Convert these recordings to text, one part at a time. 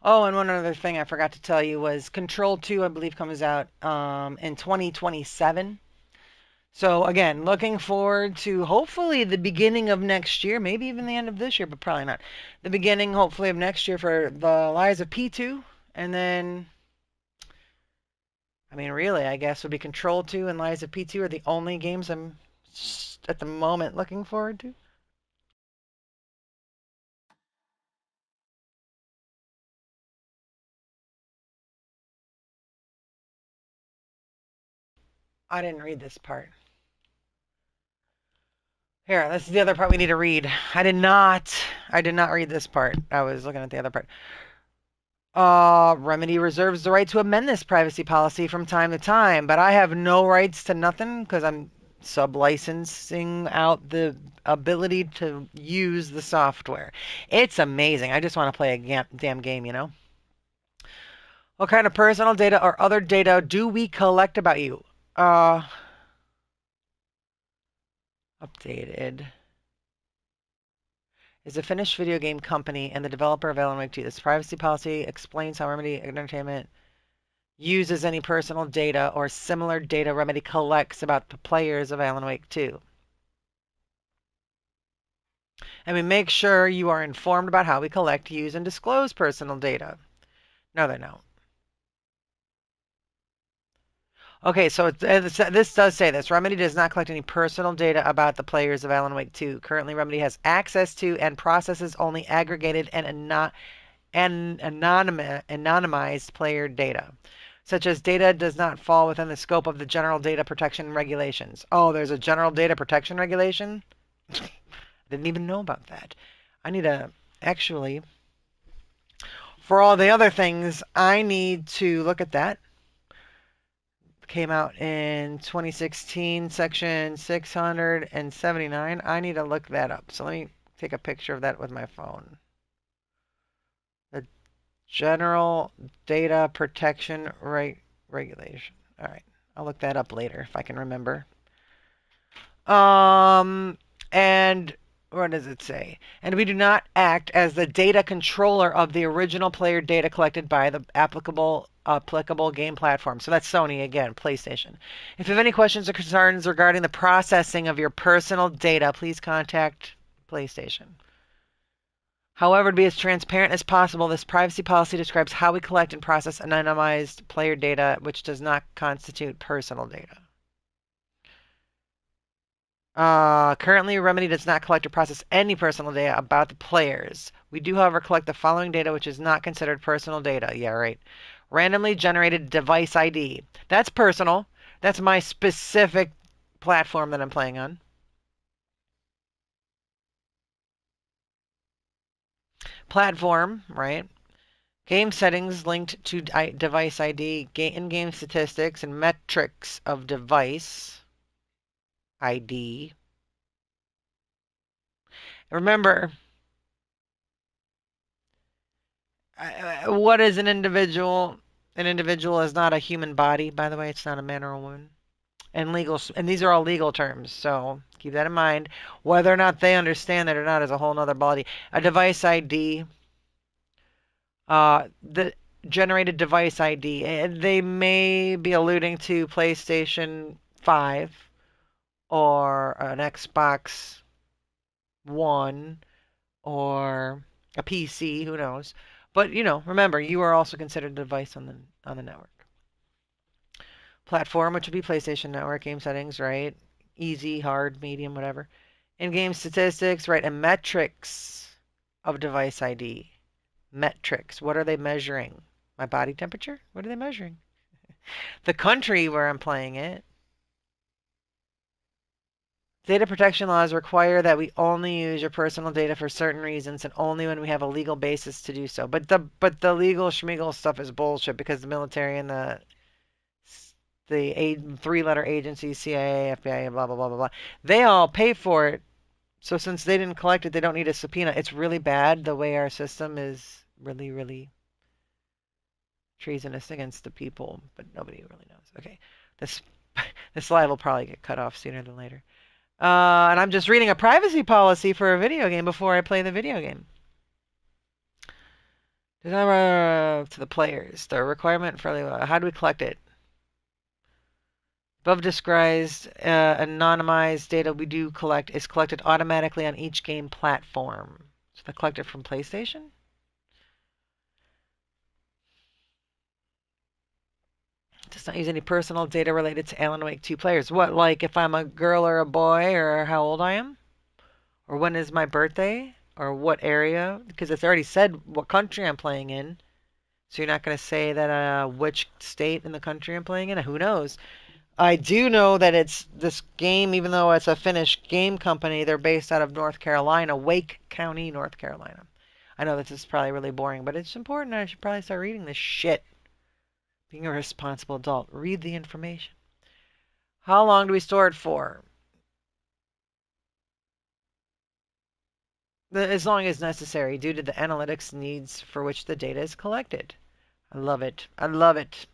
Oh, and one other thing I forgot to tell you was Control 2, I believe, comes out in 2027. So again, looking forward to hopefully the beginning of next year, maybe even the end of this year, but probably not. The beginning, hopefully, of next year for the Lies of P2, and then, I mean, really, I guess would be Control 2 and Lies of P2 are the only games I'm at the moment looking forward to. I didn't read this part. Here, this is the other part we need to read. I did not read this part. I was looking at the other part. Remedy reserves the right to amend this privacy policy from time to time, but I have no rights to nothing because I'm sub-licensing out the ability to use the software. It's amazing. I just want to play a damn game, you know? What kind of personal data or other data do we collect about you? Uh, Updated. Is a Finnish video game company and the developer of Alan Wake 2. This privacy policy explains how Remedy Entertainment uses any personal data or similar data Remedy collects about the players of Alan Wake 2. And we make sure you are informed about how we collect, use, and disclose personal data. No, they don't. Okay, so this does say this. Remedy does not collect any personal data about the players of Alan Wake 2. Currently, Remedy has access to and processes only aggregated and anonymized player data, such as data does not fall within the scope of the general data protection regulations. Oh, there's a general data protection regulation? I didn't even know about that. I need to actually, for all the other things, I need to look at that. Came out in 2016, section 679. I need to look that up. So let me take a picture of that with my phone. The General Data Protection Regulation. All right. I'll look that up later if I can remember. And what does it say? And we do not act as the data controller of the original player data collected by the applicable game platform. So that's Sony again, PlayStation. If you have any questions or concerns regarding the processing of your personal data, please contact PlayStation. However, to be as transparent as possible, this privacy policy describes how we collect and process anonymized player data, which does not constitute personal data. Currently, Remedy does not collect or process any personal data about the players. We do, however, collect the following data, which is not considered personal data. Yeah, right. Randomly generated device ID. That's personal. That's my specific platform that I'm playing on. Platform, right? Game settings linked to device ID, in-game statistics, and metrics of device ID. Remember, what is an individual? An individual is not a human body, by the way. It's not a man or a woman. And these are all legal terms, so keep that in mind. Whether or not they understand that or not is a whole nother body. A device ID, the generated device ID. They may be alluding to PlayStation 5 or an Xbox One or a PC. Who knows? But remember, you are also considered a device on the network. Platform, which would be PlayStation Network, game settings, right? Easy, hard, medium, whatever. In-game statistics, right? And metrics of device ID. Metrics. What are they measuring? My body temperature? What are they measuring? The country where I'm playing it. Data protection laws require that we only use your personal data for certain reasons and only when we have a legal basis to do so. But the legal schmiegel stuff is bullshit because the military and the three-letter agencies, CIA, FBI, blah blah blah blah blah, they all pay for it. So since they didn't collect it, they don't need a subpoena. It's really bad the way our system is really, really treasonous against the people, but nobody really knows. Okay, this this live will probably get cut off sooner than later. And I'm just reading a privacy policy for a video game before I play the video game. To the players. The requirement for how do we collect it? Above described anonymized data we do collect is collected automatically on each game platform. So they collect it from PlayStation? Does not use any personal data related to Alan Wake 2 players. What, like if I'm a girl or a boy or how old I am? Or when is my birthday? Or what area? Because it's already said what country I'm playing in. So you're not going to say that which state in the country I'm playing in? Who knows? I do know that it's this game, even though it's a Finnish game company, they're based out of North Carolina, Wake County, North Carolina. I know this is probably really boring, but it's important. I should probably start reading this shit. Being a responsible adult, read the information. How long do we store it for? As long as necessary, due to the analytics needs for which the data is collected. I love it. I love it.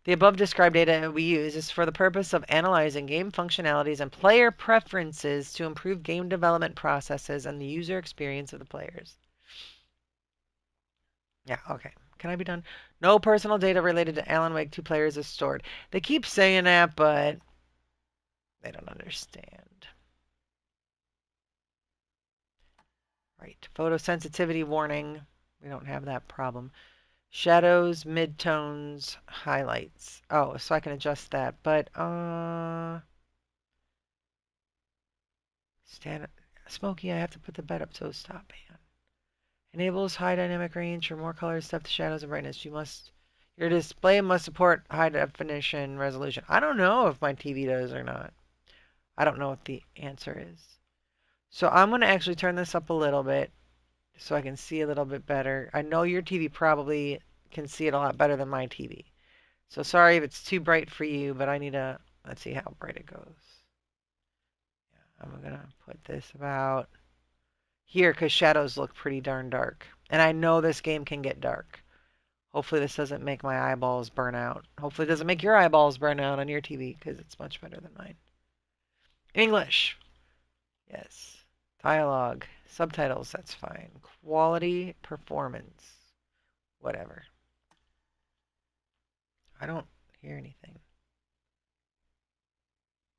The above described data we use is for the purpose of analyzing game functionalities and player preferences to improve game development processes and the user experience of the players. Yeah, okay. Can I be done? No personal data related to Alan Wake 2 players is stored. They keep saying that, but they don't understand. Right. Photosensitivity warning. We don't have that problem. Shadows, midtones, highlights. Oh, so I can adjust that. But, stand Smokey, I have to put the bed up, so stop, man. Enables high dynamic range for more colors, depth, shadows, and brightness. Your display must support high definition resolution. I don't know if my TV does or not. I don't know what the answer is. So I'm going to actually turn this up a little bit so I can see a little bit better. I know your TV probably can see it a lot better than my TV. So sorry if it's too bright for you, but I need to, let's see how bright it goes. Yeah, I'm going to put this about here because shadows look pretty darn dark. And I know this game can get dark. Hopefully this doesn't make my eyeballs burn out. Hopefully it doesn't make your eyeballs burn out on your TV because it's much better than mine. English. Yes. Dialogue. Subtitles, that's fine. Quality, performance. Whatever. I don't hear anything.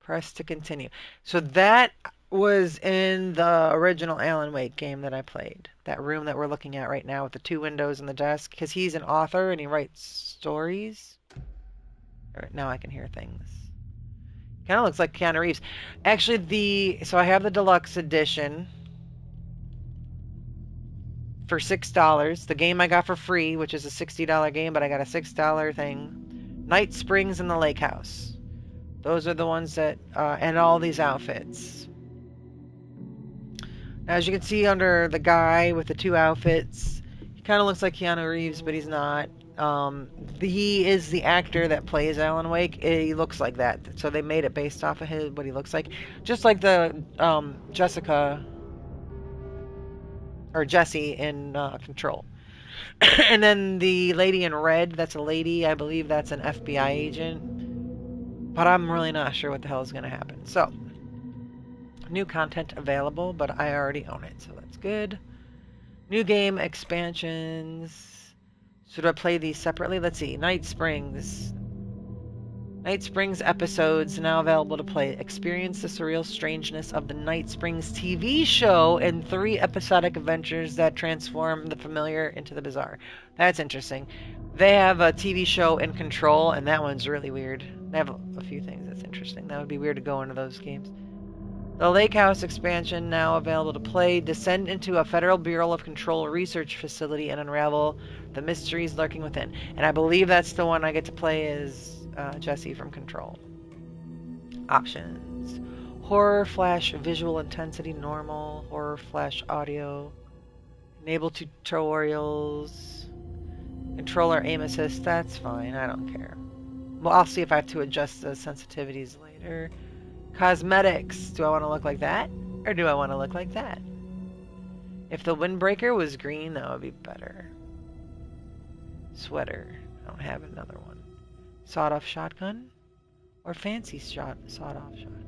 Press to continue. So that was in the original Alan Wake game that I played. That room that we're looking at right now with the two windows and the desk. Because he's an author and he writes stories. All right, now I can hear things. Kind of looks like Keanu Reeves. Actually, so I have the deluxe edition for $6. The game I got for free, which is a $60 game, but I got a $6 thing. Night Springs and the Lake House. Those are the ones that, and all these outfits. Now, as you can see under the guy with the two outfits, he kind of looks like Keanu Reeves, but he's not. He is the actor that plays Alan Wake. He looks like that, so they made it based off of what he looks like, just like the Jessica or Jesse in Control. And then the lady in red, that's a lady. I believe that's an FBI agent, but I'm really not sure what the hell is going to happen. So, new content available, but I already own it, so that's good. New game expansions. Should I play these separately? Let's see. Night Springs. Night Springs episodes now available to play. Experience the surreal strangeness of the Night Springs TV show in 3 episodic adventures that transform the familiar into the bizarre. That's interesting. They have a TV show in Control, and that one's really weird. They have a few things that's interesting. That would be weird to go into those games. The Lake House expansion now available to play. Descend into a Federal Bureau of Control research facility and unravel the mysteries lurking within. And I believe that's the one I get to play as Jesse from Control. Options. Horror flash visual intensity normal. Horror flash audio. Enable tutorials. Controller aim assist. That's fine. I don't care. Well, I'll see if I have to adjust the sensitivities later. Cosmetics. Do I want to look like that? Or do I want to look like that? If the windbreaker was green, that would be better. Sweater. I don't have another one. Sawed-off shotgun? Or fancy sawed-off shotgun?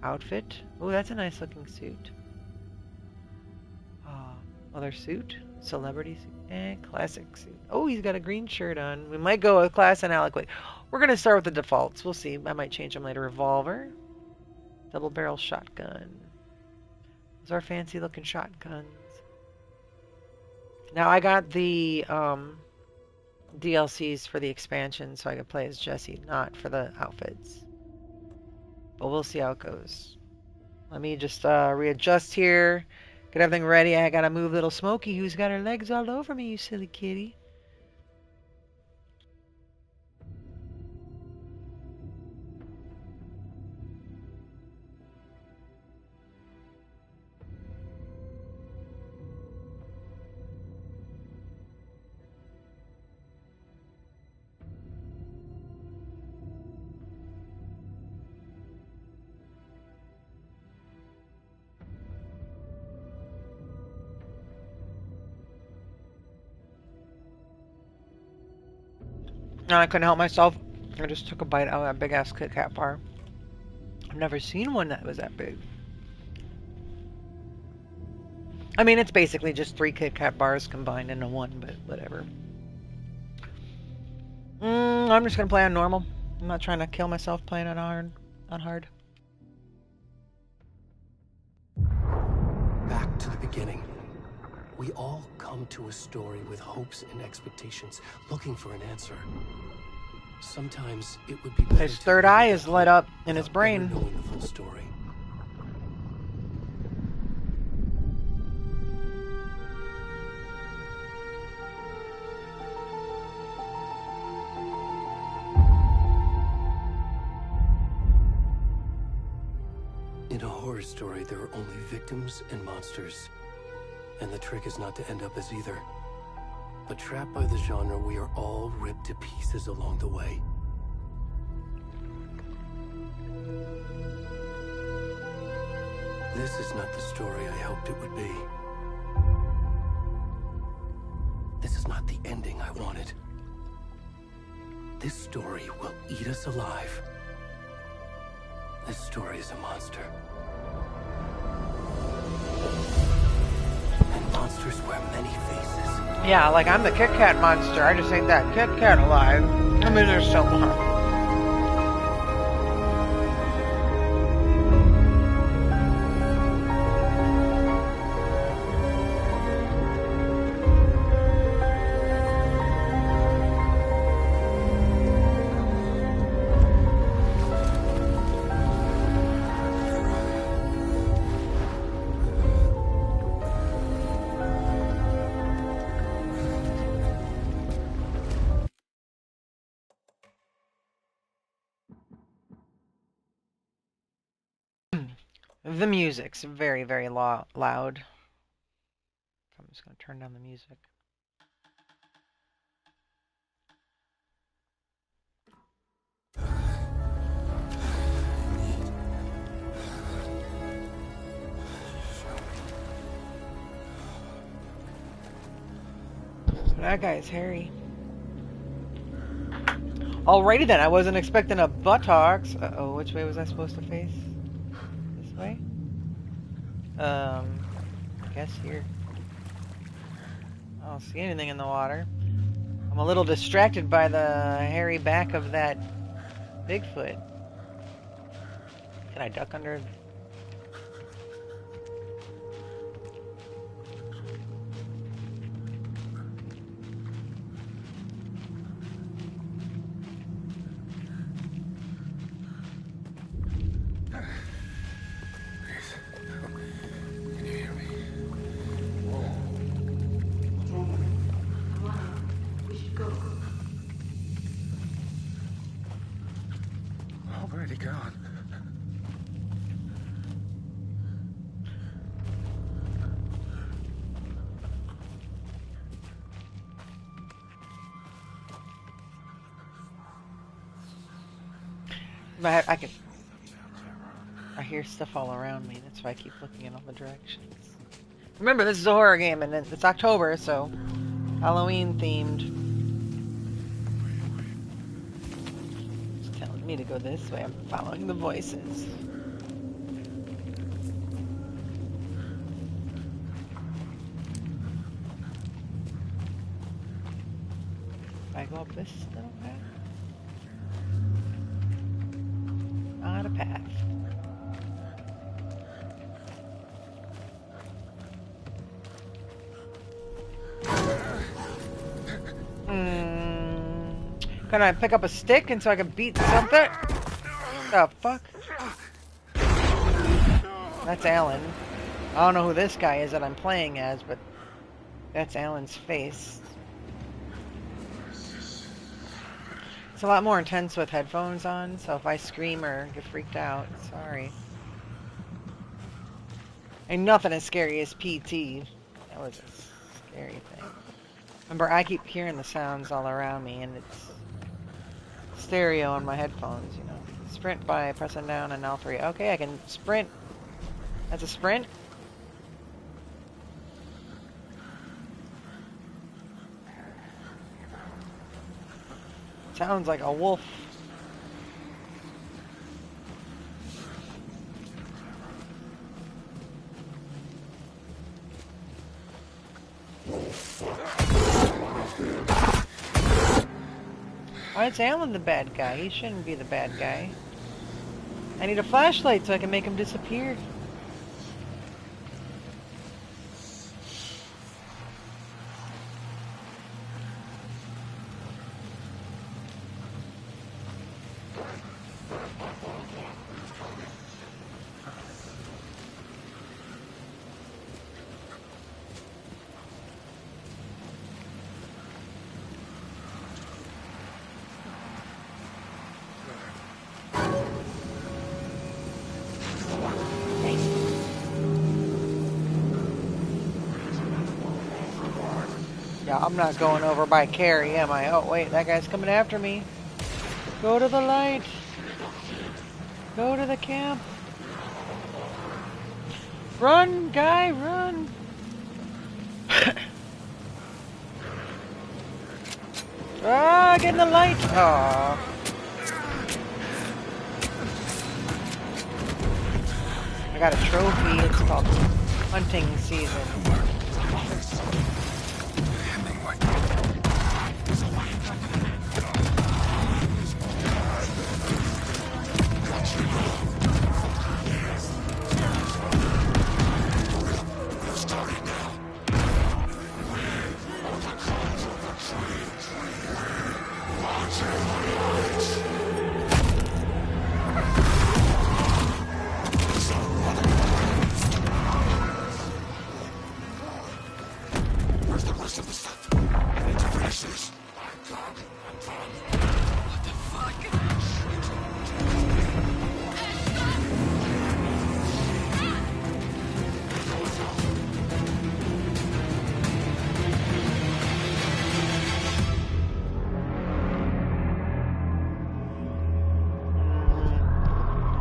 Outfit. Oh, that's a nice looking suit. Other suit? Celebrity suit? Classic suit. Oh, he's got a green shirt on. We might go with class and Alec. We're going to start with the defaults. We'll see. I might change them later. Revolver. Double barrel shotgun. Those are fancy looking shotguns. Now I got the DLCs for the expansion so I could play as Jesse, not for the outfits. But we'll see how it goes. Let me just readjust here. Get everything ready. I gotta move little Smokey, who's got her legs all over me, you silly kitty. No, I couldn't help myself. I just took a bite out of that big ass Kit Kat bar. I've never seen one that was that big. I mean, it's basically just 3 Kit Kat bars combined into one, but whatever. I'm just gonna play on normal. I'm not trying to kill myself playing on hard. Back to the beginning. We all come to a story with hopes and expectations, looking for an answer. Sometimes it would be better. His third eye is lit up in his brain. Knowing the full story. In a horror story, there are only victims and monsters. And the trick is not to end up as either. But trapped by the genre, we are all ripped to pieces along the way. This is not the story I hoped it would be. This is not the ending I wanted. This story will eat us alive. This story is a monster. And monsters wear many faces. Yeah, like I'm the Kit Kat monster. I just ate that Kit Kat alive. I mean, there's so much. The music's very, very loud. I'm just going to turn down the music. That guy's hairy. Alrighty then, I wasn't expecting a buttocks. Uh-oh, which way was I supposed to face? This way? I guess here. I don't see anything in the water. I'm a little distracted by the hairy back of that Bigfoot. Can I duck under? I hear stuff all around me. That's why I keep looking in all the directions. Remember, this is a horror game, and it's October, so Halloween themed. It's telling me to go this way. I'm following the voices. I go up this little path? Not a path. Can I pick up a stick and so I can beat something? The fuck? That's Alan. I don't know who this guy is that I'm playing as, but that's Alan's face. It's a lot more intense with headphones on, so if I scream or get freaked out, sorry. Ain't nothing as scary as PT. That was a scary thing. Remember, I keep hearing the sounds all around me, and it's stereo on my headphones, you know. Sprint by pressing down on L3. Okay, I can sprint. That's a sprint? Sounds like a wolf. Why is Alan the bad guy? He shouldn't be the bad guy. I need a flashlight so I can make him disappear. Yeah, I'm not going over by Carrie, am I? Oh, wait, that guy's coming after me. Go to the light. Go to the camp. Run, guy, run. Ah, get in the light. Aww. I got a trophy. It's called Hunting Season.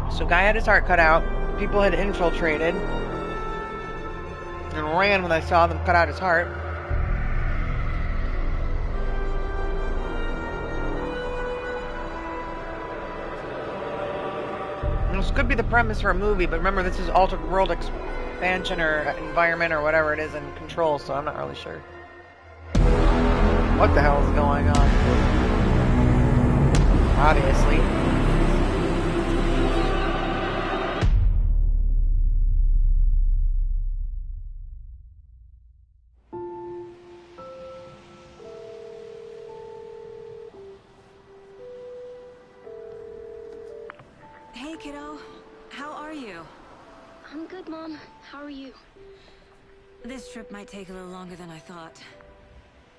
So guy had his heart cut out. People had infiltrated and ran when I saw them cut out his heart. And this could be the premise for a movie, but remember this is altered world expansion or environment or whatever it is in Control, so I'm not really sure what the hell is going on. Obviously. Hey, kiddo. How are you? I'm good, Mom. How are you? This trip might take a little longer than I thought.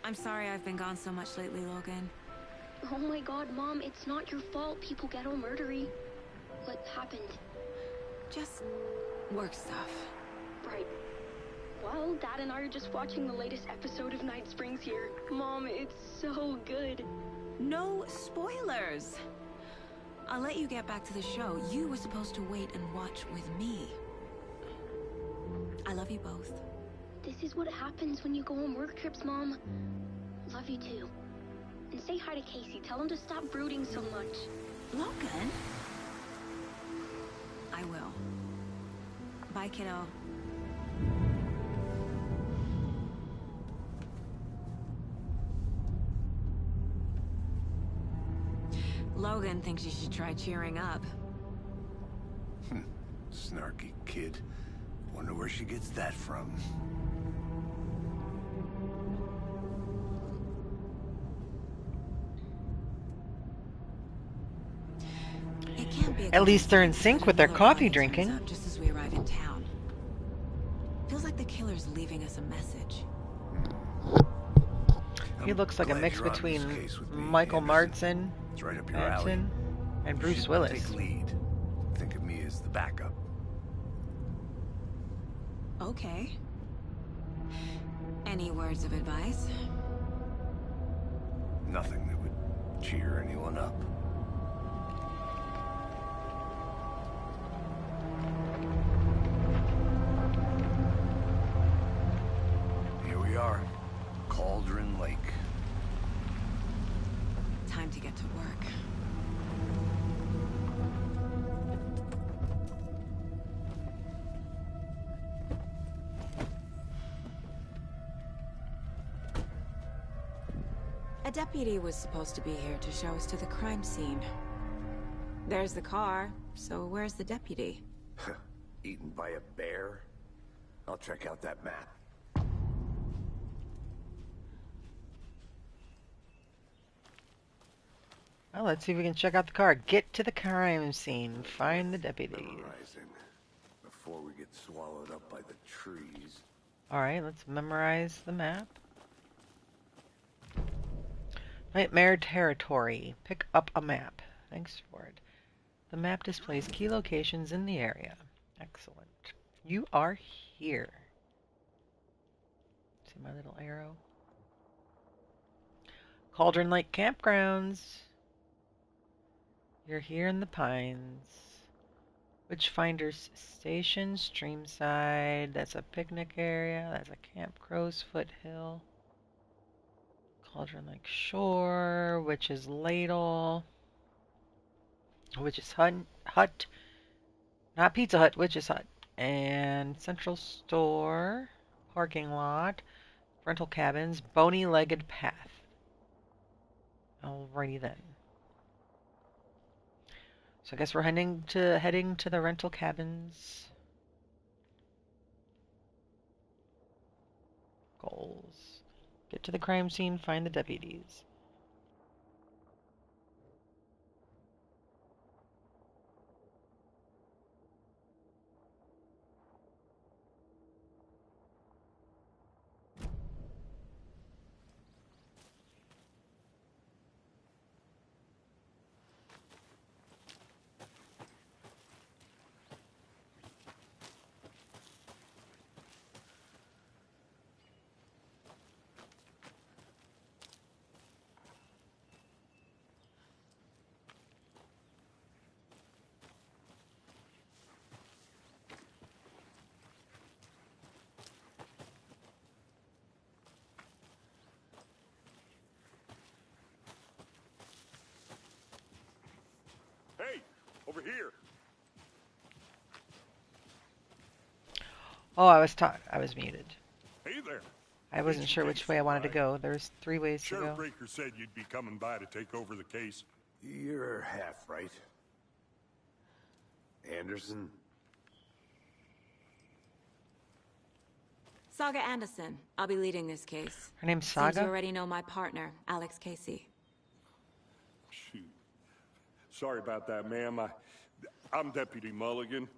I'm sorry I've been gone so much lately, Logan. Oh my god, Mom, it's not your fault people get all murdery. What happened? Just work stuff. Right. Well, Dad and I are just watching the latest episode of Night Springs here. Mom, it's so good. No spoilers! I'll let you get back to the show. You were supposed to wait and watch with me. I love you both. This is what happens when you go on work trips, Mom. Love you too. And say hi to Casey. Tell him to stop brooding so much. Logan? I will. Bye, kiddo. Logan thinks you should try cheering up. Snarky kid. Wonder where she gets that from. It can't be a At least they're in coincidence sync that with their another coffee body turns drinking. up just as we arrive in town. Feels like the killer's leaving us a message. He looks like a Glad mix you're on this between case with me, Michael Anderson. Madsen, It's right up your alley. and You Bruce should Willis. Take lead. Think of me as the backup. Okay. Any words of advice? Nothing that would cheer anyone up. Here we are. Cauldron Lake. Time to get to work. A deputy was supposed to be here to show us to the crime scene. There's the car, so where's the deputy? Eaten by a bear? I'll check out that map. Well, let's see if we can check out the car. Get to the crime scene. Find the deputies. Memorizing before we get swallowed up by the trees. Alright, let's memorize the map. Nightmare Territory. Pick up a map. Thanks for it. The map displays key locations in the area. Excellent. You are here. See my little arrow? Cauldron Lake Campgrounds. You're here in the Pines. Witchfinder's Station, Streamside. That's a picnic area. That's a Camp Crow's Foot Hill. Cauldron Lake Shore. Witch's Ladle. Witch's Hut. Not Pizza Hut, Witch's Hut. And Central Store. Parking lot. Rental cabins. Bony Legged Path. Alrighty then. So I guess we're heading to the rental cabins. Goals. Get to the crime scene, find the deputies. Hey, over here. Oh, I was muted. Hey there. I wasn't sure which way I wanted to go. There's 3 ways to Sheriff go. Breaker said you'd be coming by to take over the case. You're half right. Anderson? Saga Anderson. I'll be leading this case. Her name's Seems you Saga? already know my partner, Alex Casey. Shoot. Sorry about that, ma'am. I'm Deputy Mulligan.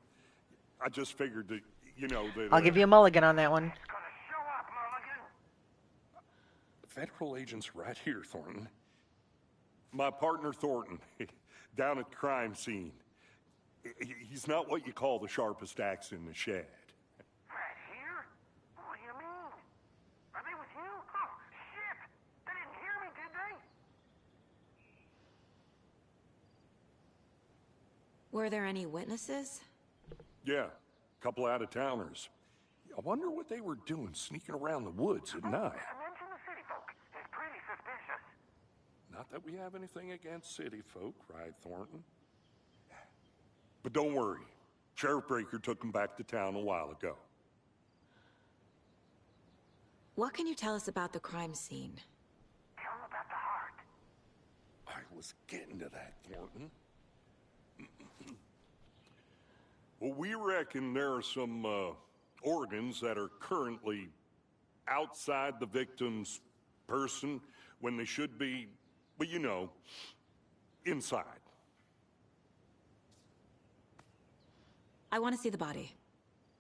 I just figured that, that... I'll give you a mulligan on that one. Federal agents right here, Thornton. My partner, Thornton, down at the crime scene. He's not what you call the sharpest axe in the shed. Right here? What do you mean? Are they with you? Oh, shit! They didn't hear me, did they? Were there any witnesses? Yeah, a couple out-of-towners. I wonder what they were doing sneaking around the woods at night. Mention the city folk. It's pretty suspicious. Not that we have anything against city folk, right, Thornton? But don't worry. Sheriff Breaker took them back to town a while ago. What can you tell us about the crime scene? Tell them about the heart. I was getting to that, Thornton. Well, we reckon there are some organs that are currently outside the victim's person when they should be, well, you know, inside. I want to see the body.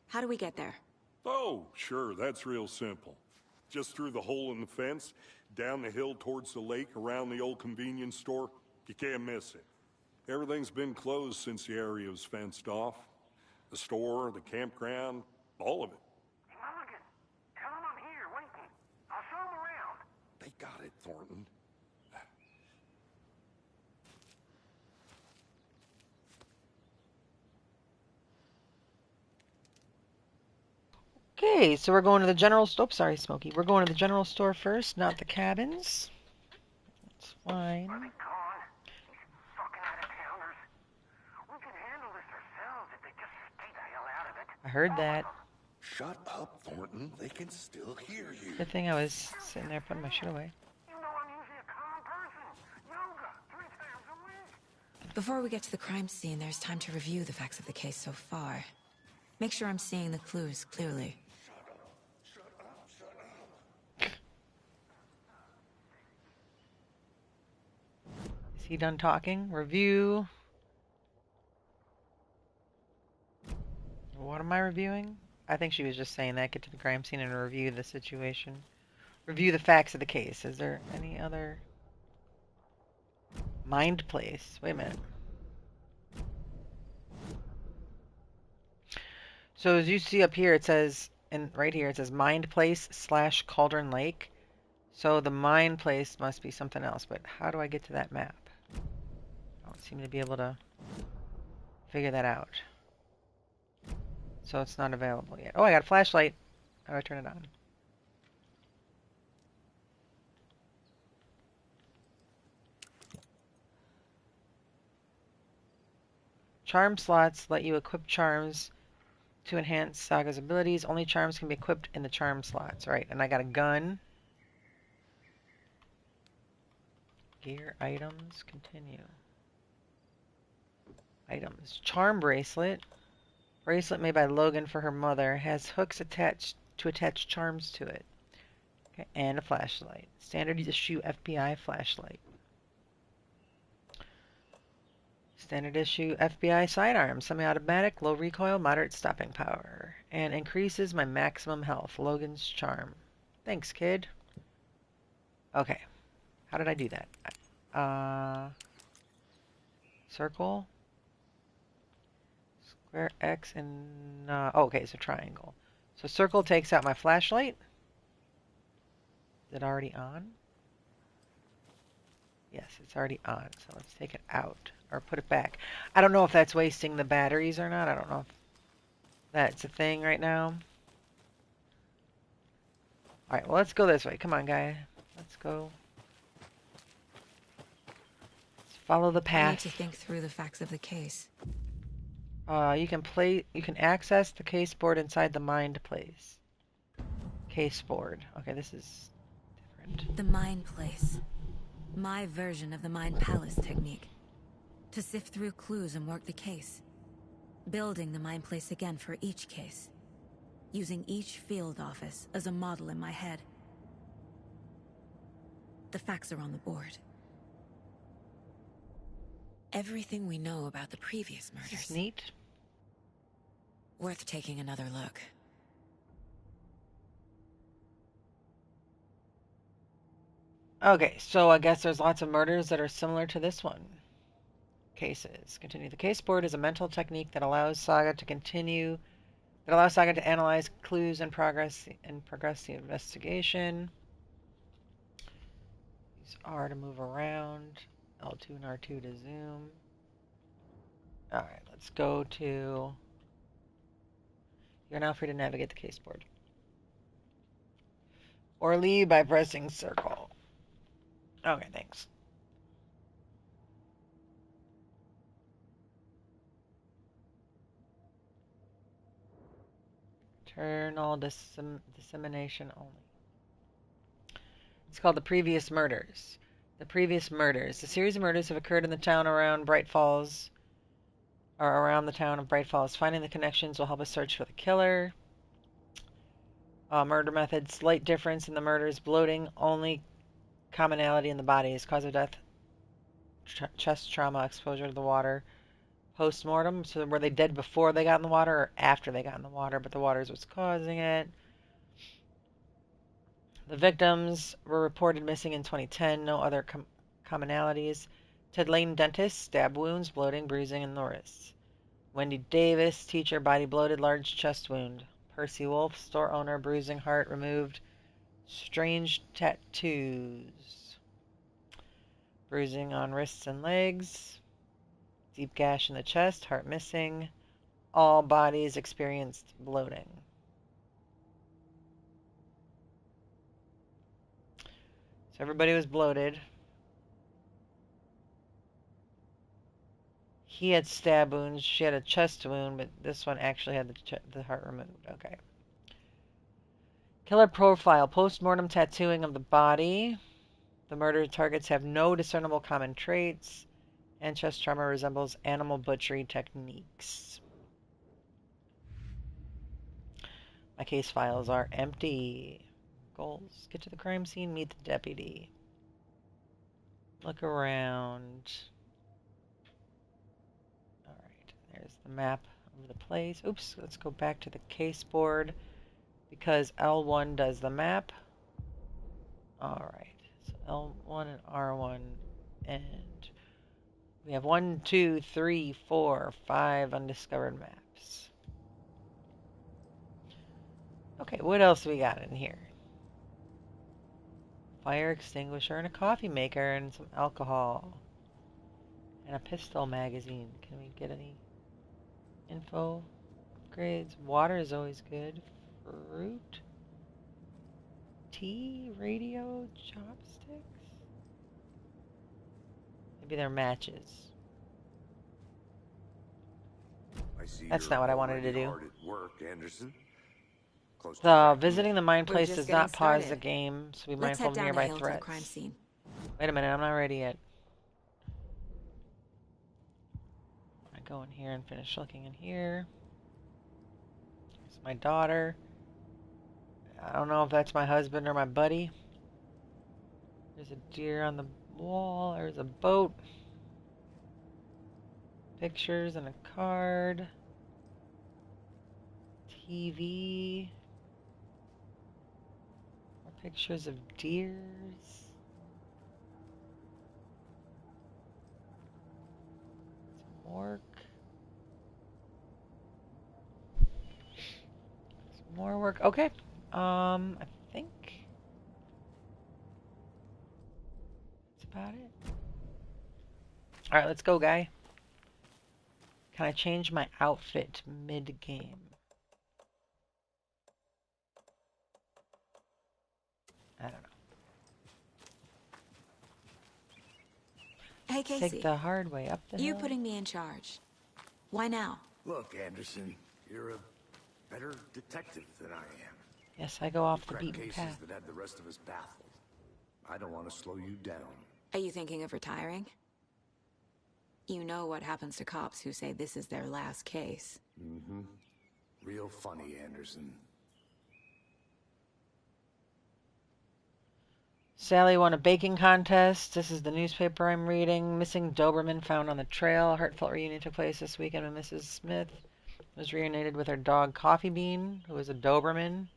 How do we get there? Oh, sure, that's real simple. Just through the hole in the fence, down the hill towards the lake, around the old convenience store. You can't miss it. Everything's been closed since the area was fenced off. The store, the campground, all of it. Mulligan, tell him I'm here, waiting. I'll show him around. They got it, Thornton. Okay, so we're going to the general store. Oh, sorry, Smokey. We're going to the general store first, not the cabins. That's fine. Are they gone? These fucking out-of-towners. We can handle this ourselves if they just stay the hell out of it. I heard that. Shut up, Thornton. They can still hear you. Good thing I was sitting there putting my shit away. You know I'm usually a calm person. Yoga 3 times a week. Before we get to the crime scene, there's time to review the facts of the case so far. Make sure I'm seeing the clues clearly. Is he done talking? Review. What am I reviewing? I think she was just saying that. Get to the crime scene and review the situation. Review the facts of the case. Is there any other... Mind place. Wait a minute. So as you see up here, it says, and right here, it says Mind Place / Cauldron Lake. So the Mind Place must be something else, but how do I get to that map? I don't seem to be able to figure that out. So it's not available yet. Oh, I got a flashlight. How do I turn it on? Charm slots let you equip charms to enhance Saga's abilities. Only charms can be equipped in the charm slots, right? And I got a gun. Gear, items, continue. Items. Charm bracelet. Bracelet made by Logan for her mother. Has hooks attached to attach charms to it. Okay, and a flashlight. Standard issue FBI flashlight. Standard issue FBI sidearm. Semi-automatic, low recoil, moderate stopping power. And increases my maximum health. Logan's charm. Thanks, kid. Okay. How did I do that? Circle. Square X and... oh, okay, so triangle. So circle takes out my flashlight. Is it already on? Yes, it's already on. So let's take it out. Or put it back. I don't know if that's wasting the batteries or not. I don't know if that's a thing right now. Alright, well, let's go this way. Come on, guy. Let's go. Let's follow the path. I need to think through the facts of the case. You can access the case board inside the Mind Place. Case board. Okay, this is different. The Mind Place. My version of the Mind Palace technique. To sift through clues and work the case. Building the Mind Place again for each case. Using each field office as a model in my head. The facts are on the board. Everything we know about the previous murders. This is neat. Worth taking another look. Okay, so I guess there's lots of murders that are similar to this one. Cases. Continue. The case board is a mental technique that allows Saga to analyze clues and progress the investigation. Use R to move around. L2 and R2 to zoom. Alright, let's go to... You're now free to navigate the case board. Or leave by pressing circle. Okay, thanks. Internal dissemination only. It's called The Previous Murders. The previous murders. The series of murders have occurred in the town around Bright Falls, or around the town of Bright Falls. Finding the connections will help us search for the killer. Murder methods. Slight difference in the murders. Bloating. Only commonality in the bodies. Cause of death. Chest trauma. Exposure to the water. Post-mortem. So were they dead before they got in the water or after they got in the water? But the water is what's causing it. The victims were reported missing in 2010. No other commonalities. Ted Lane, dentist. Stab wounds. Bloating. Bruising in the wrists. Wendy Davis, teacher, body bloated, large chest wound. Percy Wolf, store owner, bruising, heart removed, strange tattoos. Bruising on wrists and legs, deep gash in the chest, heart missing. All bodies experienced bloating. So everybody was bloated. He had stab wounds. She had a chest wound, but this one actually had the heart removed. Okay. Killer profile. Post-mortem tattooing of the body. The murdered targets have no discernible common traits, and chest trauma resembles animal butchery techniques. My case files are empty. Goals. Get to the crime scene, meet the deputy. Look around. Alright, there's the map of the place. Oops, let's go back to the case board because L1 does the map. Alright, so L1 and R1, and we have 1, 2, 3, 4, 5 undiscovered maps. Okay, what else we got in here? Fire extinguisher and a coffee maker and some alcohol. And a pistol magazine. Can we get any info? Upgrades. Water is always good. Fruit. Tea. Radio. Chopsticks. Maybe they're matches. I see That's you're not what I wanted to already do. hard at work, Anderson. Close to The cracking visiting it. the mine We're place just does getting not pause the started. game, so be Let's mindful head of down the nearby hill to the crime threats. scene. Wait a minute, I'm not ready yet. I go in here and finish looking in here. It's my daughter. I don't know if that's my husband or my buddy. There's a deer on the wall. There's a boat. Pictures and a card. TV. More pictures of deers. Some work. Some more work. Okay. I think that's about it. Alright, let's go, guy. Can I change my outfit mid-game? I don't know. Hey, Let's take Casey. the hard way up the You hill. putting me in charge. Why now? Look, Anderson, you're a better detective than I am. Yes, I go off You the crack beaten cases path. that had the rest of us baffled. I don't want to slow you down. Are you thinking of retiring? You know what happens to cops who say this is their last case. Mm-hmm. Real funny, Anderson. Sally won a baking contest. This is the newspaper I'm reading. Missing Doberman found on the trail. Heartfelt reunion took place this weekend when Mrs. Smith was reunited with her dog Coffee Bean, who is a Doberman.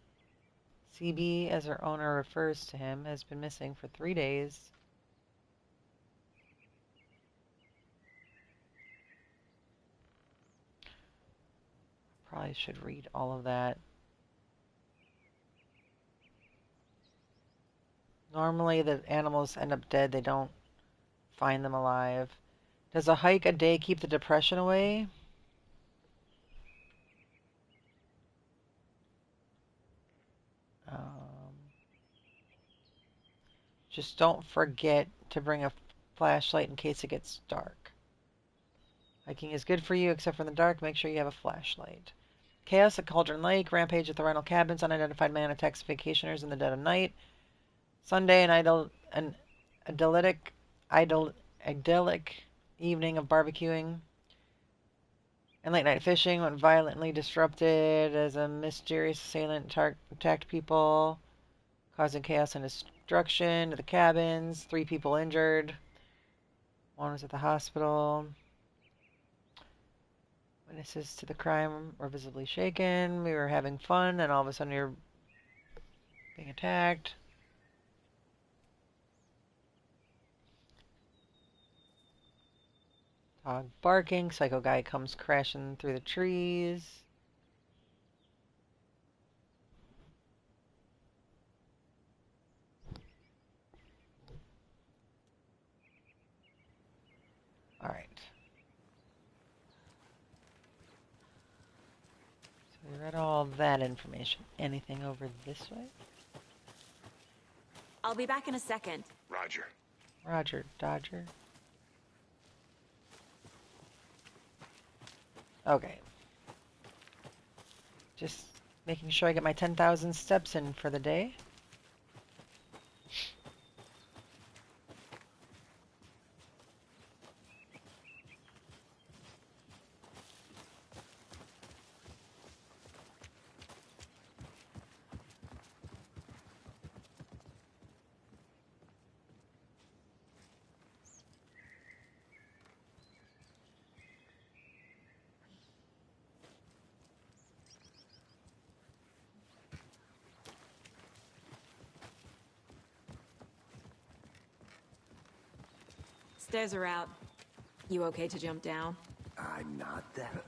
CB, as her owner refers to him, has been missing for 3 days. Probably should read all of that. Normally the animals end up dead. They don't find them alive. Does a hike a day keep the depression away? Just don't forget to bring a flashlight in case it gets dark. Hiking is good for you, except for in the dark. Make sure you have a flashlight. Chaos at Cauldron Lake. Rampage at the rental cabins. Unidentified man attacks vacationers in the dead of night. Sunday, an idyllic idyllic evening of barbecuing and late night fishing went violently disrupted as a mysterious assailant attacked people, causing chaos and destruction to the cabins. 3 people injured. One was at the hospital. Witnesses to the crime were visibly shaken. We were having fun, and all of a sudden you're being attacked. Dog barking. Psycho guy comes crashing through the trees. Alright. So we read all that information. Anything over this way? I'll be back in a second. Roger. Roger, Dodger. Okay. Just making sure I get my 10,000 steps in for the day. Stairs are out. You okay to jump down? I'm not that.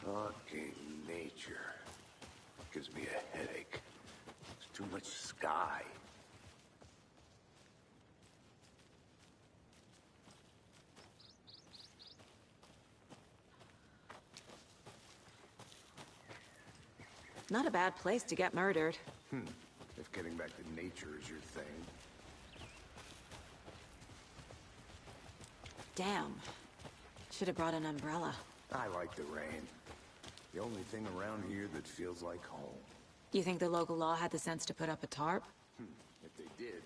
Fucking nature. Gives me a headache. It's too much sky. Not a bad place to get murdered. If getting back to nature is your thing. Damn. Should have brought an umbrella. I like the rain. The only thing around here that feels like home. You think the local law had the sense to put up a tarp? If they did,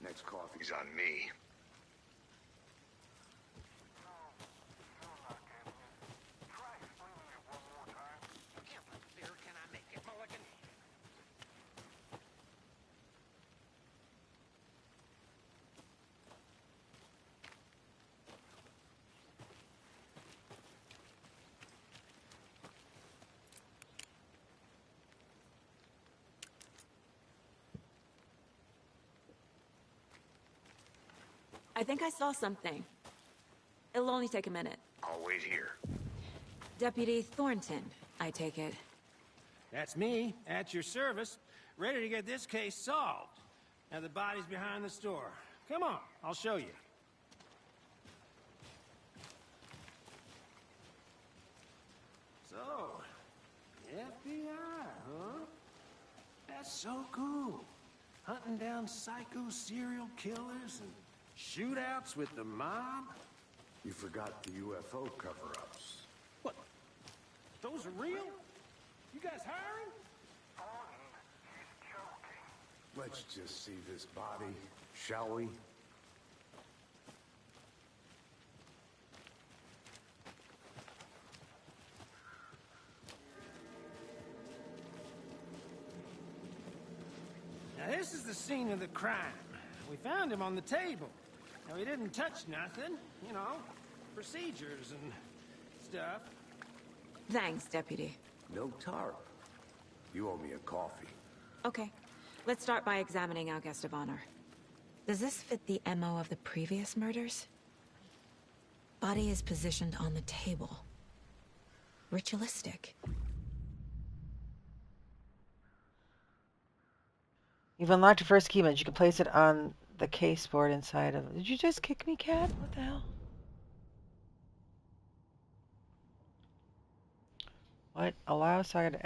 next coffee's on me. I think I saw something. It'll only take a minute. I'll wait here. Deputy Thornton, I take it. That's me, at your service, ready to get this case solved. Now the body's behind the store. Come on, I'll show you. So, FBI, huh? That's so cool. Hunting down psycho serial killers and shootouts with the mob. You forgot the UFO cover-ups. What? Those are real? You guys hiring? Let's just see this body, shall we? Now this is the scene of the crime. We found him on the table. Now he didn't touch nothing, you know, procedures and stuff. Thanks, Deputy. No tarp. You owe me a coffee. Okay. Let's start by examining our guest of honor. Does this fit the MO of the previous murders? Body is positioned on the table. Ritualistic. You've unlocked your first key image. You can place it on the case board inside of... Did you just kick me, cat? What the hell? What? Allow Saga to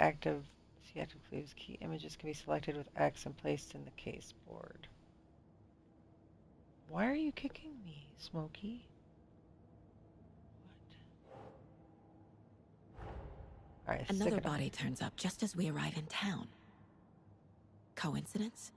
see active clues. Key images can be selected with X and placed in the case board. Why are you kicking me, Smokey? What? Alright, Another stick it on. body turns up just as we arrive in town. Coincidence?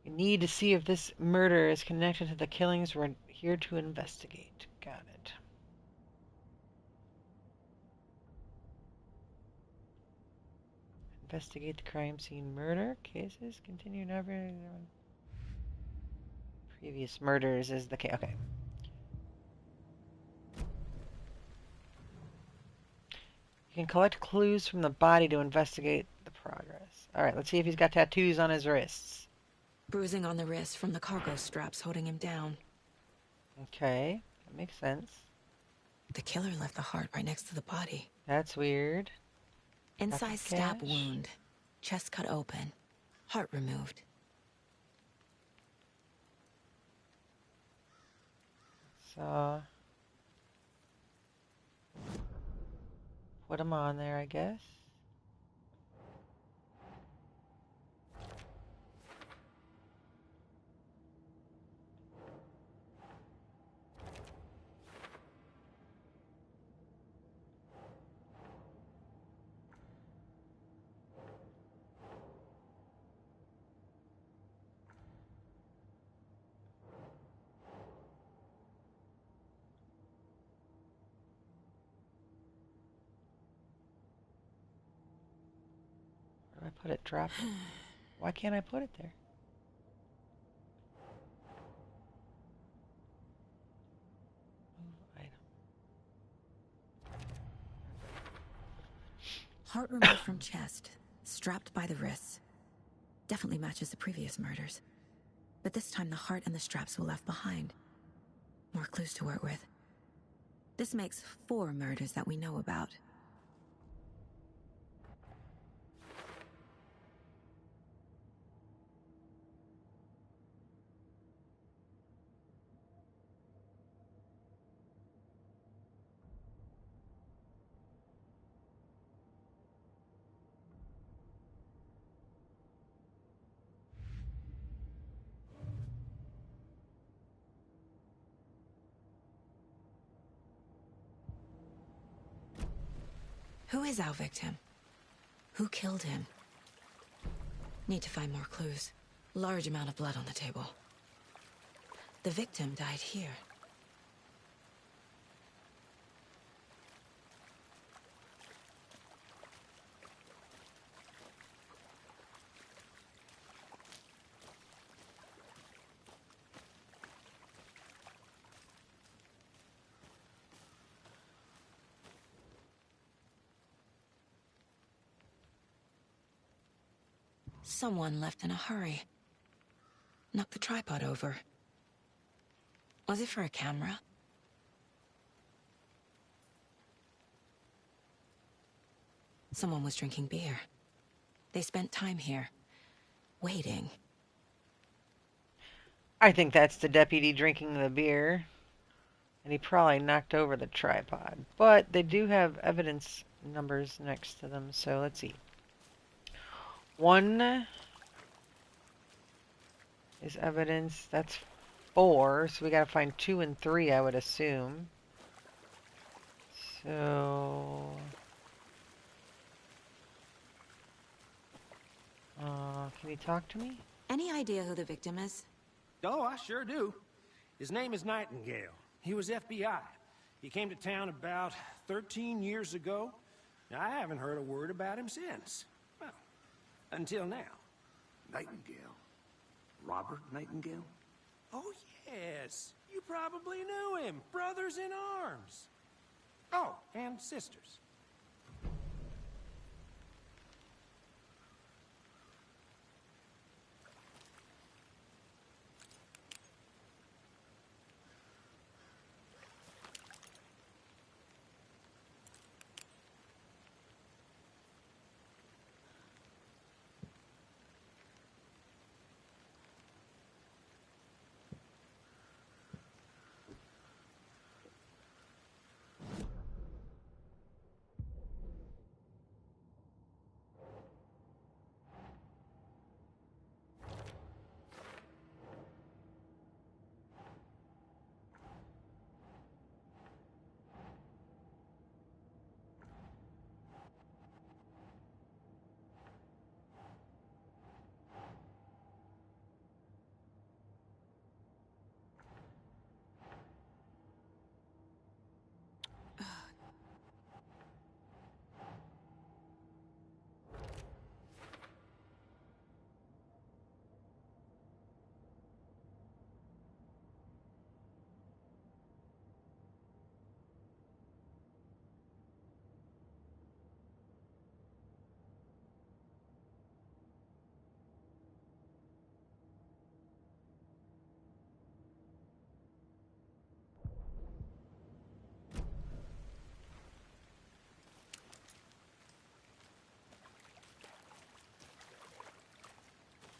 We need to see if this murder is connected to the killings we're here to investigate. Got it. Investigate the crime scene murder cases. Continue never. Previous murders is the case. Okay. You can collect clues from the body to investigate the progress. Alright, let's see if he's got tattoos on his wrists. Bruising on the wrist from the cargo straps holding him down. Okay, that makes sense. The killer left the heart right next to the body. That's weird. Incised stab cash. wound. Chest cut open. Heart removed. So... put him on there, I guess. Where do I put it? Drop it. Why can't I put it there? Move item. Heart removed from chest. Strapped by the wrists. Definitely matches the previous murders. But this time the heart and the straps were left behind. More clues to work with. This makes 4 murders that we know about. Who is our victim? Who killed him? Need to find more clues. Large amount of blood on the table. The victim died here. Someone left in a hurry. Knocked the tripod over. Was it for a camera? Someone was drinking beer. They spent time here, waiting. I think that's the deputy drinking the beer. And he probably knocked over the tripod. But they do have evidence numbers next to them, so let's see. 1 is evidence. That's 4, so we gotta find 2 and 3, I would assume. So... can you talk to me? Any idea who the victim is? Oh, I sure do. His name is Nightingale. He was FBI. He came to town about 13 years ago. I haven't heard a word about him since. Well, until now. Nightingale? Robert Nightingale? Oh, yes. You probably knew him. Brothers in arms. Oh, and sisters.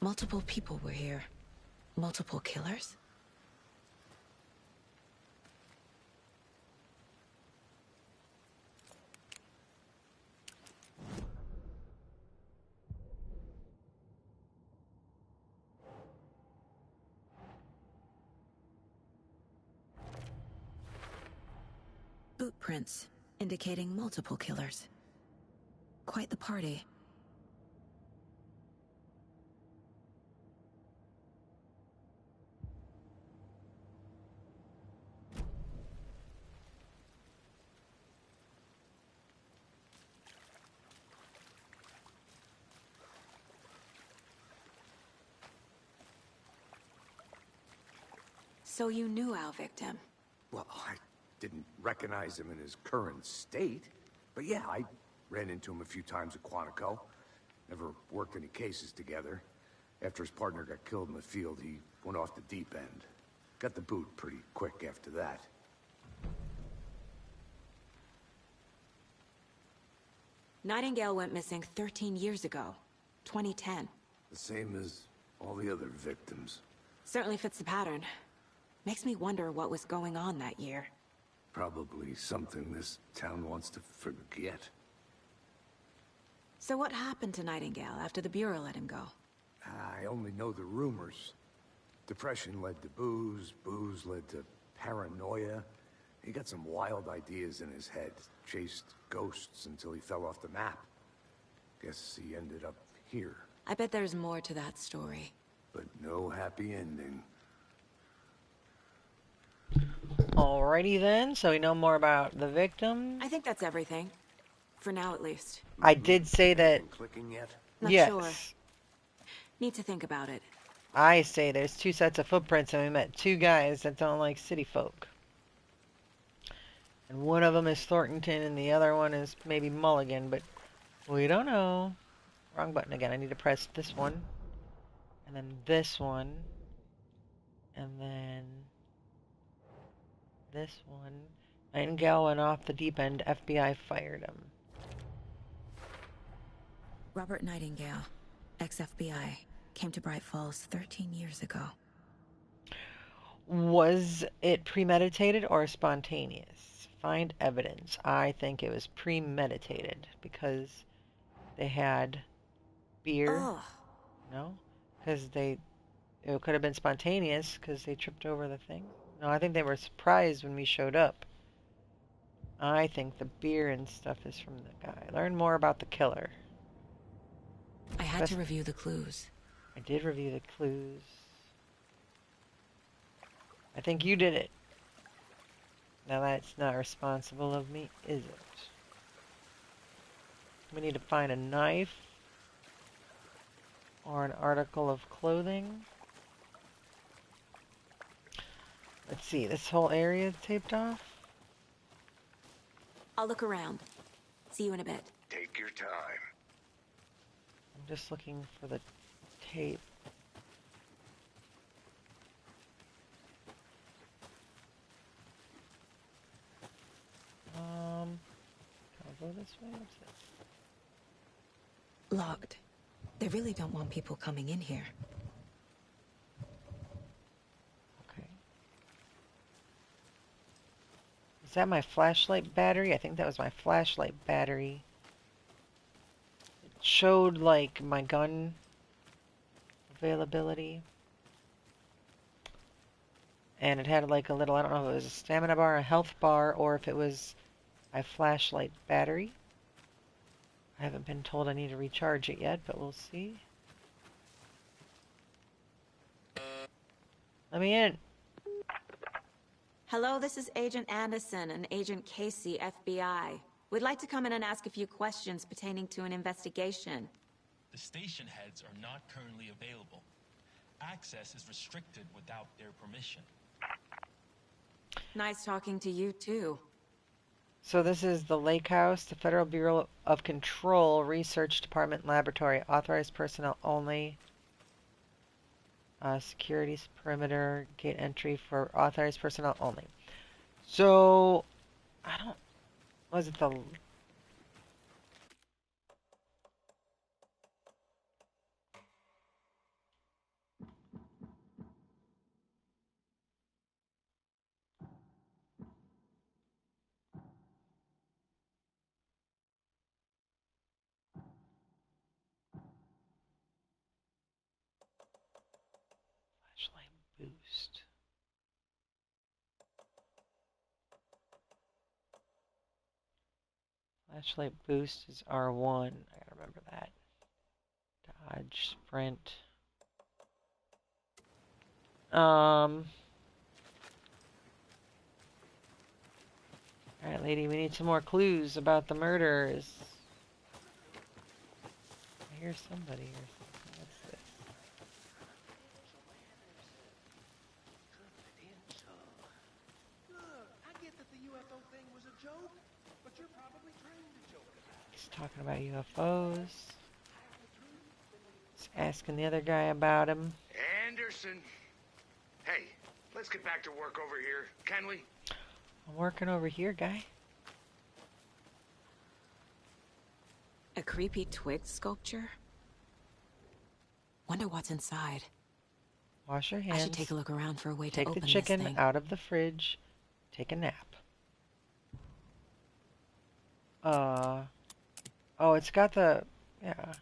Multiple people were here. Multiple killers? Boot prints, indicating multiple killers. Quite the party. So you knew our victim? Well, I didn't recognize him in his current state. But yeah, I ran into him a few times at Quantico. Never worked any cases together. After his partner got killed in the field, he went off the deep end. Got the boot pretty quick after that. Nightingale went missing 13 years ago. 2010. The same as all the other victims. Certainly fits the pattern. Makes me wonder what was going on that year. Probably something this town wants to forget. So what happened to Nightingale after the Bureau let him go? I only know the rumors. Depression led to booze, booze led to paranoia. He got some wild ideas in his head, chased ghosts until he fell off the map. Guess he ended up here. I bet there's more to that story. But no happy ending. Alrighty then, so we know more about the victim. I think that's everything. For now, at least. I did say that, Anything clicking yet? Not yes. sure. Need to think about it. I say there's 2 sets of footprints and we met 2 guys that don't like city folk. And one of them is Thornton and the other one is maybe Mulligan, but we don't know. Wrong button again. I need to press this one. And then this one. And then this one. Nightingale went off the deep end. FBI fired him. Robert Nightingale, ex-FBI, came to Bright Falls 13 years ago. Was it premeditated or spontaneous? Find evidence. I think it was premeditated because they had beer. Ugh. No? Because it could have been spontaneous because they tripped over the thing. No, I think they were surprised when we showed up. I think the beer and stuff is from the guy. Learn more about the killer. I had to review the clues. I did review the clues. I think you did it. Now that's not responsible of me, is it? We need to find a knife or an article of clothing. Let's see, this whole area is taped off? I'll look around. See you in a bit. Take your time. I'm just looking for the tape. Can I go this way? What's this? Locked. They really don't want people coming in here. Okay. Is that my flashlight battery? I think that was my flashlight battery. It showed like my gun availability. And it had like a little, I don't know if it was a stamina bar, a health bar, or if it was my flashlight battery. I haven't been told I need to recharge it yet, but we'll see. Let me in. Hello, this is Agent Anderson and Agent Casey, FBI. We'd like to come in and ask a few questions pertaining to an investigation. The station heads are not currently available. Access is restricted without their permission. Nice talking to you, too. So this is the Lake House, the Federal Bureau of Control, Research Department Laboratory, authorized personnel only. Securities perimeter, gate entry for authorized personnel only. So, was it the... Flashlight boost is R1. I gotta remember that. Dodge, sprint. Alright, lady, we need some more clues about the murders. I hear somebody or something. What's this? He's talking about UFOs. He's asking the other guy about him. Anderson. Hey, let's get back to work over here, can we? I'm working over here, guy. A creepy twig sculpture? Wonder what's inside. Wash your I hands. should take a look around for a way to Take open the this chicken thing. out of the fridge. Take a nap. Oh, it's got the, yeah.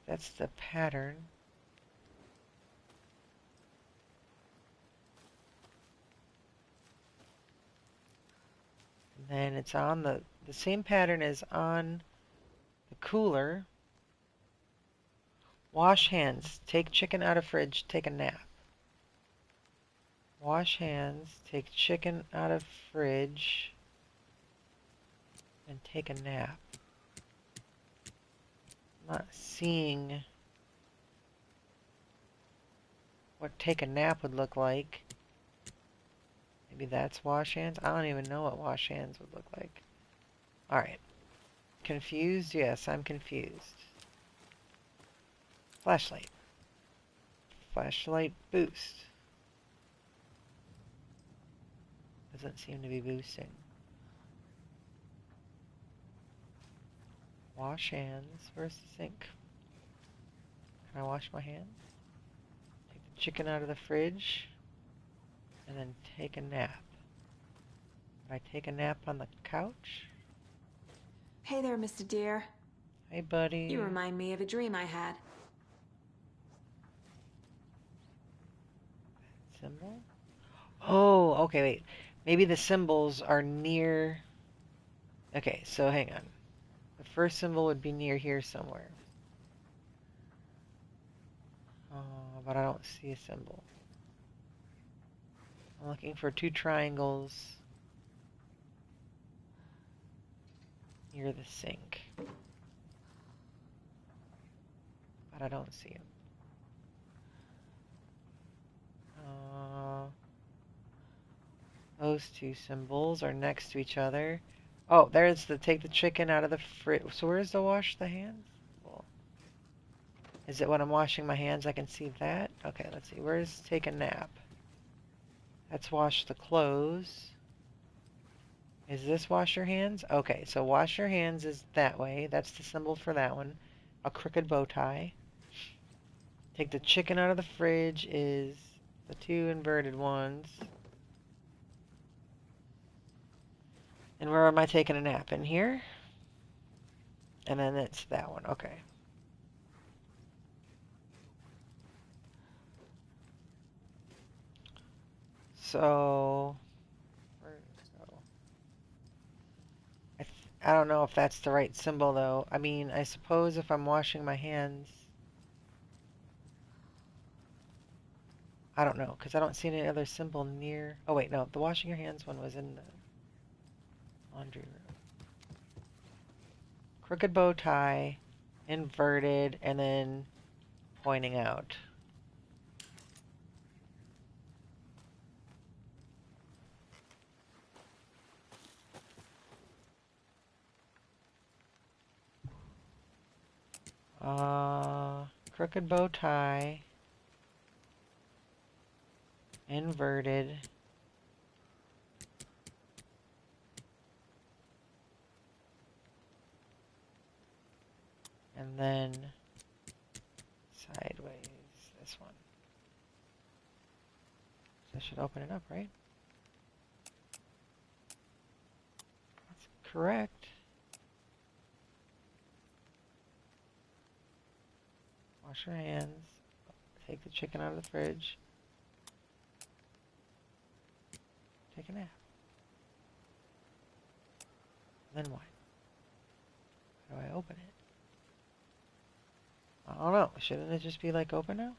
That's the pattern. And then it's on the same pattern as on the cooler. Wash hands. Take chicken out of fridge. Take a nap. Wash hands. Take chicken out of fridge. And take a nap. I'm not seeing what take a nap would look like. Maybe that's wash hands? I don't even know what wash hands would look like. Alright. Confused? Yes, I'm confused. Flashlight. Flashlight boost. Doesn't seem to be boosting. Wash hands. Where's the sink? Can I wash my hands? Take the chicken out of the fridge. And then take a nap. Can I take a nap on the couch? Hey there, Mr. Deer. Hey, buddy. You remind me of a dream I had. Symbol? Oh, okay, wait. Maybe the symbols are near... Okay, so hang on. The first symbol would be near here somewhere. But I don't see a symbol. I'm looking for two triangles near the sink. But I don't see them. Those two symbols are next to each other. Oh, there's the take the chicken out of the fridge. So where's the wash the hands? Well, is it when I'm washing my hands I can see that? Okay, let's see. Where's take a nap? That's wash the clothes. Is this wash your hands? Okay, so wash your hands is that way. That's the symbol for that one. A crooked bow tie. Take the chicken out of the fridge is the two inverted ones. And where am I taking a nap? In here? And then it's that one. Okay. So, where did it go? I don't know if that's the right symbol, though. I mean, I suppose if I'm washing my hands... I don't know, because I don't see any other symbol near... Oh, wait, no. The washing your hands one was in the laundry room. Crooked bow tie, inverted, and then pointing out. Crooked bow tie, inverted, and then sideways, this one. So I should open it up, right? That's correct. Wash your hands. Take the chicken out of the fridge. take a nap. Then what? How do I open it? I don't know. Shouldn't it just be like open now?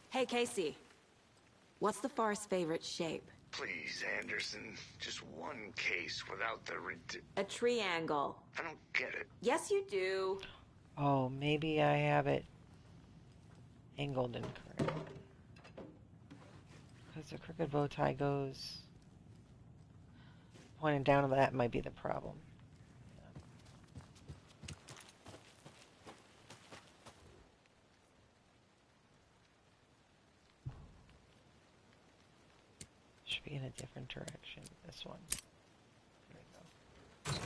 Hey, Casey. What's the forest's favorite shape? Please, Anderson. Just one case without the A triangle. I don't get it. Yes, you do. Oh, maybe I have it angled incorrect. Because the crooked bow tie goes pointing down, that might be the problem. Should be in a different direction. This one. There we go.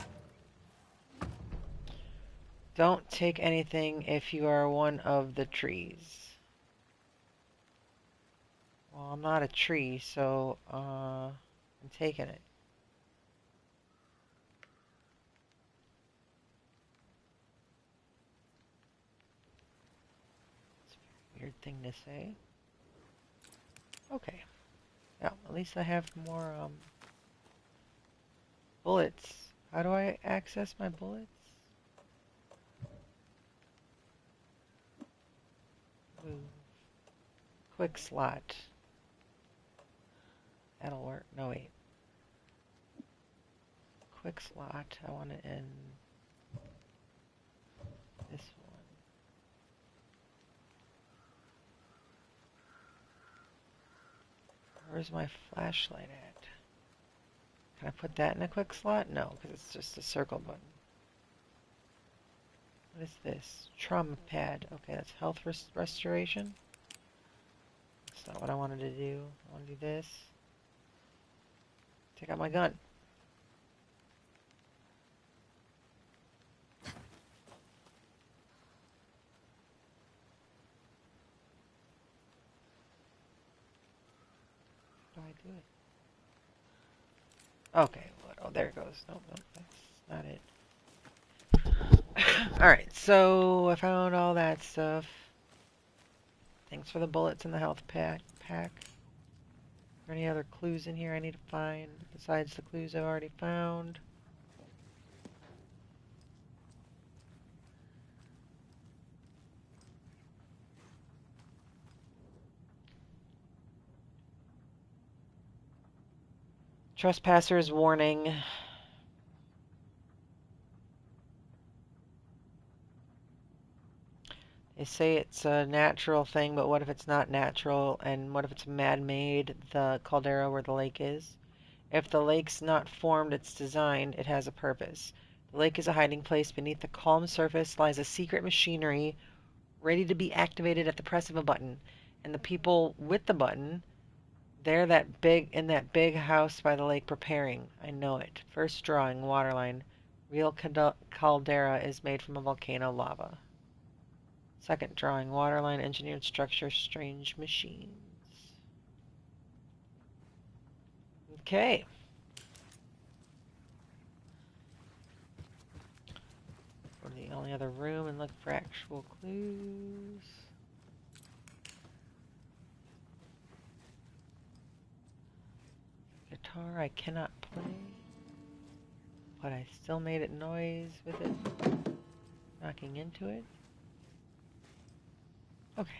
Don't take anything if you are one of the trees. Well, I'm not a tree, so I'm taking it. It's a weird thing to say. Okay. Yeah, at least I have more bullets. How do I access my bullets? Move. Quick slot. That'll work. No, wait. Quick slot. I want it in this one. Where's my flashlight at? Can I put that in a quick slot? No, because it's just a circle button. What is this? Trauma pad. Okay, that's health restoration. That's not what I wanted to do. I want to do this. Take out my gun. How do I do it? Okay, what? Oh, there it goes. Nope, nope, that's not it. Alright, so I found all that stuff. Thanks for the bullets and the health pack. Are there any other clues in here I need to find besides the clues I've already found? Trespassers warning. They say it's a natural thing, but what if it's not natural? And what if it's man-made, the caldera where the lake is? If the lake's not formed, it's designed, it has a purpose. The lake is a hiding place. Beneath the calm surface lies a secret machinery ready to be activated at the press of a button. And the people with the button, they're in that big house by the lake preparing. I know it. First drawing, waterline. Real caldera is made from a volcano lava. Second drawing, waterline, engineered structure, strange machines. Okay. Go to the only other room and look for actual clues. Guitar I cannot play, but I still made it noise with it knocking into it. Okay.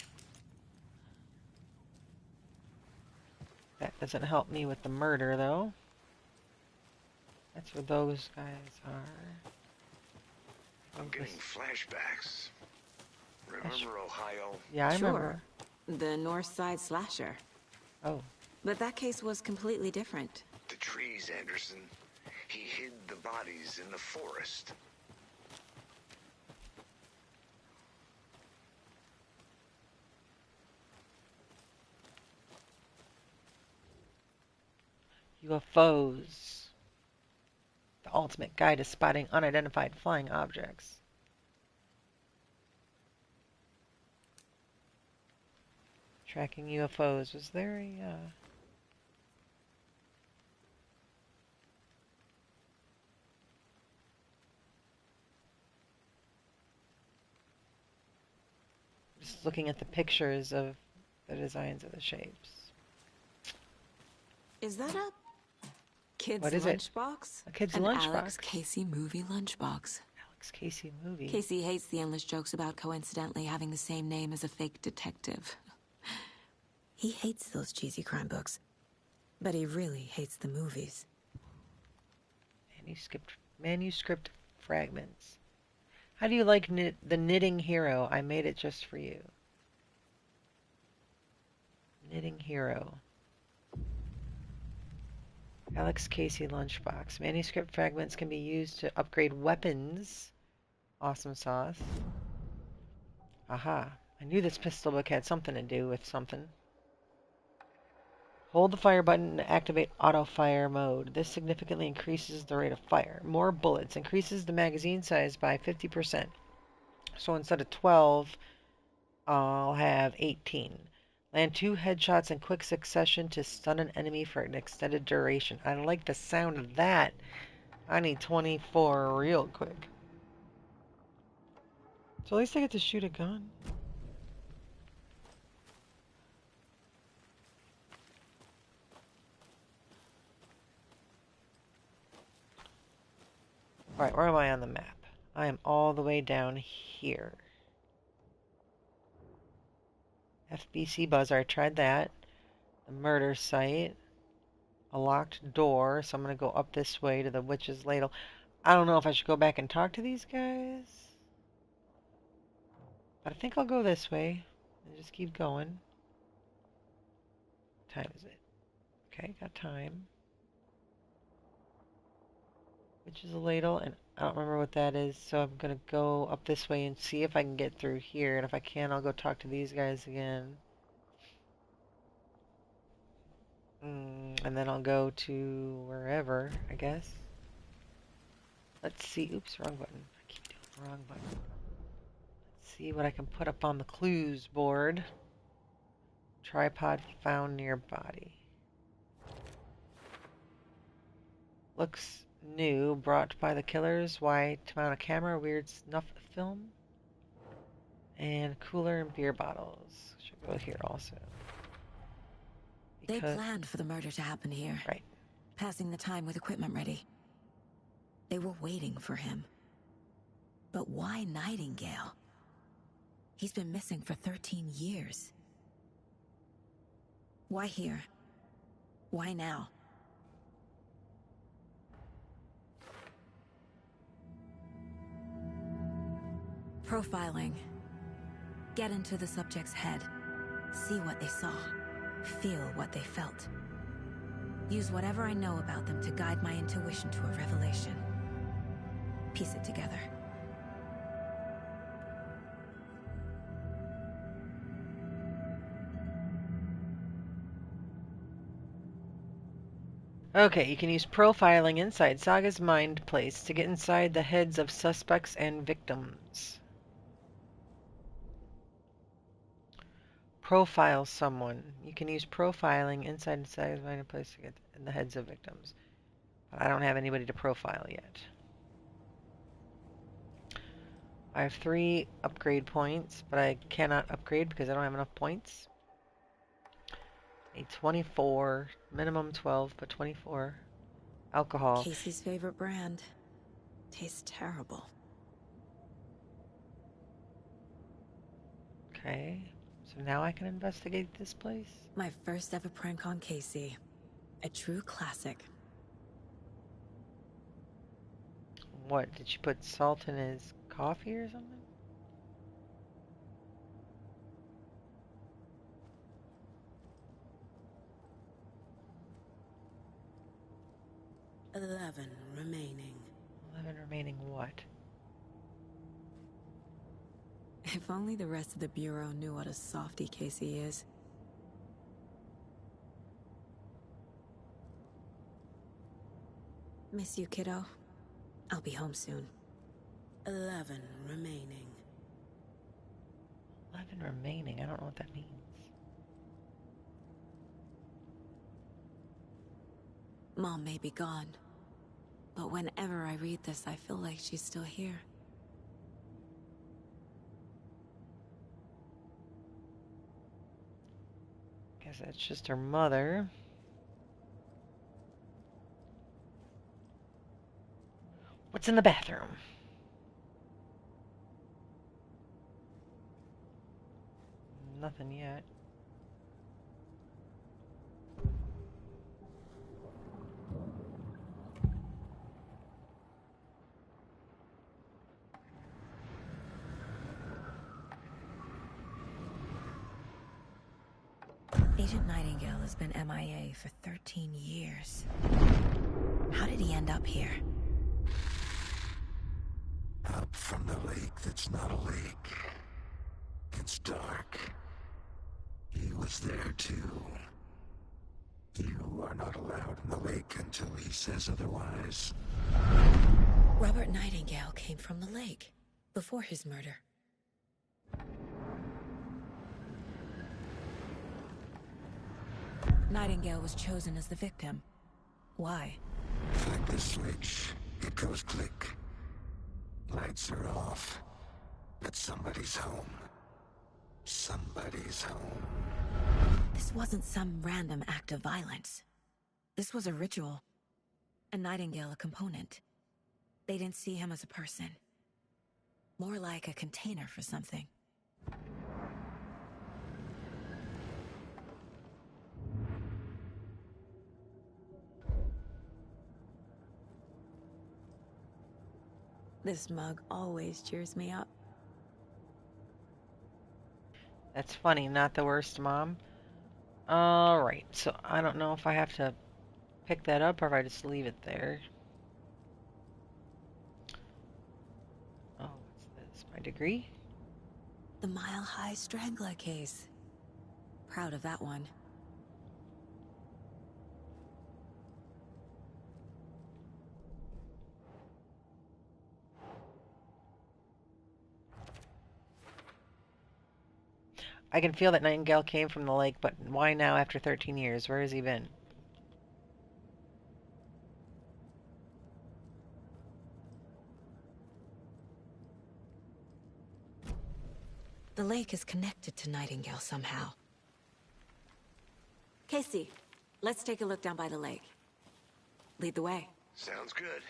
That doesn't help me with the murder, though. That's where those guys are. I'm getting flashbacks. Remember Ohio? Yeah, I remember. The North Side slasher. Oh. But that case was completely different. The trees, Anderson. He hid the bodies in the forest. UFOs. The ultimate guide to spotting unidentified flying objects. Tracking UFOs. Was there a... Just looking at the pictures of the designs of the shapes. Is that a kid's What is it? lunchbox? A kid's An lunchbox. Alex Casey movie lunchbox. Alex Casey movie. Casey hates the endless jokes about coincidentally having the same name as a fake detective. He hates those cheesy crime books, but he really hates the movies. Manuscript fragments. How do you like the knitting hero? I made it just for you. Knitting hero. Alex Casey lunchbox. Manuscript fragments can be used to upgrade weapons. Awesome sauce. Aha. I knew this pistol book had something to do with something. Hold the fire button to activate auto fire mode. This significantly increases the rate of fire. More bullets. Increases the magazine size by 50%. So instead of 12, I'll have 18. Land 2 headshots in quick succession to stun an enemy for an extended duration. I like the sound of that. I need 24 real quick. So at least I get to shoot a gun. Alright, where am I on the map? I am all the way down here. FBC Buzzer, I tried that. The murder site. A locked door, so I'm going to go up this way to the witch's ladle. I don't know if I should go back and talk to these guys. But I think I'll go this way. And just keep going. What time is it? Okay, got time. Witch's ladle, and I don't remember what that is, so I'm going to go up this way and see if I can get through here. And if I can, I'll go talk to these guys again. And then I'll go to wherever, I guess. Let's see. Oops, wrong button. I keep doing the wrong button. Let's see what I can put up on the clues board. Tripod found near body. Looks new, brought by the killers. Why to mount a camera? Weird snuff film. And cooler and beer bottles. Should go here also. They planned for the murder to happen here. Right. Passing the time with equipment ready. They were waiting for him. But why Nightingale? He's been missing for 13 years. Why here? Why now? Profiling. Get into the subject's head. See what they saw. Feel what they felt. Use whatever I know about them to guide my intuition to a revelation. Piece it together. Okay, you can use profiling inside Saga's mind place to get inside the heads of suspects and victims. Profile someone. You can use profiling inside Saga's mind place to get in the heads of victims. But I don't have anybody to profile yet. I have 3 upgrade points, but I cannot upgrade because I don't have enough points. A 24, minimum 12, but 24. Alcohol. Casey's favorite brand. Tastes terrible. Okay, so now I can investigate this place? My first ever prank on Casey. A true classic. What, did she put salt in his coffee or something? "11 remaining. 11 remaining what? If only the rest of the Bureau knew what a softie Casey is. Miss you, kiddo. I'll be home soon. 11 remaining. 11 remaining, I don't know what that means. Mom may be gone, but whenever I read this, I feel like she's still here. Guess that's just her mother. What's in the bathroom? Nothing yet. Agent Nightingale has been MIA for 13 years. How did he end up here? Up from the lake that's not a lake. It's dark. He was there too. You are not allowed in the lake until he says otherwise. Robert Nightingale came from the lake before his murder. Nightingale was chosen as the victim. Why? Flick the switch. It goes click. Lights are off. But somebody's home. Somebody's home. This wasn't some random act of violence. This was a ritual. And Nightingale a component. They didn't see him as a person. More like a container for something. This mug always cheers me up. That's funny, not the worst, Mom. Alright, so I don't know if I have to pick that up or if I just leave it there. Oh, what's this? My degree? The Mile High Strangler case. Proud of that one. I can feel that Nightingale came from the lake, but why now after 13 years? Where has he been? The lake is connected to Nightingale somehow. Casey, let's take a look down by the lake. Lead the way. Sounds good.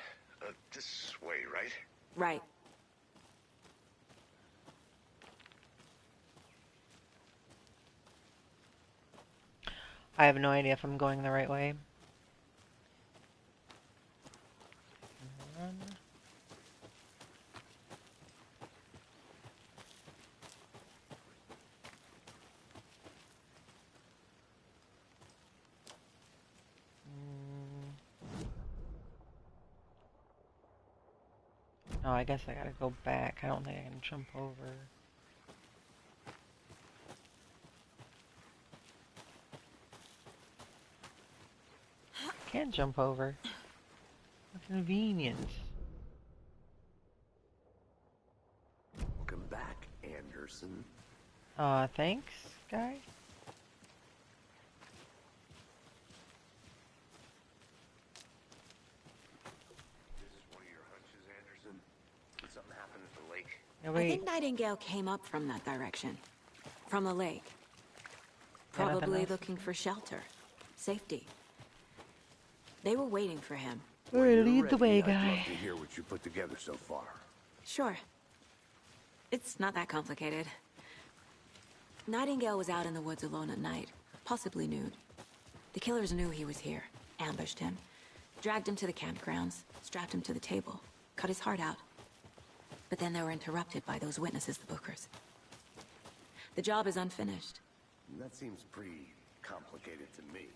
This way, right? Right. I have no idea if I'm going the right way. Oh, I guess I gotta go back. I don't think I can jump over. Can't jump over. What convenience. Welcome back, Anderson. Thanks, guy. This is one of your hunches, Anderson? Did something happen at the lake? No, I wait. think Nightingale came up from that direction. From the lake. Yeah, nothing Probably else? looking for shelter. Safety. They were waiting for him. Alright, You're lead the way, ready, I'd guy. love to hear what you put together so far. Sure. It's not that complicated. Nightingale was out in the woods alone at night, possibly nude. The killers knew he was here, ambushed him, dragged him to the campgrounds, strapped him to the table, cut his heart out. But then they were interrupted by those witnesses, the Bookers. The job is unfinished. That seems pretty complicated to me.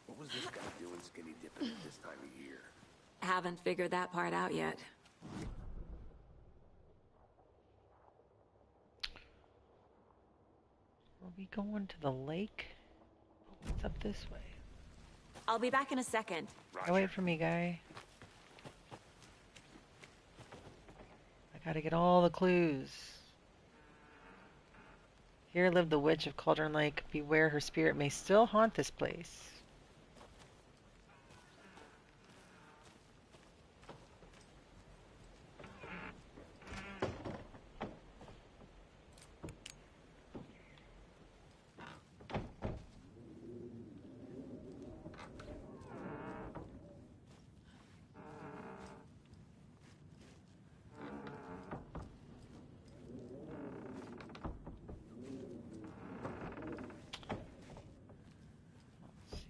What was this guy doing skinny dipping at this time of year? Haven't figured that part out yet. Are we going to the lake? Oh, it's up this way. I'll be back in a second. Oh, wait for me, guy. I gotta get all the clues. Here lived the witch of Cauldron Lake. Beware, her spirit may still haunt this place.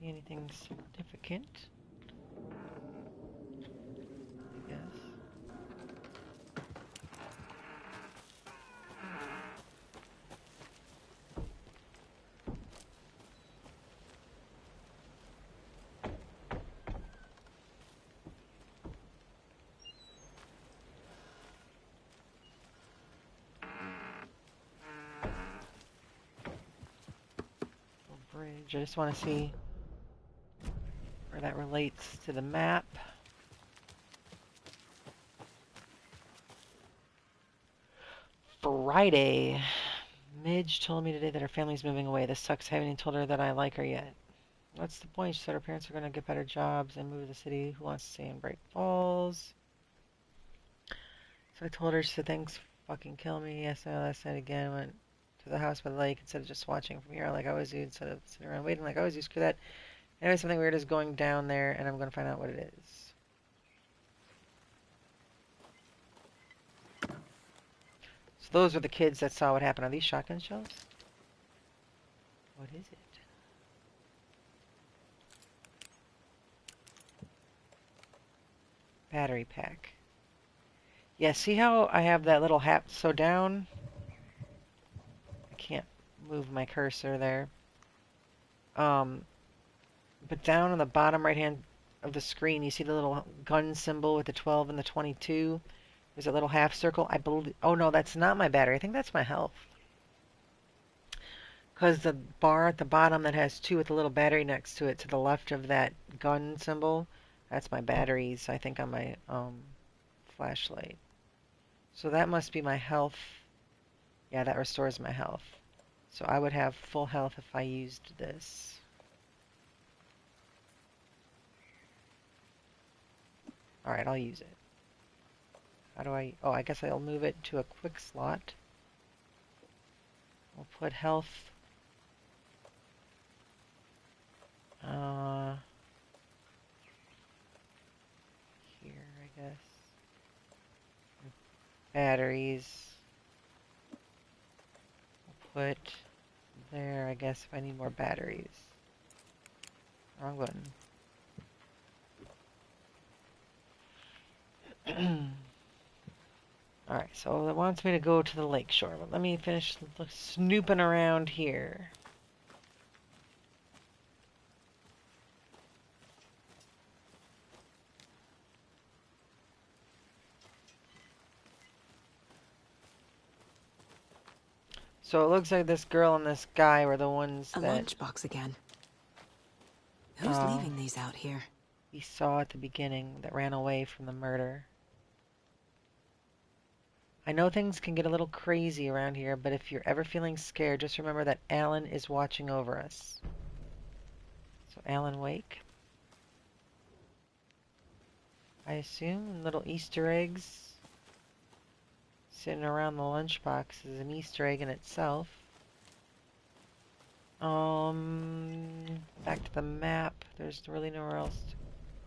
see anything significant. I guess. Bridge. I just want to see where that relates to the map. Friday. Midge told me today that her family's moving away. This sucks. I haven't even told her that I like her yet. What's the point? She said her parents are going to get better jobs and move to the city. Who wants to stay in Bright Falls? So I told her, she said, thanks, fucking kill me. Yes, I last night again went to the house by the lake instead of just watching from here like I always do, instead of sitting around waiting like I always do. Screw that. Anyway, something weird is going down there, and I'm going to find out what it is. So those are the kids that saw what happened. Are these shotgun shells? What is it? Battery pack. Yeah, see how I have that little hat so down? I can't move my cursor there. But down on the bottom right hand of the screen, you see the little gun symbol with the 12 and the 22? There's a little half circle. I believe. Oh no, that's not my battery. I think that's my health. Because the bar at the bottom that has 2 with a little battery next to it to the left of that gun symbol, that's my batteries, I think, on my flashlight. So that must be my health. Yeah, that restores my health. So I would have full health if I used this. Alright, I'll use it. How do I... Oh, I guess I'll move it to a quick slot. We'll put health... here, I guess. Batteries. We'll put there, I guess, if I need more batteries. Wrong button. Alright, so it wants me to go to the lakeshore, but let me finish snooping around here. So it looks like this girl and this guy were the ones that... A lunchbox again. Who's leaving these out here? We saw at the beginning that ran away from the murder. I know things can get a little crazy around here, but if you're ever feeling scared, just remember that Alan is watching over us. So Alan Wake. I assume little Easter eggs sitting around the lunchbox is an Easter egg in itself. Back to the map. There's really nowhere else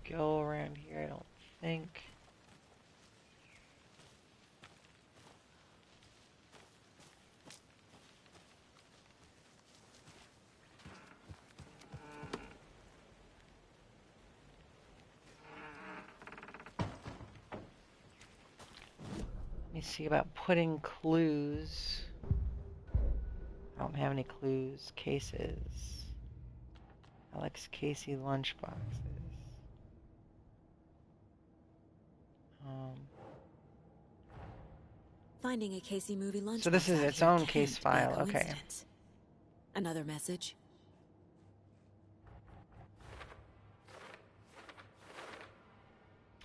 to go around here, I don't think. Let me see about putting clues. I don't have any clues. Cases. Alex Casey lunchboxes. Finding a Casey movie lunchbox. So this is its own case file. Okay. Another message.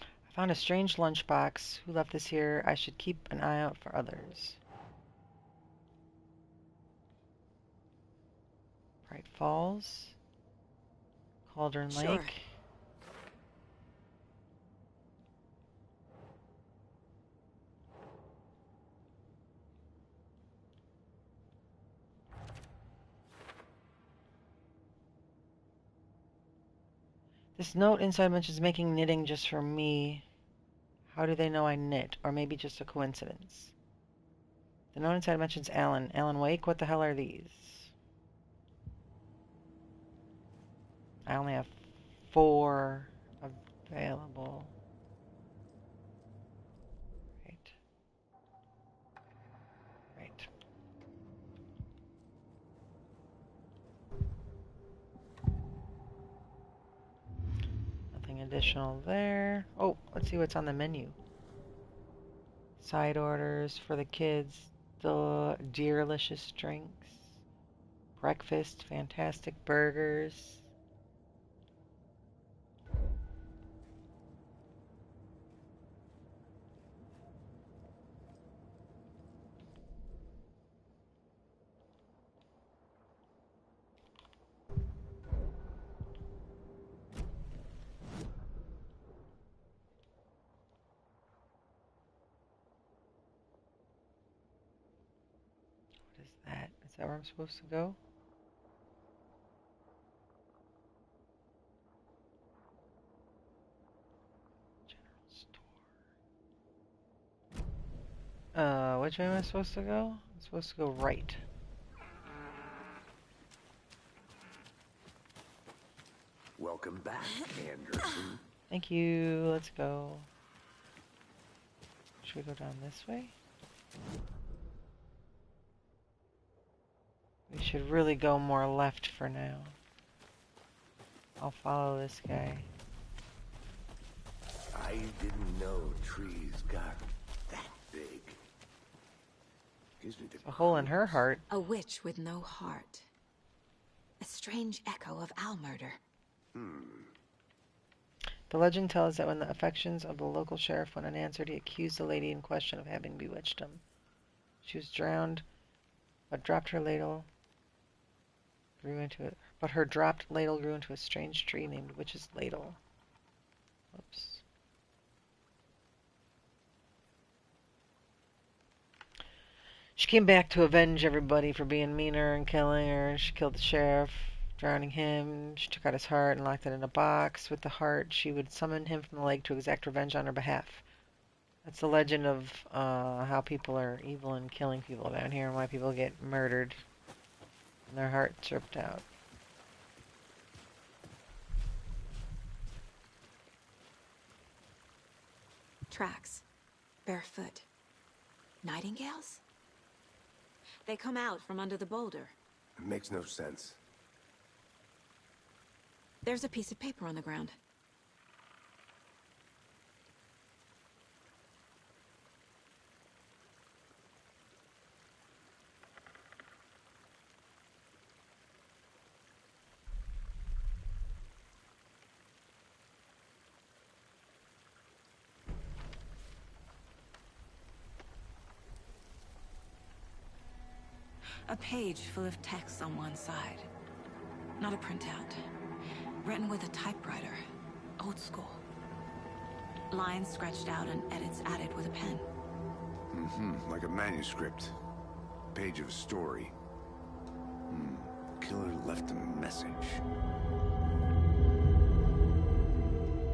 I found a strange lunchbox. Who left this here? I should keep an eye out for others. Bright Falls. Cauldron Lake. This note inside mentions making knitting just for me. How do they know I knit? Or maybe just a coincidence. The note inside mentions Alan. Alan Wake? What the hell are these? I only have 4 available. Right. Right. Nothing additional there. Oh, let's see what's on the menu. Side orders for the kids. The Dearlicious drinks. Breakfast, fantastic burgers. What is that? Is that where I'm supposed to go? Which way am I supposed to go? I'm supposed to go right. Welcome back, Anderson. Thank you. Let's go. Should we go down this way? We should really go more left for now. I'll follow this guy. I didn't know trees got that big. Gives me the A hole in her heart. A witch with no heart. A strange echo of owl murder. The legend tells that when the affections of the local sheriff went unanswered, he accused the lady in question of having bewitched him. She was drowned, but dropped her ladle grew into it. But her dropped ladle grew into a strange tree named Witch's Ladle. Whoops. She came back to avenge everybody for being meaner and killing her. She killed the sheriff, drowning him. She took out his heart and locked it in a box. With the heart, she would summon him from the lake to exact revenge on her behalf. That's the legend of how people are evil and killing people down here and why people get murdered and their hearts ripped out. Tracks. Barefoot. Nightingales? They come out from under the boulder. It makes no sense. There's a piece of paper on the ground. A page full of text on one side. Not a printout. Written with a typewriter. Old school. Lines scratched out and edits added with a pen. Like a manuscript. Page of a story. Killer left a message.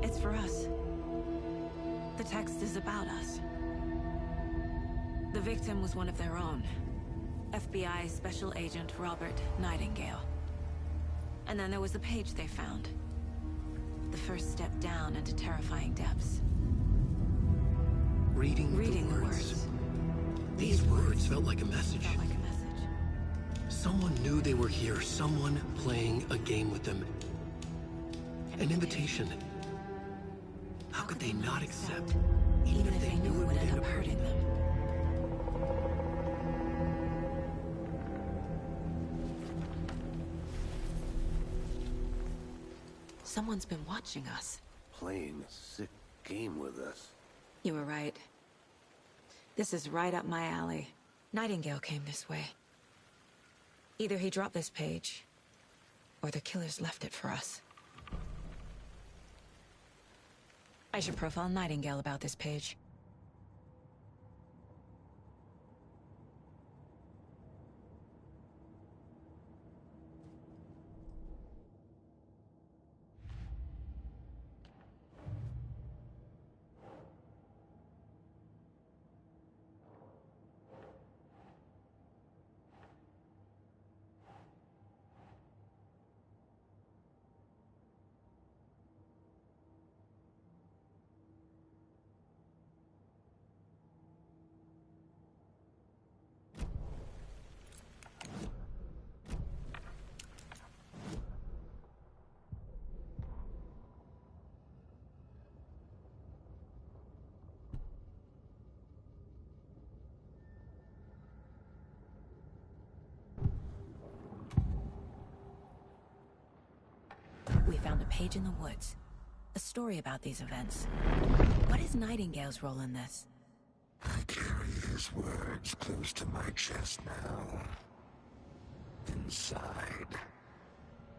It's for us. The text is about us. The victim was one of their own. FBI Special Agent Robert Nightingale. And then there was the page they found. The first step down into terrifying depths. Reading the words. These words felt like a message. Someone knew they were here. Someone playing a game with them. An invitation. How could they not accept? Even if they knew it would end up hurting them. Someone's been watching us. Playing a sick game with us. You were right. This is right up my alley. Nightingale came this way. Either he dropped this page, or the killers left it for us. I should profile Nightingale about this page. We found a page in the woods. A story about these events. What is Nightingale's role in this? I carry his words close to my chest now. Inside,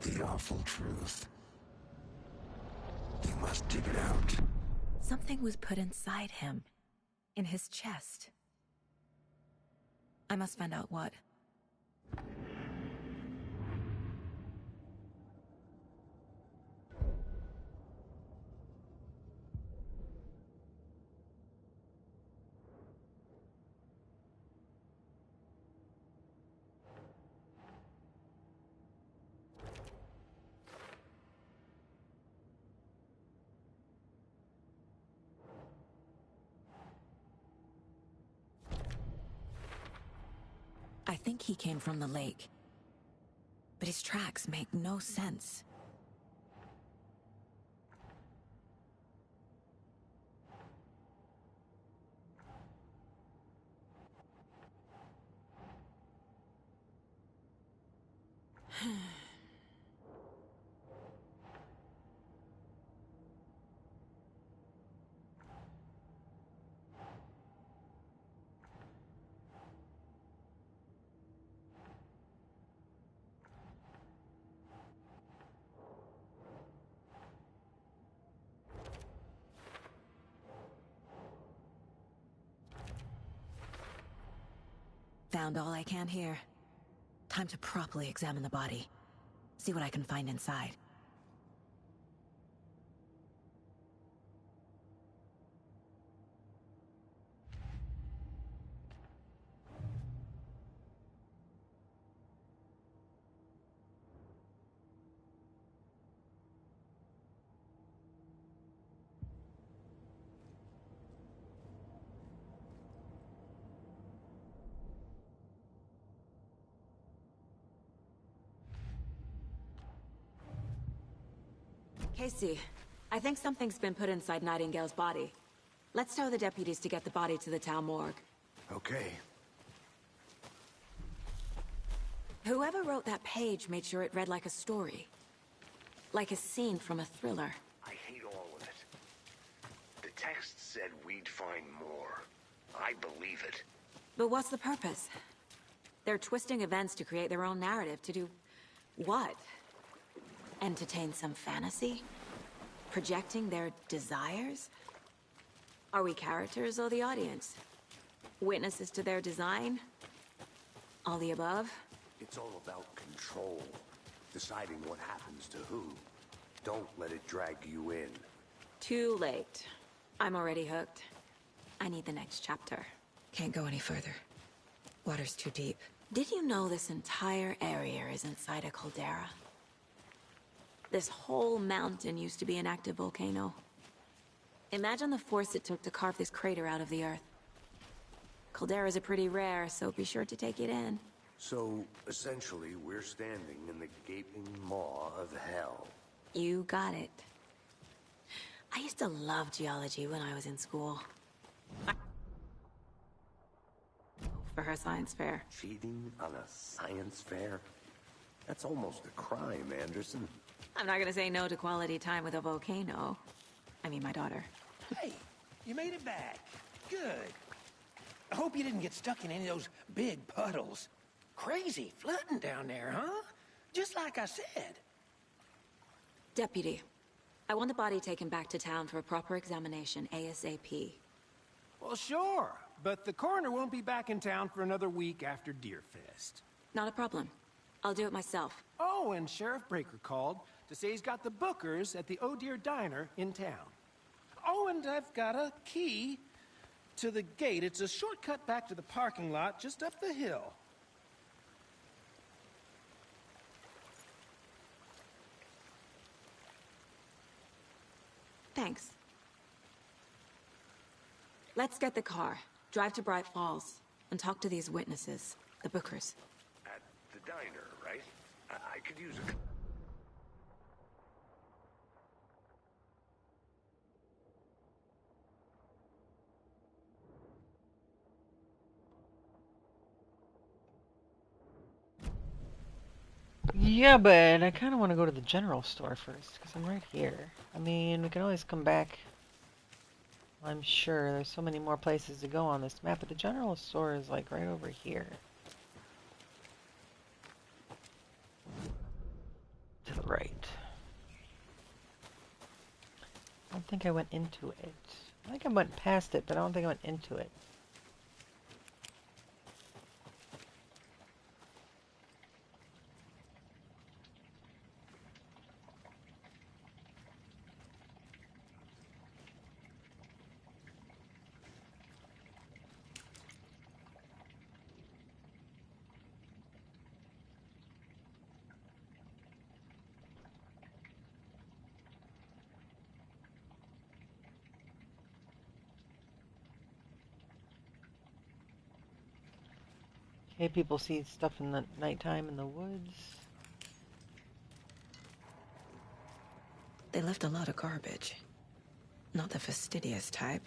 the awful truth. You must dig it out. Something was put inside him. In his chest. I must find out what. I think he came from the lake. But his tracks make no sense. Found all I can here. Time to properly examine the body. See what I can find inside. Casey, I think something's been put inside Nightingale's body. Let's tell the deputies to get the body to the town morgue. Okay. Whoever wrote that page made sure it read like a story. Like a scene from a thriller. I hate all of it. The text said we'd find more. I believe it. But what's the purpose? They're twisting events to create their own narrative to do... what? Entertain some fantasy? Projecting their desires? Are we characters or the audience? Witnesses to their design? All the above? It's all about control. Deciding what happens to who. Don't let it drag you in. Too late. I'm already hooked. I need the next chapter. Can't go any further. Water's too deep. Did you know this entire area is inside a caldera? This whole mountain used to be an active volcano. Imagine the force it took to carve this crater out of the earth. Calderas are pretty rare, so be sure to take it in. So, essentially, we're standing in the gaping maw of hell. You got it. I used to love geology when I was in school. For her science fair. Cheating on a science fair? That's almost a crime, Anderson. I'm not gonna say no to quality time with a volcano. I mean, my daughter. Hey, you made it back. Good. I hope you didn't get stuck in any of those big puddles. Crazy flooding down there, huh? Just like I said. Deputy, I want the body taken back to town for a proper examination, ASAP. Well, sure. But the coroner won't be back in town for another week after Deerfest. Not a problem. I'll do it myself. Oh, and Sheriff Breaker called to say he's got the Bookers at the Oh Dear Diner in town. Oh, and I've got a key to the gate. It's a shortcut back to the parking lot just up the hill. Thanks. Let's get the car, drive to Bright Falls, and talk to these witnesses, the Bookers. At the diner, right? I could use a... Yeah, but I kind of want to go to the general store first, because I'm right here. I mean, we can always come back. I'm sure there's so many more places to go on this map, but the general store is like right over here. To the right. I don't think I went into it. I think I went past it, but I don't think I went into it. Okay, people see stuff in the nighttime in the woods. They left a lot of garbage. Not the fastidious type.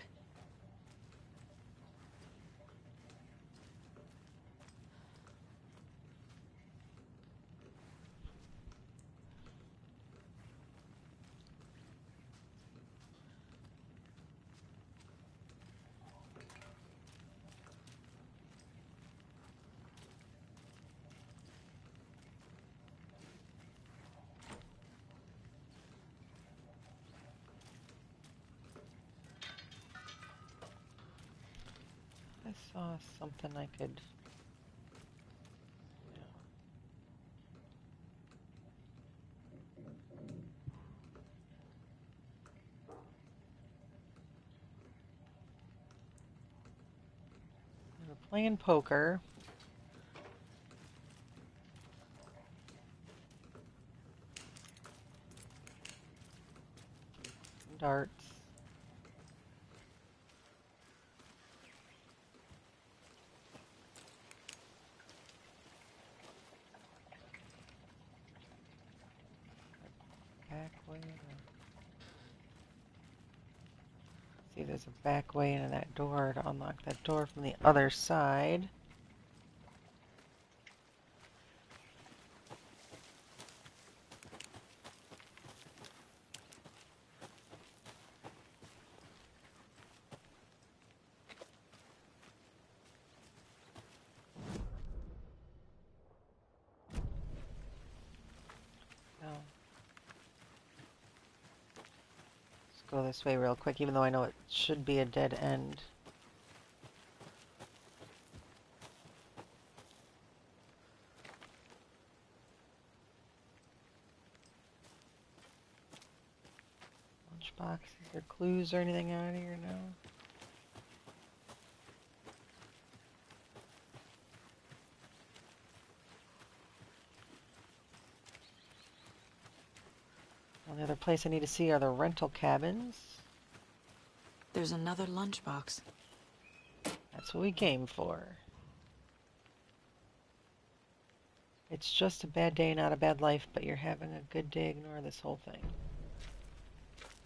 I saw something I could... We were playing poker. Darts. Back way. See, there's a back way into that door to unlock that door from the other side. No. Let's go this way real quick, even though I know it should be a dead end. Lunchboxes or clues or anything out here? No. Only other place I need to see are the rental cabins. There's another lunchbox. That's what we came for. It's just a bad day, not a bad life, but you're having a good day. Ignore this whole thing.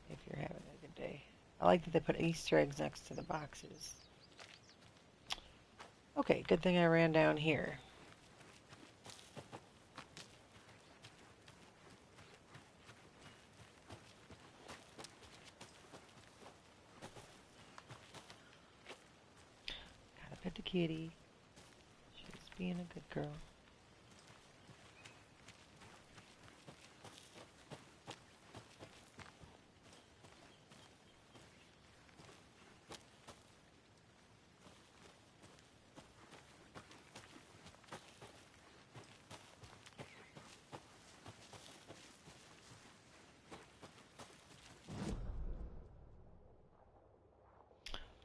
If you're having a good day. I like that they put Easter eggs next to the boxes. Okay, good thing I ran down here. Gotta pet the kitty. She's being a good girl.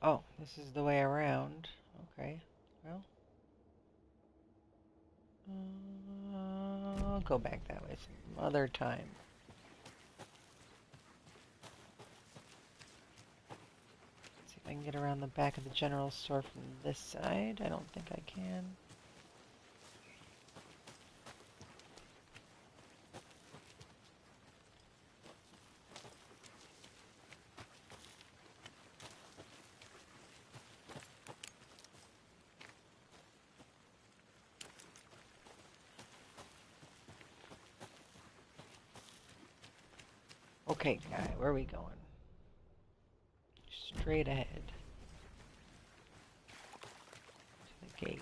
Oh, this is the way around. Okay, well. I'll go back that way some other time. See if I can get around the back of the general store from this side. I don't think I can. Okay, guy, where are we going? Straight ahead. To the gate.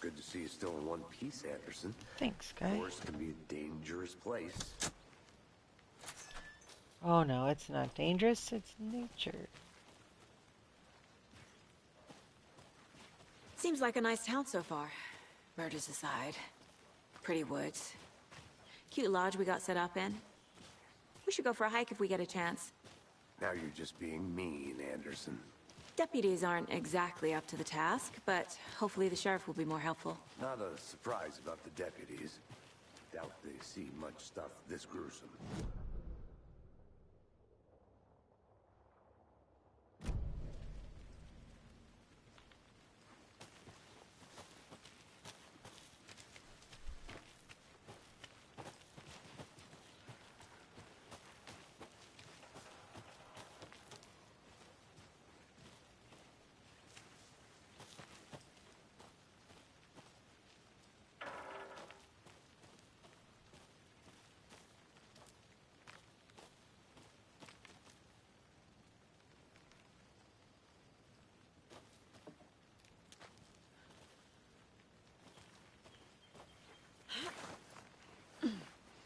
Good to see you still in one piece, Anderson. Thanks, guy. Forest can be a dangerous place. Oh no, it's not dangerous, it's nature. Seems like a nice town so far. Murders aside. Pretty woods. Cute lodge we got set up in. We should go for a hike if we get a chance. Now you're just being mean, Anderson. Deputies aren't exactly up to the task, but hopefully the sheriff will be more helpful. Not a surprise about the deputies. Doubt they see much stuff this gruesome.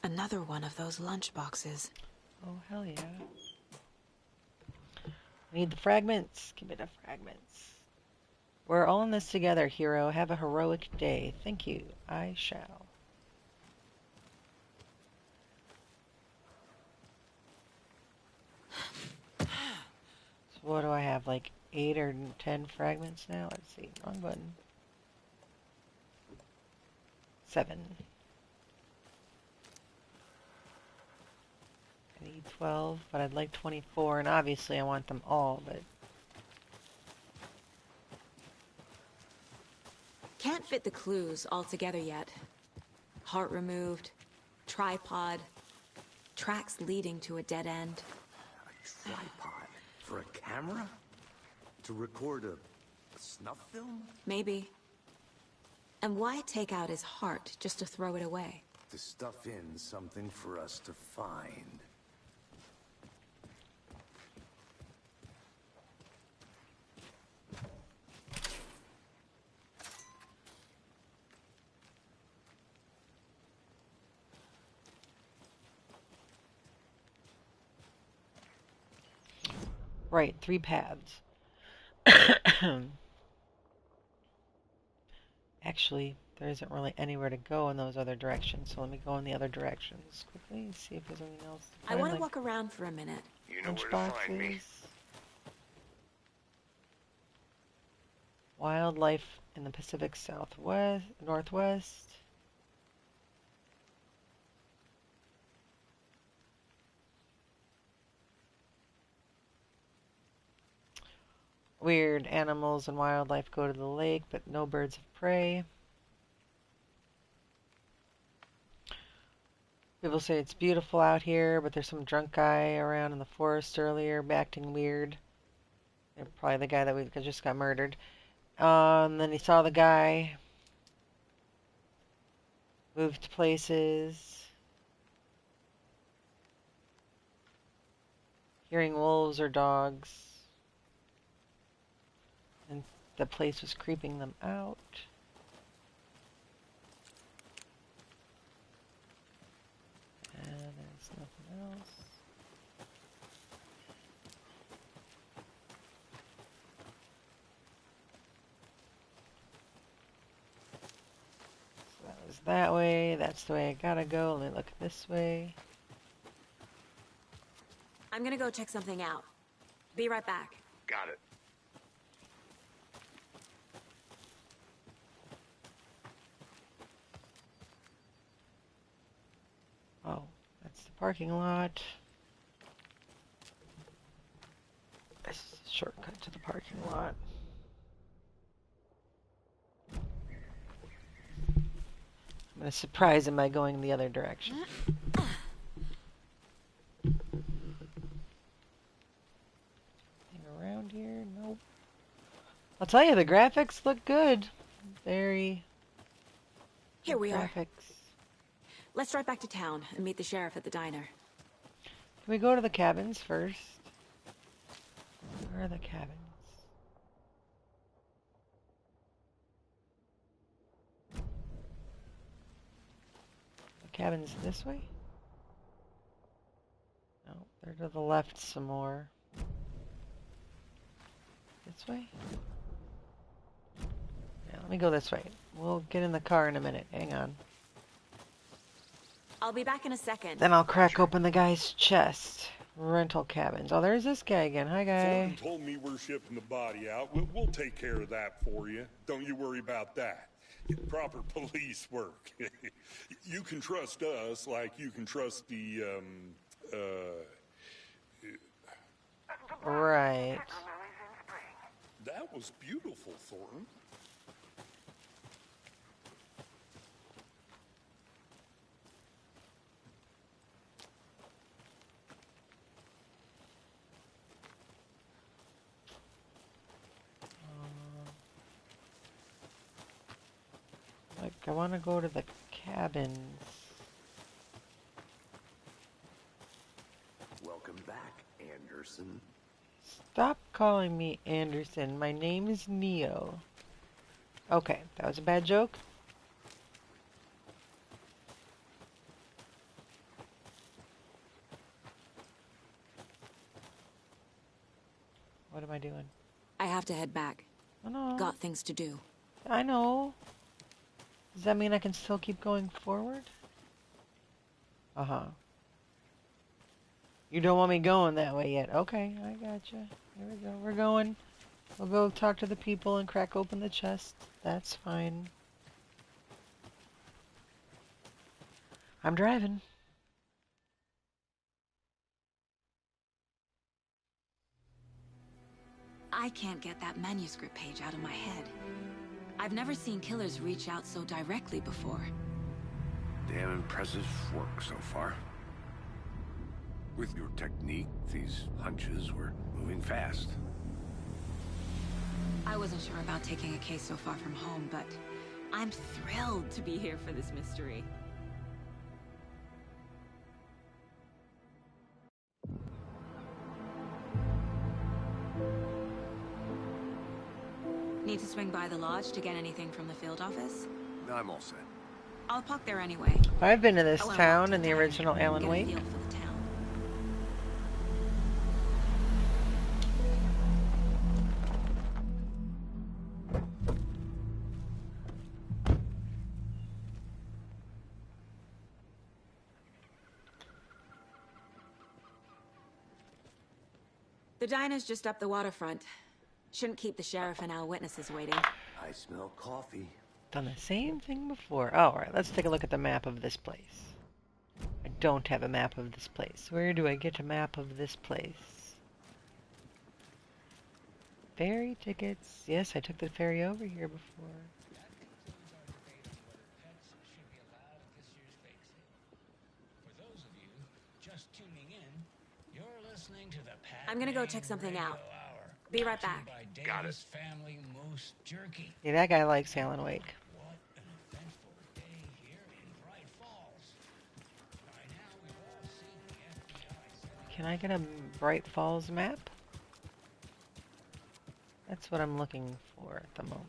Another one of those lunch boxes. Oh, hell yeah. I need the fragments. Give me the fragments. We're all in this together, hero. Have a heroic day. Thank you. I shall. So what do I have? Like 8 or 10 fragments now? Let's see. Wrong button. 7. I need 12, but I'd like 24, and obviously I want them all, but... Can't fit the clues all together yet. Heart removed, tripod, tracks leading to a dead end. A tripod? For a camera? To record a snuff film? Maybe. And why take out his heart just to throw it away? To stuff in something for us to find. Right, 3 paths. Actually, there isn't really anywhere to go in those other directions, so let me go in the other directions quickly and see if there's anything else to I find, want to like walk around for a minute. You know lunch where to find me. boxes. Wildlife in the Pacific Northwest. Weird animals and wildlife go to the lake, but no birds of prey. People say it's beautiful out here, but there's some drunk guy around in the forest earlier acting weird. Probably the guy that we just got murdered. Then he saw the guy. Moved places. Hearing wolves or dogs. And the place was creeping them out. And there's nothing else. So that was that way. That's the way I gotta go. Let me look this way. I'm gonna go check something out. Be right back. Got it. Oh, that's the parking lot. This is a shortcut to the parking lot. I'm gonna surprise him by going the other direction. Anything around here? Nope. I'll tell you, the graphics look good. Very Here we are. Graphics. Let's drive back to town and meet the sheriff at the diner. Can we go to the cabins first? Where are the cabins? The cabins this way? No, they're to the left some more. This way? Yeah, let me go this way. We'll get in the car in a minute. Hang on. I'll be back in a second. Then I'll crack open the guy's chest. Rental cabins. Oh, there's this guy again. Hi, guy. Thornton told me we're shipping the body out. We'll take care of that for you. Don't you worry about that. Proper police work. You can trust us like you can trust the, Right. That was beautiful, Thornton. Like, I want to go to the cabins. Welcome back, Anderson. Stop calling me Anderson. My name is Neo. Okay, that was a bad joke. What am I doing? I have to head back. Oh, no. Got things to do. I know. Does that mean I can still keep going forward? Uh-huh. You don't want me going that way yet. Okay, I gotcha. Here we go. We're going. We'll go talk to the people and crack open the chest. That's fine. I'm driving. I can't get that manuscript page out of my head. I've never seen killers reach out so directly before. Damn impressive work so far. With your technique, these hunches were moving fast. I wasn't sure about taking a case so far from home, but I'm thrilled to be here for this mystery. Need to swing by the lodge to get anything from the field office? No, I'm all set. I'll park there anyway. I've been to this I wanna walk town to in the town, original Alan get a Wake. feel for the town. The diner's just up the waterfront. Shouldn't keep the sheriff and our witnesses waiting. I smell coffee. Done the same thing before. Oh, all right, let's take a look at the map of this place. I don't have a map of this place. Where do I get a map of this place? Ferry tickets. Yes, I took the ferry over here before. I'm gonna go check something out. Be right back. Got it. Yeah, that guy likes Alan Wake. Can I get a Bright Falls map? That's what I'm looking for at the moment.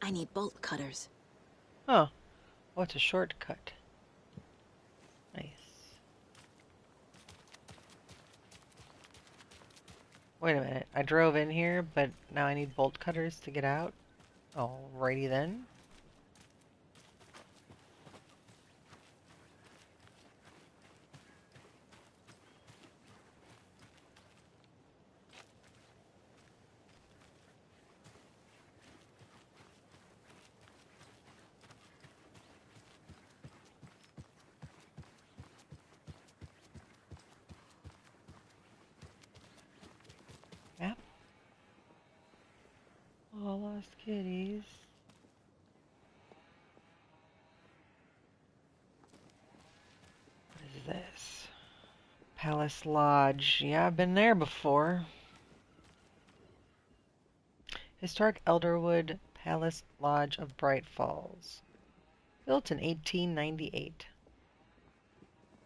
I need bolt cutters. Oh, it's a shortcut. Nice. Wait a minute. I drove in here, but now I need bolt cutters to get out. Alrighty then. Map. All lost kitties. What is this? Palace Lodge. Yeah, I've been there before. Historic Elderwood Palace Lodge of Bright Falls. Built in 1898.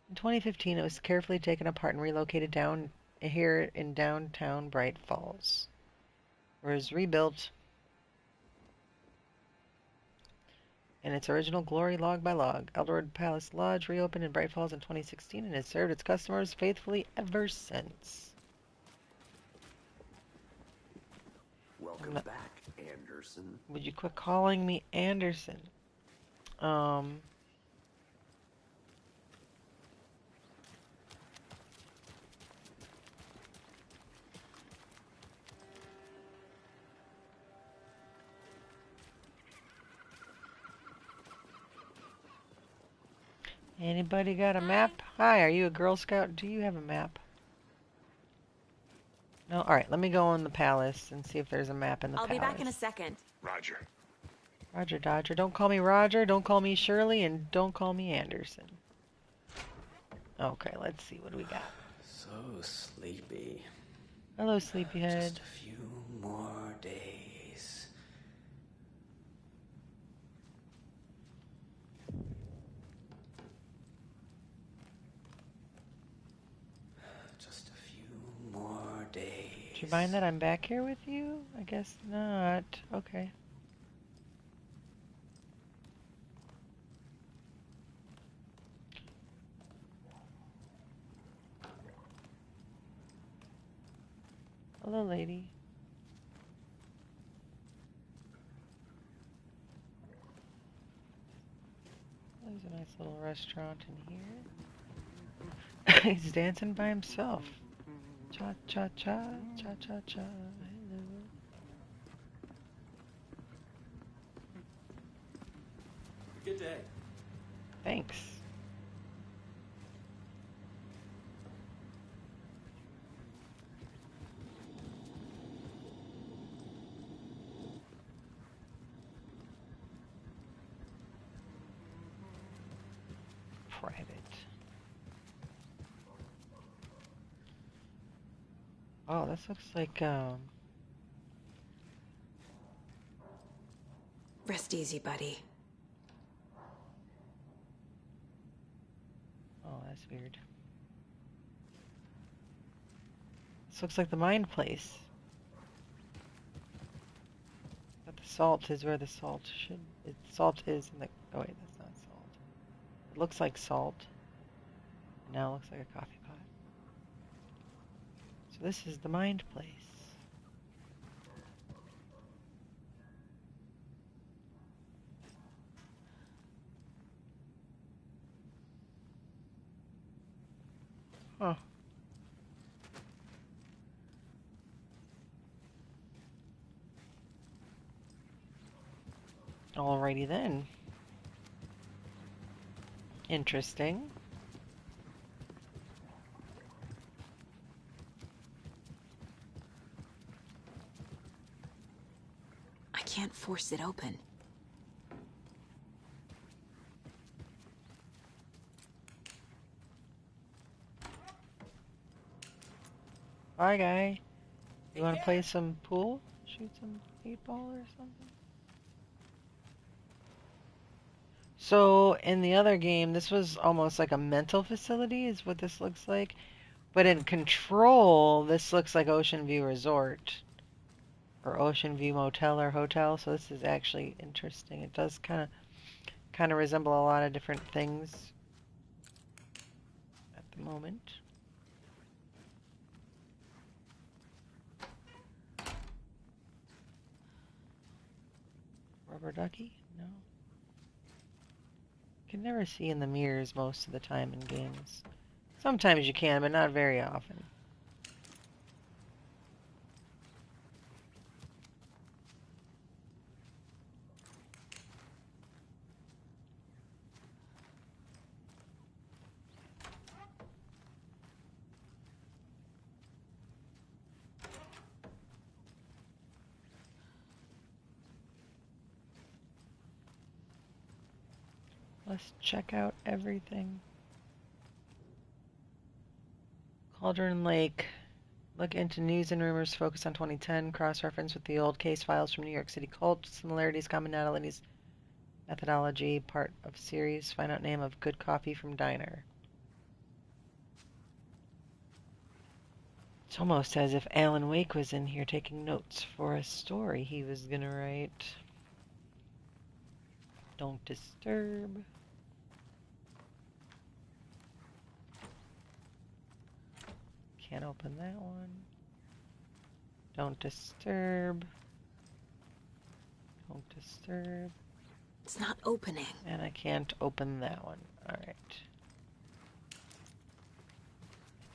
In 2015, it was carefully taken apart and relocated down here in downtown Bright Falls. It was rebuilt in its original glory log by log. Elderwood Palace Lodge reopened in Bright Falls in 2016 and has served its customers faithfully ever since. Welcome back, Anderson. Would you quit calling me Anderson? Anybody got a map? Hi, are you a Girl Scout? Do you have a map? No? Alright, let me go in the palace and see if there's a map in the palace. I'll be back in a second. Roger. Roger Dodger. Don't call me Roger, don't call me Shirley, and don't call me Anderson. Okay, let's see what do we got. So sleepy. Hello, sleepyhead. Just a few more days. Just a few more days. Do you mind that I'm back here with you? I guess not. Okay. Hello, lady. There's a nice little restaurant in here. He's dancing by himself. Cha cha cha, cha cha cha. Hello. Good day. Thanks. Private. Oh, this looks like Rest easy, buddy. oh, that's weird. This looks like the mine place. But the salt is where the salt should. Salt is in the. Oh wait, that's not salt. It looks like salt. Now it looks like a coffee pot. So this is the mined place. Huh. Alrighty then. Interesting. I can't force it open. Hi, guy. You want to play some pool? Shoot some 8-ball or something? So, in the other game, this was almost like a mental facility, is what this looks like. But in Control, this looks like Ocean View Resort. Or Ocean View Motel or Hotel, so this is actually interesting. It does kind of resemble a lot of different things at the moment. Rubber ducky? No. You can never see in the mirrors most of the time in games. Sometimes you can, but not very often. Let's check out everything. Cauldron Lake, Look into news and rumors. Focus on 2010. Cross-reference with the old case files from New York City cult. Similarities, commonalities, methodology. Part of series. Find out name of good coffee from diner. It's almost as if Alan Wake was in here taking notes for a story he was gonna write. Don't disturb. Can't open that one. Don't disturb. Don't disturb. It's not opening. And I can't open that one. Alright.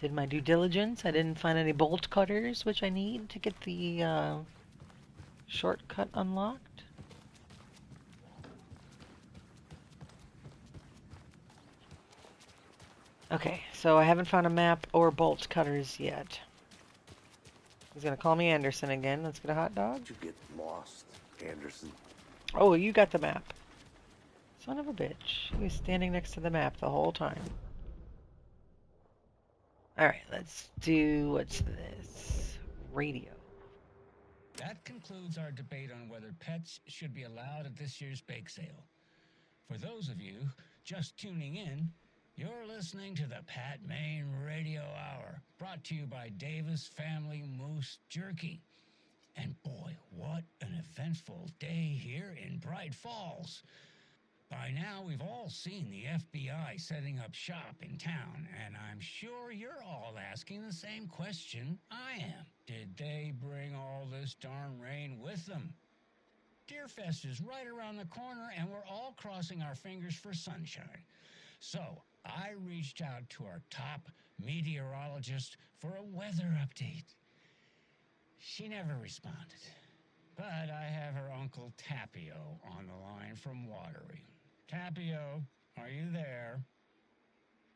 Did my due diligence. I didn't find any bolt cutters, which I need to get the shortcut unlocked. Okay, so I haven't found a map or bolt cutters yet. He's gonna call me Anderson again. Let's get a hot dog. Did you get lost, Anderson? Oh, you got the map. Son of a bitch. He was standing next to the map the whole time. Alright, let's do... what's this? Radio. That concludes our debate on whether pets should be allowed at this year's bake sale. For those of you just tuning in, you're listening to the Pat Maine Radio Hour, brought to you by Davis Family Moose Jerky. And boy, what an eventful day here in Bright Falls. By now, we've all seen the FBI setting up shop in town, and I'm sure you're all asking the same question I am. Did they bring all this darn rain with them? Deerfest is right around the corner, and we're all crossing our fingers for sunshine. So, I reached out to our top meteorologist for a weather update. She never responded, but I have her Uncle Tapio on the line from Watery. Tapio, are you there?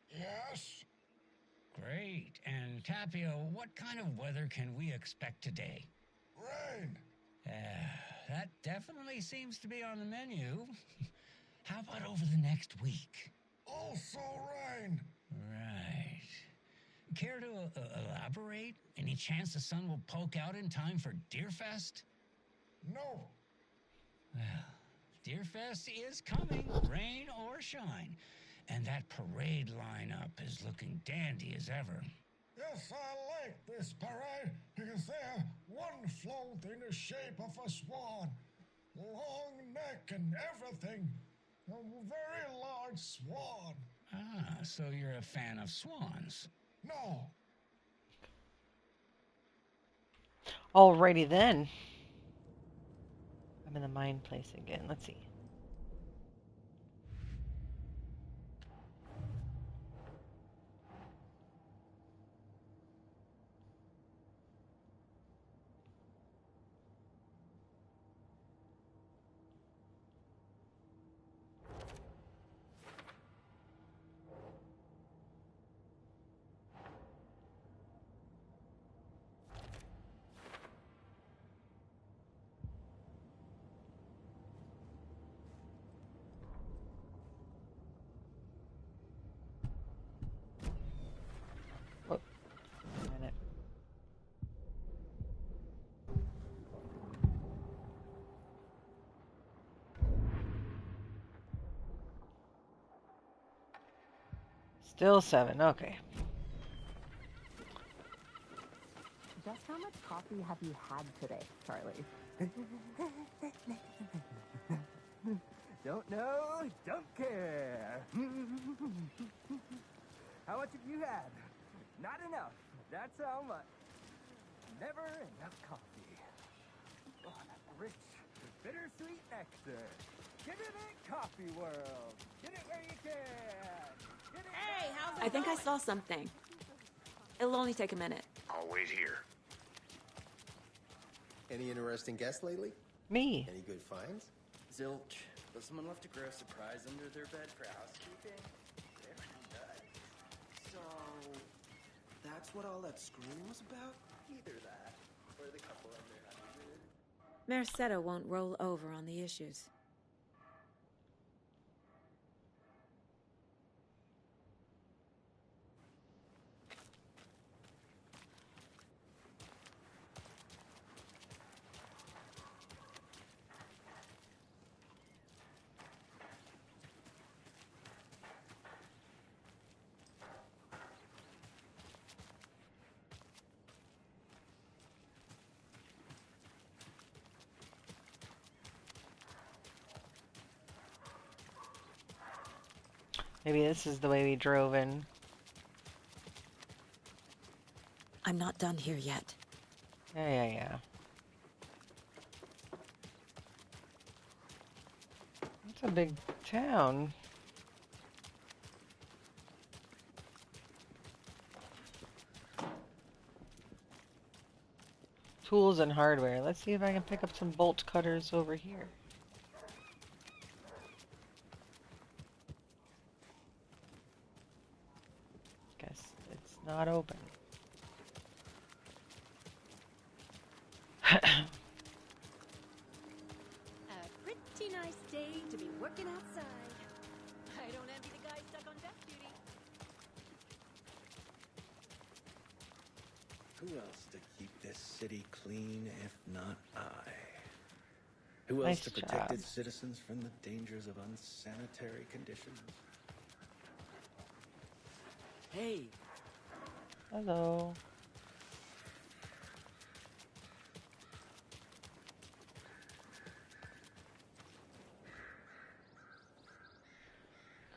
Yes. Great. And Tapio, what kind of weather can we expect today? Rain. That definitely seems to be on the menu. How about over the next week? Also rain. Right. Care to elaborate? Any chance the sun will poke out in time for Deerfest? No. Well, Deerfest is coming, rain or shine. And that parade lineup is looking dandy as ever. Yes, I like this parade because they're one float in the shape of a swan. Long neck and everything. A very large swan. Ah, so you're a fan of swans? No. Alrighty then. I'm in the mine place again. Let's see. Still 7, okay. Just how much coffee have you had today, Charlie? Don't know, don't care. How much have you had? Not enough. That's how much. Never enough coffee. Oh, that rich, bittersweet nectar. Get it in Coffee World. Get it where you can. Get it. Hey, how's it I think going? I saw something. It'll only take a minute. I'll wait here. Any interesting guests lately? Me. Any good finds? Zilch. But someone left a gross surprise under their bed for housekeeping. Very nice. So, that's what all that screaming was about? Either that, or the couple on their honeymoon. Merceda won't roll over on the issues. Maybe this is the way we drove in. I'm not done here yet. Yeah. It's a big town. Tools and hardware. Let's see if I can pick up some bolt cutters over here. Guess it's not open. A pretty nice day to be working outside. I don't envy the guy stuck on desk duty. Who else to keep this city clean if not I? Who else Nice to protect job. its citizens from the dangers of unsanitary conditions? Hey. Hello.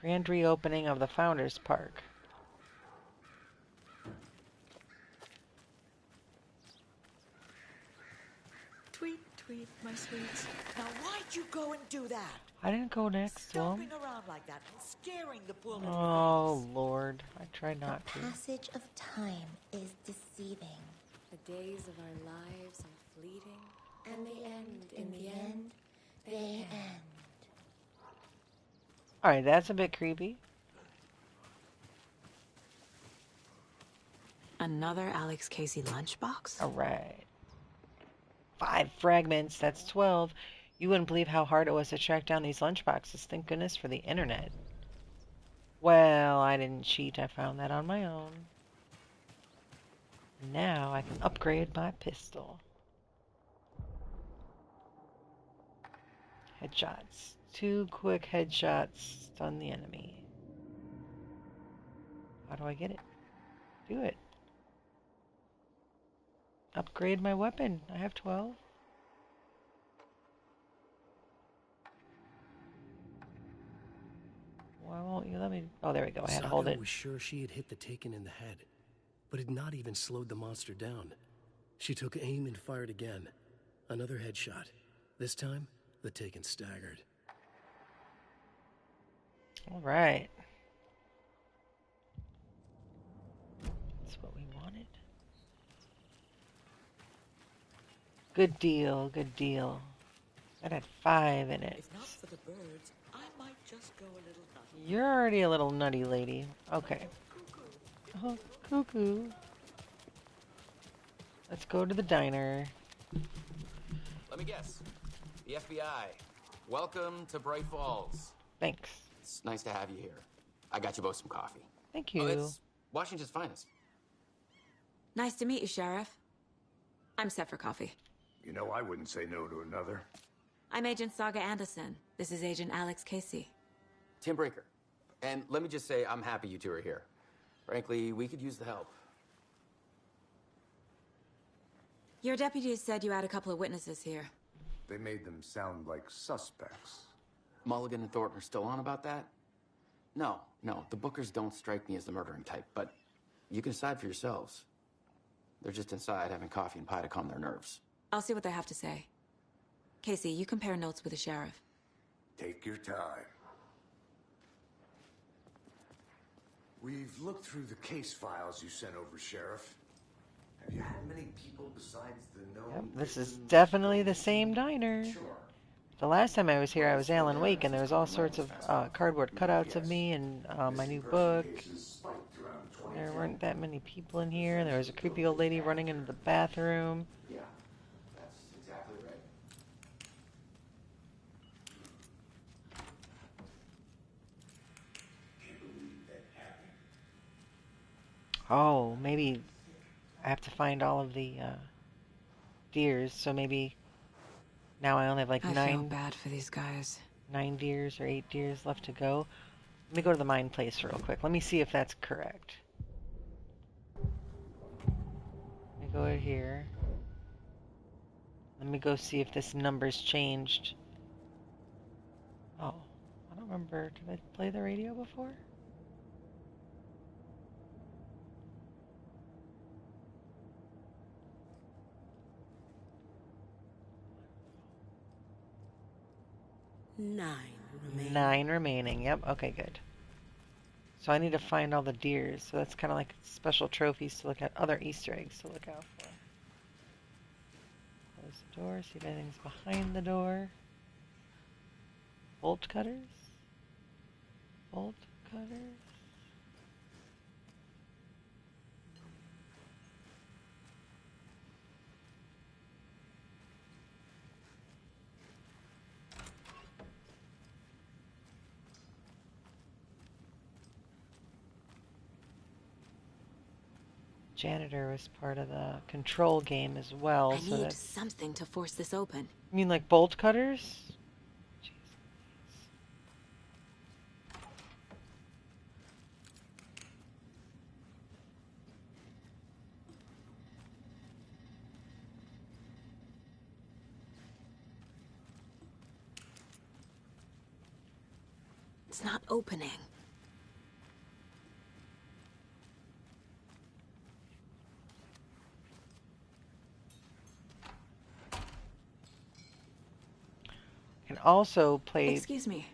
Grand reopening of the Founders Park. Tweet, tweet, my sweets. Now why'd you go and do that? I didn't go next to him. Stomping around like that and scaring the poor little Oh, Lord. I tried The not to. passage of time is deceiving. The days of our lives are fleeting. And they end. In the end, they end. Alright, that's a bit creepy. Another Alex Casey lunchbox? Alright. 5 fragments, that's 12. You wouldn't believe how hard it was to track down these lunchboxes. Thank goodness for the internet. Well, I didn't cheat. I found that on my own. Now I can upgrade my pistol. Headshots. 2 quick headshots stun the enemy. How do I get it? Do it. Upgrade my weapon. I have 12. Why won't you let me? Oh, there we go. I had to hold Sokka it. was sure she had hit the Taken in the head, but had not even slowed the monster down. She took aim and fired again. Another headshot. This time, the Taken staggered. All right. That's what we wanted. Good deal, good deal. That had 5 in it. If not for the birds, I might just go a little nutty. You're already a little nutty, lady. Okay. Oh, cuckoo. Let's go to the diner. Let me guess. The FBI. Welcome to Bright Falls. Thanks. It's nice to have you here. I got you both some coffee. Thank you. Oh, it's Washington's finest. Nice to meet you, Sheriff. I'm set for coffee. You know, I wouldn't say no to another. I'm Agent Saga Anderson. This is Agent Alex Casey. Tim Breaker. And let me just say, I'm happy you two are here. Frankly, we could use the help. Your deputies said you had a couple of witnesses here. They made them sound like suspects. Mulligan and Thornton are still on about that? No, the Bookers don't strike me as the murdering type, but you can decide for yourselves. They're just inside having coffee and pie to calm their nerves. I'll see what they have to say. Casey, you compare notes with the sheriff. Take your time. We've looked through the case files you sent over, Sheriff. Have you had many people besides the known? Yep, this is definitely the same diner. Sure. The last time I was here, I was Alan Wake, and there was all sorts of cardboard cutouts of me and my new book. There weren't that many people in here. There was a creepy old lady running into the bathroom. Yeah, that's exactly right. Oh, maybe I have to find all of the deers, so maybe now I only have like I 9. feel bad for these guys. 9 deers or 8 deers left to go. Let me go to the mine place real quick. Let me see if that's correct. Let me go here. Let me go see if this number's changed. Oh, I don't remember. Did I play the radio before? 9 remaining. 9 remaining. Yep. Okay, good. So I need to find all the deers. So that's kind of like special trophies to look at. Other Easter eggs to look out for. Close the door. See if anything's behind the door. Bolt cutters. Bolt cutters. Janitor was part of the control game as well. I so need that's... something to force this open. You mean like bolt cutters? It's not opening. Can also play. Excuse me.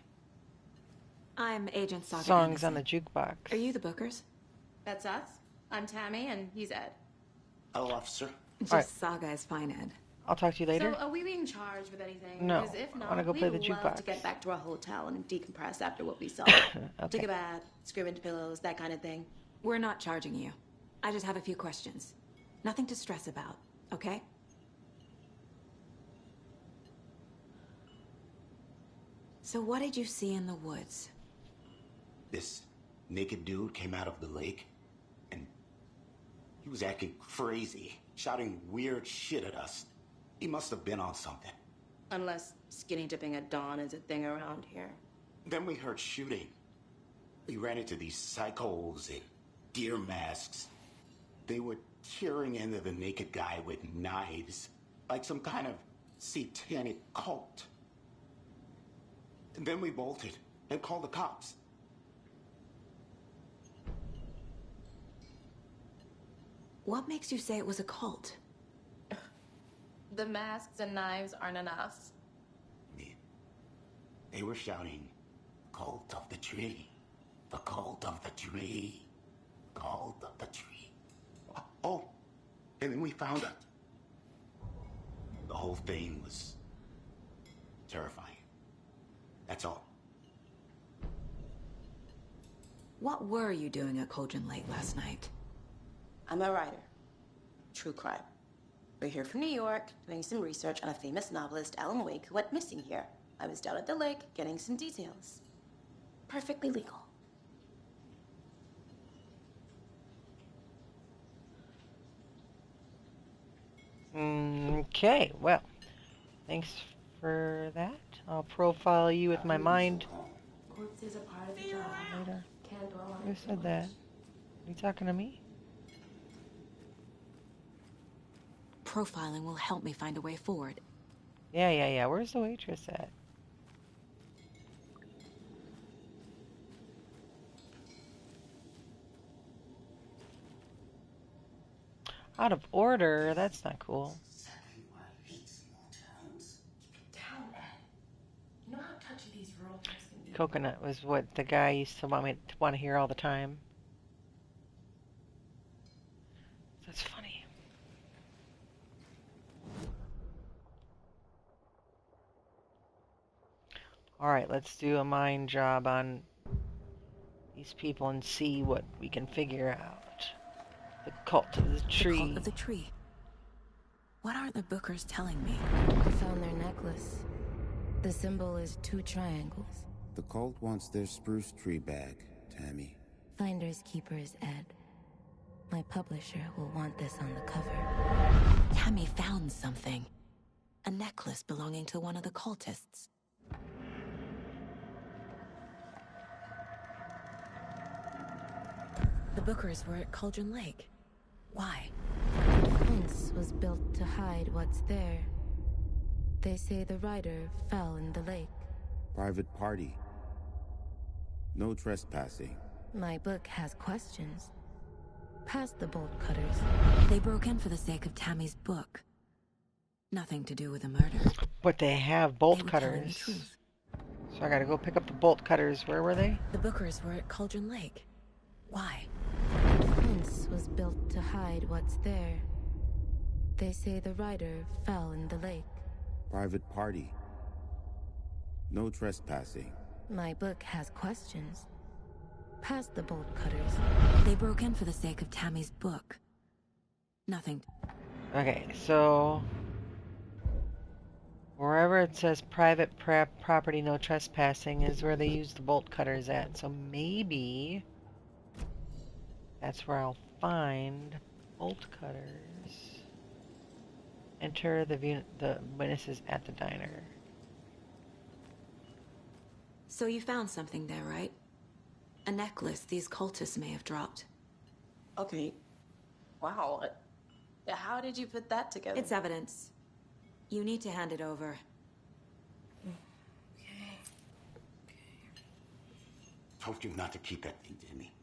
I'm Agent Saga songs Anderson. on the jukebox. Are you the bookers? That's us. I'm Tammy, and he's Ed. Hello, officer. Just right. Saga is fine, Ed. I'll talk to you later. So, are we being charged with anything? No, Because if I not, wanna go play the we'd love jukebox. to get back to our hotel and decompress after what we saw. Okay. Take a bath, scream into pillows, that kind of thing. We're not charging you. I just have a few questions. Nothing to stress about, okay? So what did you see in the woods? This naked dude came out of the lake, and he was acting crazy, shouting weird shit at us. He must have been on something. Unless skinny dipping at dawn is a thing around here. Then we heard shooting. We ran into these psychos in deer masks. They were tearing into the naked guy with knives, like some kind of satanic cult. And then we bolted and called the cops. What makes you say it was a cult? The masks and knives aren't enough. They were shouting, "Cult of the tree, the cult of the tree, cult of the tree." Oh, and then we found it. The whole thing was terrifying. That's all. What were you doing at Cauldron Lake last night? I'm a writer. True crime. We're here from New York, doing some research on a famous novelist, Alan Wake, who went missing here. I was down at the lake, getting some details. Perfectly legal. Okay, well, thanks for that. I'll profile you with my mind Corpses are part of the job. later. Can't dwell on Who it. said that? Are you talking to me? Profiling will help me find a way forward. Yeah. Where's the waitress at? Out of order? That's not cool. Down, Ed. You know how touchy these rural things can be. Coconut was what the guy used to want to hear all the time. That's funny. Alright, let's do a mind job on these people and see what we can figure out. The cult of the tree. The cult of the tree. What are the bookers telling me? I found their necklace. The symbol is 2 triangles. The cult wants their spruce tree back, Tammy. Finders keepers, Ed. My publisher will want this on the cover. Tammy found something. A necklace belonging to one of the cultists. The bookers were at Cauldron Lake. Why? The fence was built to hide what's there. They say the rider fell in the lake. Private party. No trespassing. My book has questions. Past the bolt cutters. They broke in for the sake of Tammy's book. Nothing to do with the murder. But they have bolt cutters. So I gotta go pick up the bolt cutters. Where were they? The Bookers were at Cauldron Lake. Why? The fence was built to hide what's there. They say the rider fell in the lake. Private party. No trespassing. My book has questions. Past the bolt cutters. They broke in for the sake of Tammy's book. Nothing. Okay, so wherever it says private property, no trespassing is where they use the bolt cutters at. So maybe that's where I'll find bolt cutters. Enter the witnesses at the diner. So you found something there, right? A necklace these cultists may have dropped. Okay. Wow. How did you put that together? It's evidence. You need to hand it over. Told you not to keep that thing to me.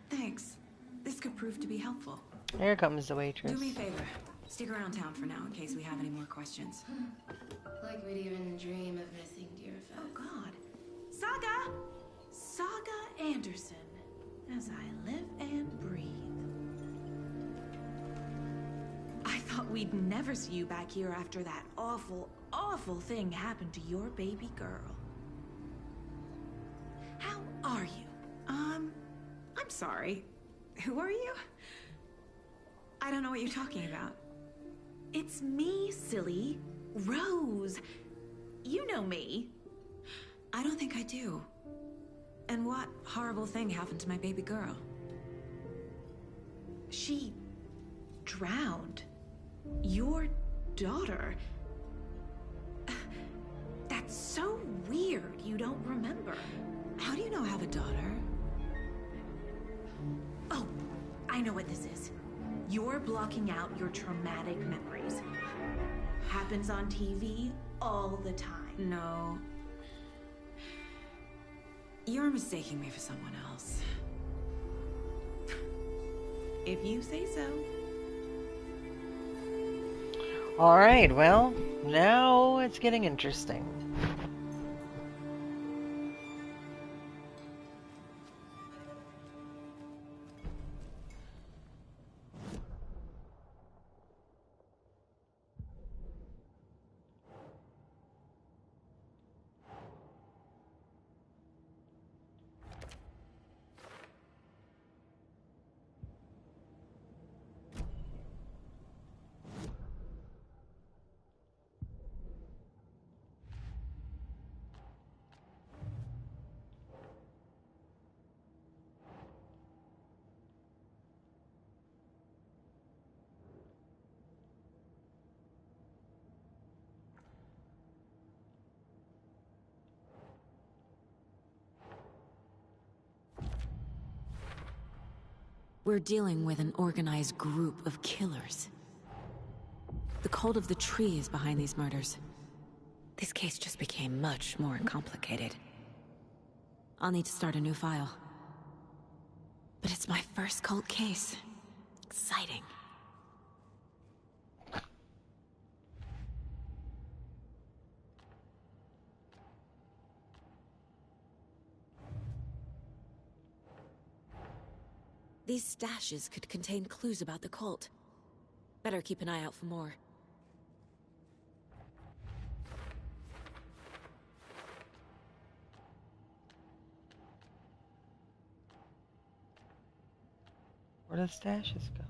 Thanks. This could prove to be helpful. Here comes the waitress. Do me a favor. Stick around town for now in case we have any more questions. Like we'd even dream of missing dear Fez. Oh, God. Saga! Saga Anderson. As I live and breathe. I thought we'd never see you back here after that awful, awful thing happened to your baby girl. How are you? I'm sorry. Who are you? I don't know what you're talking about. It's me, silly. Rose. You know me. I don't think I do. And what horrible thing happened to my baby girl? She drowned. Your daughter. That's so weird you don't remember. How do you know I have a daughter? Oh, I know what this is. You're blocking out your traumatic memories. Happens on TV all the time. No. You're mistaking me for someone else. If you say so. Alright, well, now it's getting interesting. We're dealing with an organized group of killers. The cult of the tree is behind these murders. This case just became much more complicated. I'll need to start a new file. But it's my first cult case. Exciting. These stashes could contain clues about the cult. Better keep an eye out for more. Where do the stashes go?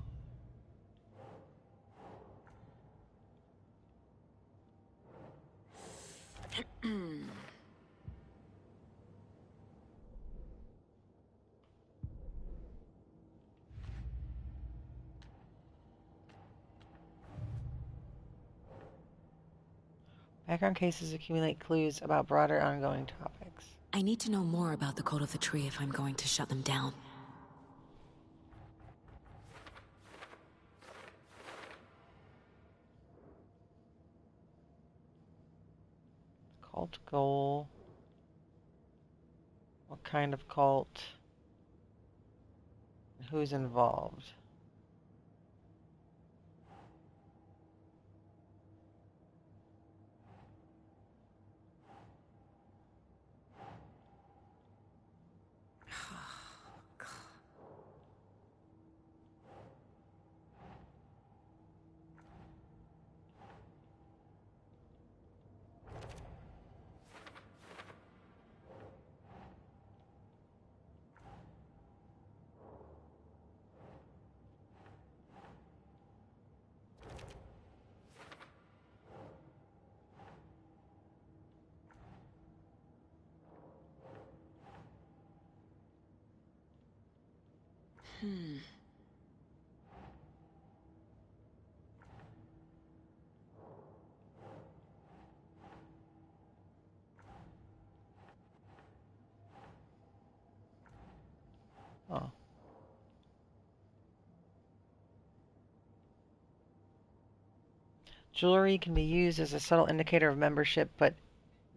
Background cases accumulate clues about broader ongoing topics. I need to know more about the cult of the tree if I'm going to shut them down. Cult goal. What kind of cult? Who's involved? Oh. Jewelry can be used as a subtle indicator of membership, but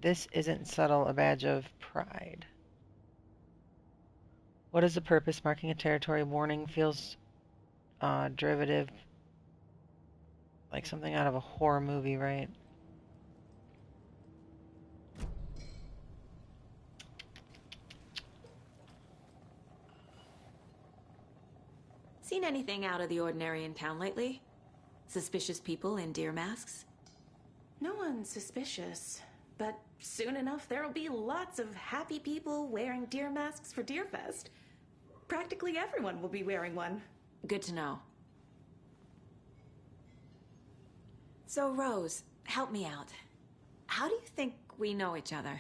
this isn't subtle a badge of pride. What is the purpose? Marking a territory. Warning feels derivative, like something out of a horror movie, right? Seen anything out of the ordinary in town lately? Suspicious people in deer masks? No one's suspicious, but soon enough there'll be lots of happy people wearing deer masks for Deerfest. Practically everyone will be wearing one. Good to know. So, Rose, help me out. How do you think we know each other?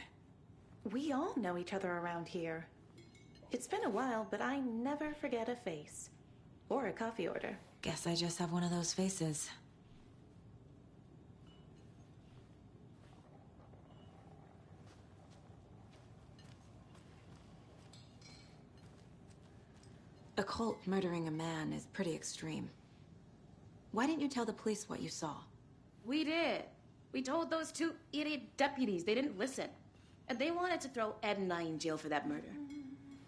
We all know each other around here. It's been a while, but I never forget a face. Or a coffee order. Guess I just have one of those faces. A cult murdering a man is pretty extreme. Why didn't you tell the police what you saw? We did. We told those two idiot deputies. They didn't listen. And they wanted to throw Ed and I in jail for that murder.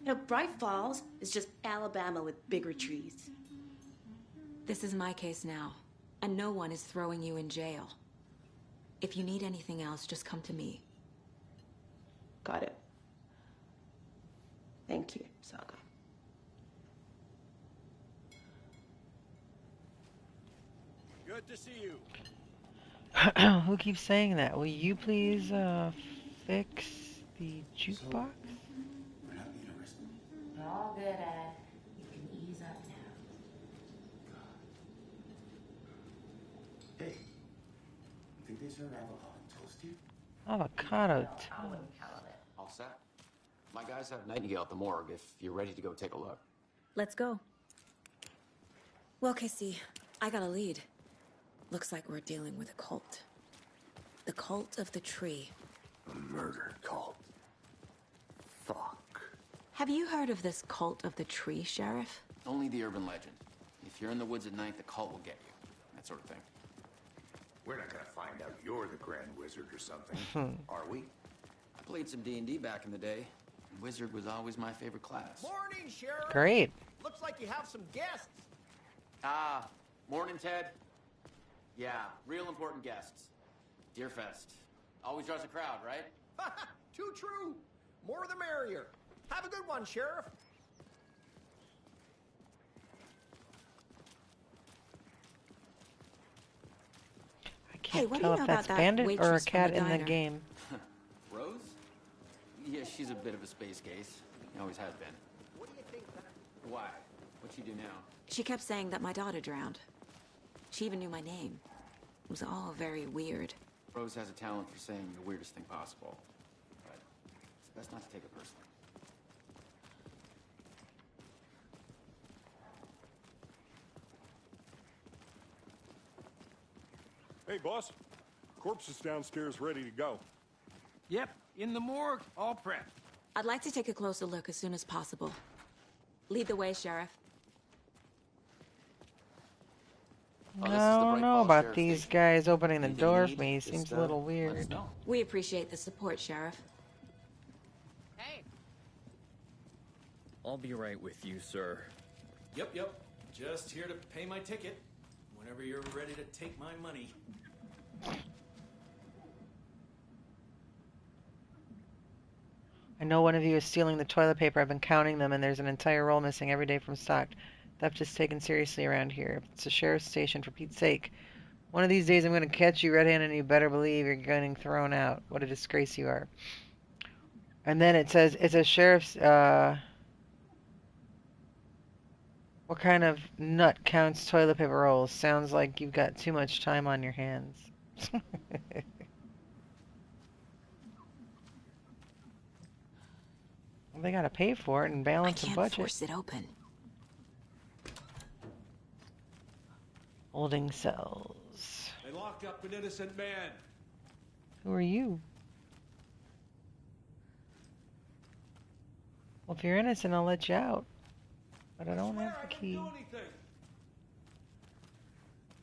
You know, Bright Falls is just Alabama with bigger trees. This is my case now, and no one is throwing you in jail. If you need anything else, just come to me. Got it. Thank you, Saga. Good to see you. Who keeps saying that? Will you please fix the jukebox? You're all good, Ed. You can ease up now. Hey, you think they serve avocado toast here? Avocado I toast. wouldn't count it. All set. My guys have Nightingale at the morgue if you're ready to go take a look. Let's go. Well, Casey, I got a lead. Looks like we're dealing with a cult. The cult of the tree. A murder cult. Fuck. Have you heard of this cult of the tree, Sheriff? Only the urban legend. If you're in the woods at night, the cult will get you. That sort of thing. We're not gonna find out you're the Grand Wizard or something, are we? I played some D&D back in the day. And Wizard was always my favorite class. Morning, Sheriff. Great. Looks like you have some guests. Ah, morning, Ted. Yeah, real important guests. Deerfest. Always draws a crowd, right? Too true. More the merrier. Have a good one, Sheriff. I can't what do tell you know if that's about that Bandit or a waitress from cat the in the diner? game. Rose? Yeah, she's a bit of a space case. Always has been. What do you think that... Why? What'd she do now? She kept saying that my daughter drowned. She even knew my name. It was all very weird. Rose has a talent for saying the weirdest thing possible. But it's best not to take it personally. Hey, boss. Corpse is downstairs ready to go. Yep, in the morgue, all prepped. I'd like to take a closer look as soon as possible. Lead the way, Sheriff. I don't know about these guys opening the door for me. Just, Seems a let little us weird. know. We appreciate the support, Sheriff. Hey. I'll be right with you, sir. Yep. Just here to pay my ticket. Whenever you're ready to take my money. I know one of you is stealing the toilet paper. I've been counting them, and there's an entire roll missing every day from stock. Theft is taken seriously around here. It's a sheriff's station, for Pete's sake. One of these days I'm going to catch you red-handed, and you better believe you're getting thrown out. What a disgrace you are. And then it says, it's a sheriff's, what kind of nut counts toilet paper rolls? Sounds like you've got too much time on your hands. Well, they gotta pay for it and balance a I can't budget. force it open. Holding cells. They locked up an innocent man. Who are you? Well, if you're innocent, I'll let you out. But I don't have the key.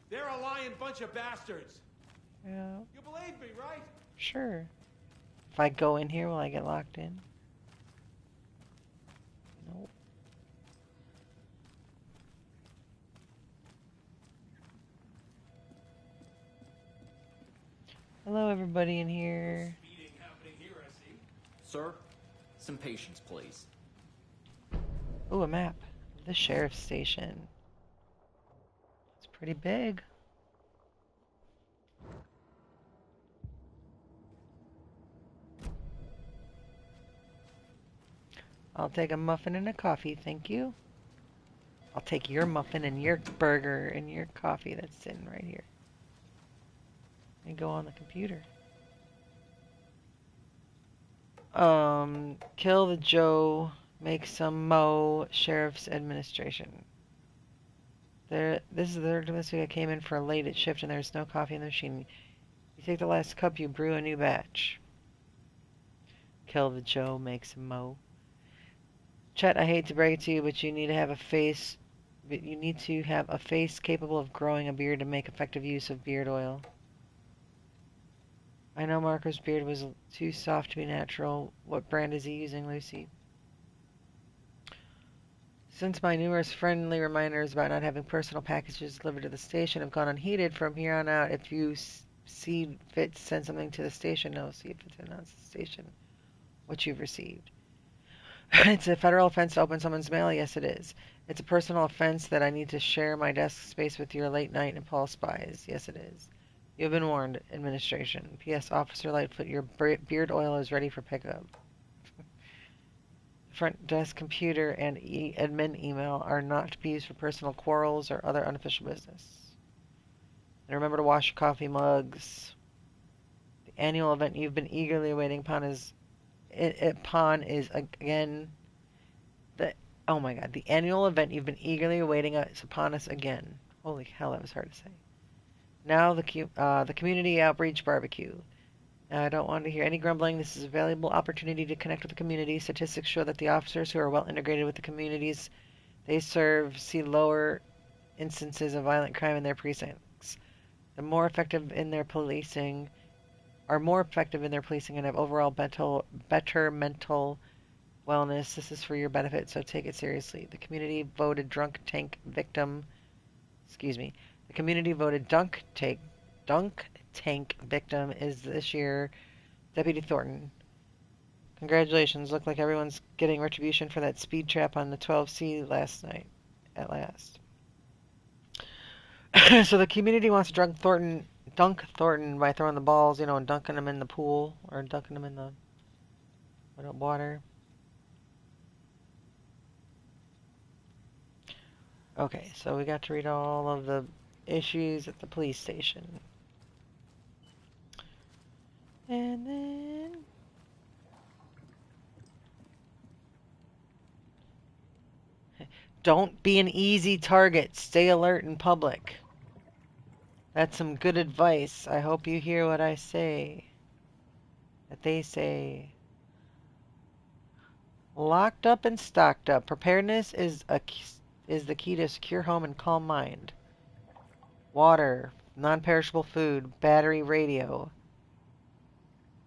They're a lying bunch of bastards. Yeah. You believe me, right? Sure. If I go in here, will I get locked in? Nope. Hello, everybody in here. Sir, some patience, please. Ooh, a map. The sheriff's station. It's pretty big. I'll take a muffin and a coffee, thank you. I'll take your muffin and your burger and your coffee that's sitting right here. And go on the computer. Kill the Joe, make some Mo, Sheriff's Administration. This is the third time this week I came in for a late at shift and there's no coffee in the machine. You take the last cup, you brew a new batch. Kill the Joe, make some Mo. Chet, I hate to break it to you, but you need to have a face capable of growing a beard to make effective use of beard oil. I know Marco's beard was too soft to be natural. What brand is he using, Lucy? Since my numerous friendly reminders about not having personal packages delivered to the station have gone unheeded, from here on out, if you see fit to send something to the station, no, see if it's announced to the station what you've received. It's a federal offense to open someone's mail? Yes, it is. It's a personal offense that I need to share my desk space with your late night impulse spies? Yes, it is. You have been warned, administration. P.S. Officer Lightfoot, your beard oil is ready for pickup. Front desk computer and admin email are not to be used for personal quarrels or other unofficial business. And remember to wash your coffee mugs. The annual event you've been eagerly awaiting upon is again. Oh my God! The annual event you've been eagerly awaiting is upon us again. Holy hell, that was hard to say. Now the community outreach barbecue. I don't want to hear any grumbling. This is a valuable opportunity to connect with the community. Statistics show that the officers who are well integrated with the communities they serve see lower instances of violent crime in their precincts. Are more effective in their policing and have overall better mental wellness. This is for your benefit, so take it seriously. The community voted dunk tank victim is this year Deputy Thornton. Congratulations. Look like everyone's getting retribution for that speed trap on the 12C last night. At last. So the community wants to dunk Thornton by throwing the balls, and dunking them in the pool or dunking them in the water. Okay, so we got to read all of the issues at the police station. And then don't be an easy target. Stay alert in public. That's some good advice. I hope you hear what I say. That they say. Locked up and stocked up. Preparedness is the key to a secure home and calm mind. Water, non-perishable food, battery radio.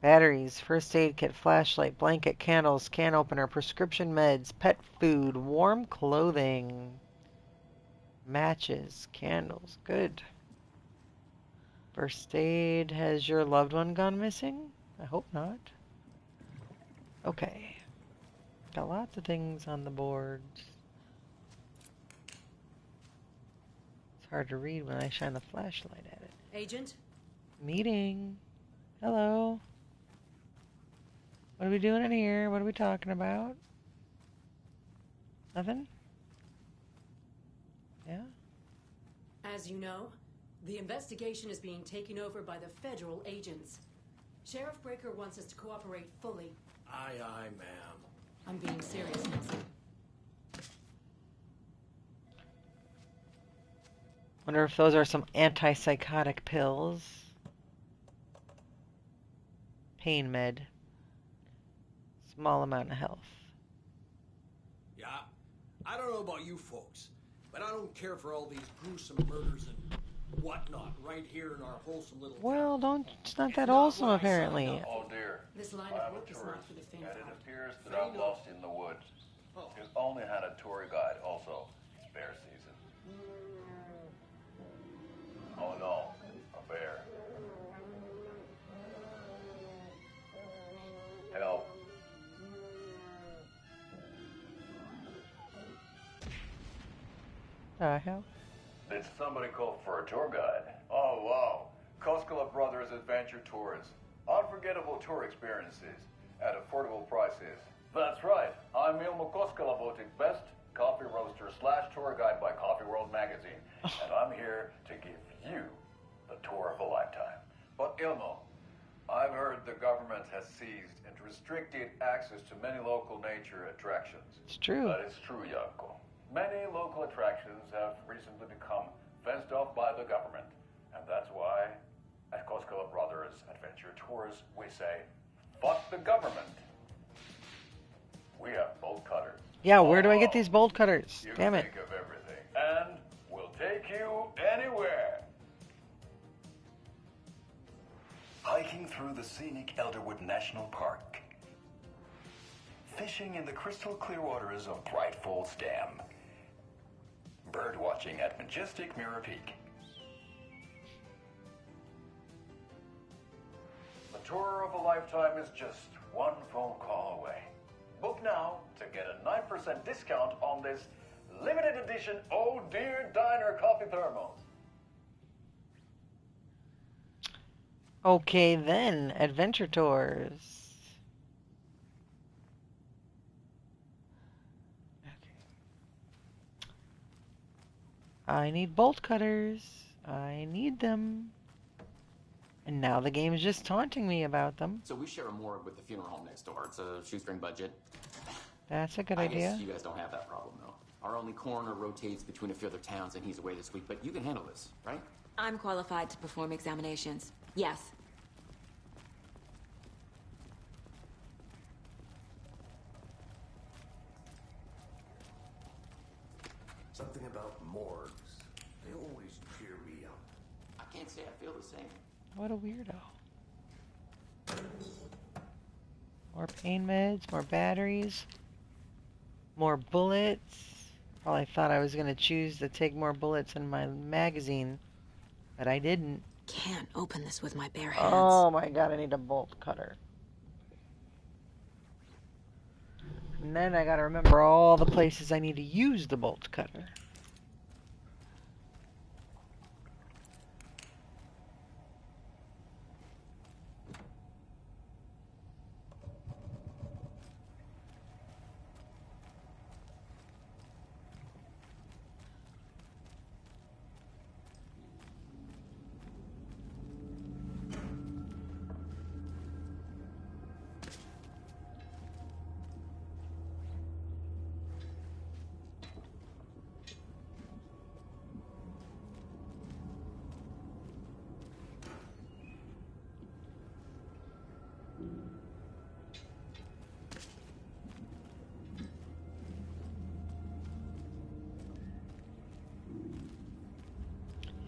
Batteries, first aid kit, flashlight, blanket, candles, can opener, prescription meds, pet food, warm clothing, matches, candles. Good. First aid. Has your loved one gone missing? I hope not. Okay. Got lots of things on the boards. It's hard to read when I shine the flashlight at it. Agent? Meeting. Hello. What are we doing in here? What are we talking about? Nothing? Yeah? As you know, the investigation is being taken over by the federal agents. Sheriff Breaker wants us to cooperate fully. Aye, aye, ma'am. I'm being serious, Nelson. Wonder if those are some antipsychotic pills. Pain med. Small amount of health. Yeah, I don't know about you folks, but I don't care for all these gruesome murders and whatnot right here in our wholesome little Well, town. it's not that Not wholesome what I signed apparently. up Oh for. dear. This line I'm of a work is not tourist, for the faint and it heart. appears that They I'm know. lost in the woods. Oh. You only had a tour guide, also. It's bear season. Oh no, a bear. Help. Hell? Did somebody call for a tour guide? Oh wow. Koskela Brothers Adventure Tours. Unforgettable tour experiences at affordable prices. That's right. I'm Ilmo Koskela, voted best coffee roaster / tour guide by Coffee World magazine. And I'm here to give you the tour of a lifetime. But Ilmo, I've heard the government has seized and restricted access to many local nature attractions. It's true. That is true, Janko. Many local attractions have recently become fenced off by the government. And that's why, at Koskela Brothers Adventure Tours, we say, fuck the government. We have bolt cutters. Yeah, where do I get these bolt cutters? You Damn can it. think of everything. And we'll take you anywhere. Hiking through the scenic Elderwood National Park. Fishing in the crystal clear waters of Bright Falls Dam. Bird watching at majestic Mirror Peak. The tour of a lifetime is just one phone call away. Book now to get a 9% discount on this limited edition Oh Dear Diner coffee thermos. Okay then, adventure tours. I need bolt cutters. I need them. And now the game is just taunting me about them. So we share a morgue with the funeral home next door. It's a shoestring budget. That's a good I idea. guess you guys don't have that problem, though. Our only coroner rotates between a few other towns, and he's away this week. But you can handle this, right? I'm qualified to perform examinations. Yes. Something about morgues. They always cheer me up. I can't say I feel the same. What a weirdo. More pain meds, more batteries, more bullets. Probably thought I was going to choose to take more bullets in my magazine, but I didn't. Can't open this with my bare hands. Oh my god, I need a bolt cutter. And then I gotta remember all the places I need to use the bolt cutter.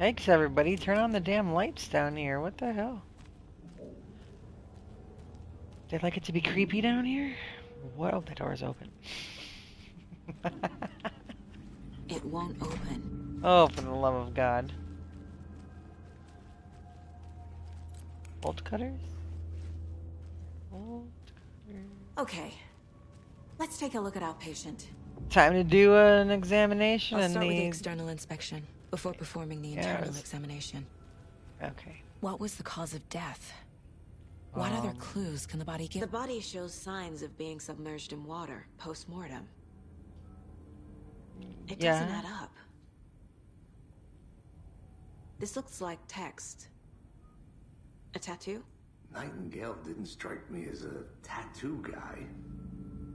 Yikes, everybody. Turn on the damn lights down here. What the hell? They like it to be creepy down here? What? Oh, the door's open. It won't open. Oh, for the love of God. Bolt cutters? Bolt cutters. Okay. Let's take a look at our patient. Time to do an examination I'll and start with the the... external inspection before performing the internal examination. Okay. What was the cause of death? What other clues can the body give? The body shows signs of being submerged in water post-mortem. It doesn't add up. This looks like text. A tattoo? Nightingale didn't strike me as a tattoo guy.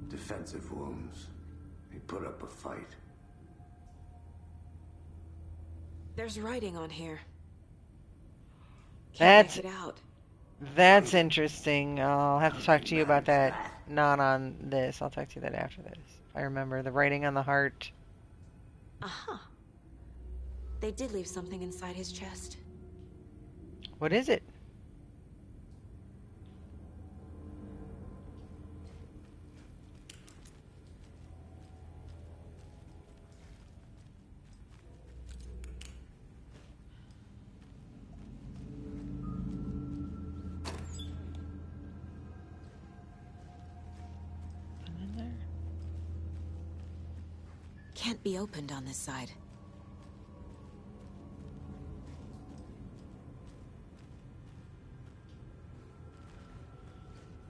Defensive wounds. He put up a fight. There's writing on here. Can't That's make it out. that's interesting. I'll have to talk to you about that. Not on this. I'll talk to you that after this. I remember the writing on the heart. Uh-huh. They did leave something inside his chest. What is it? Can't be opened on this side.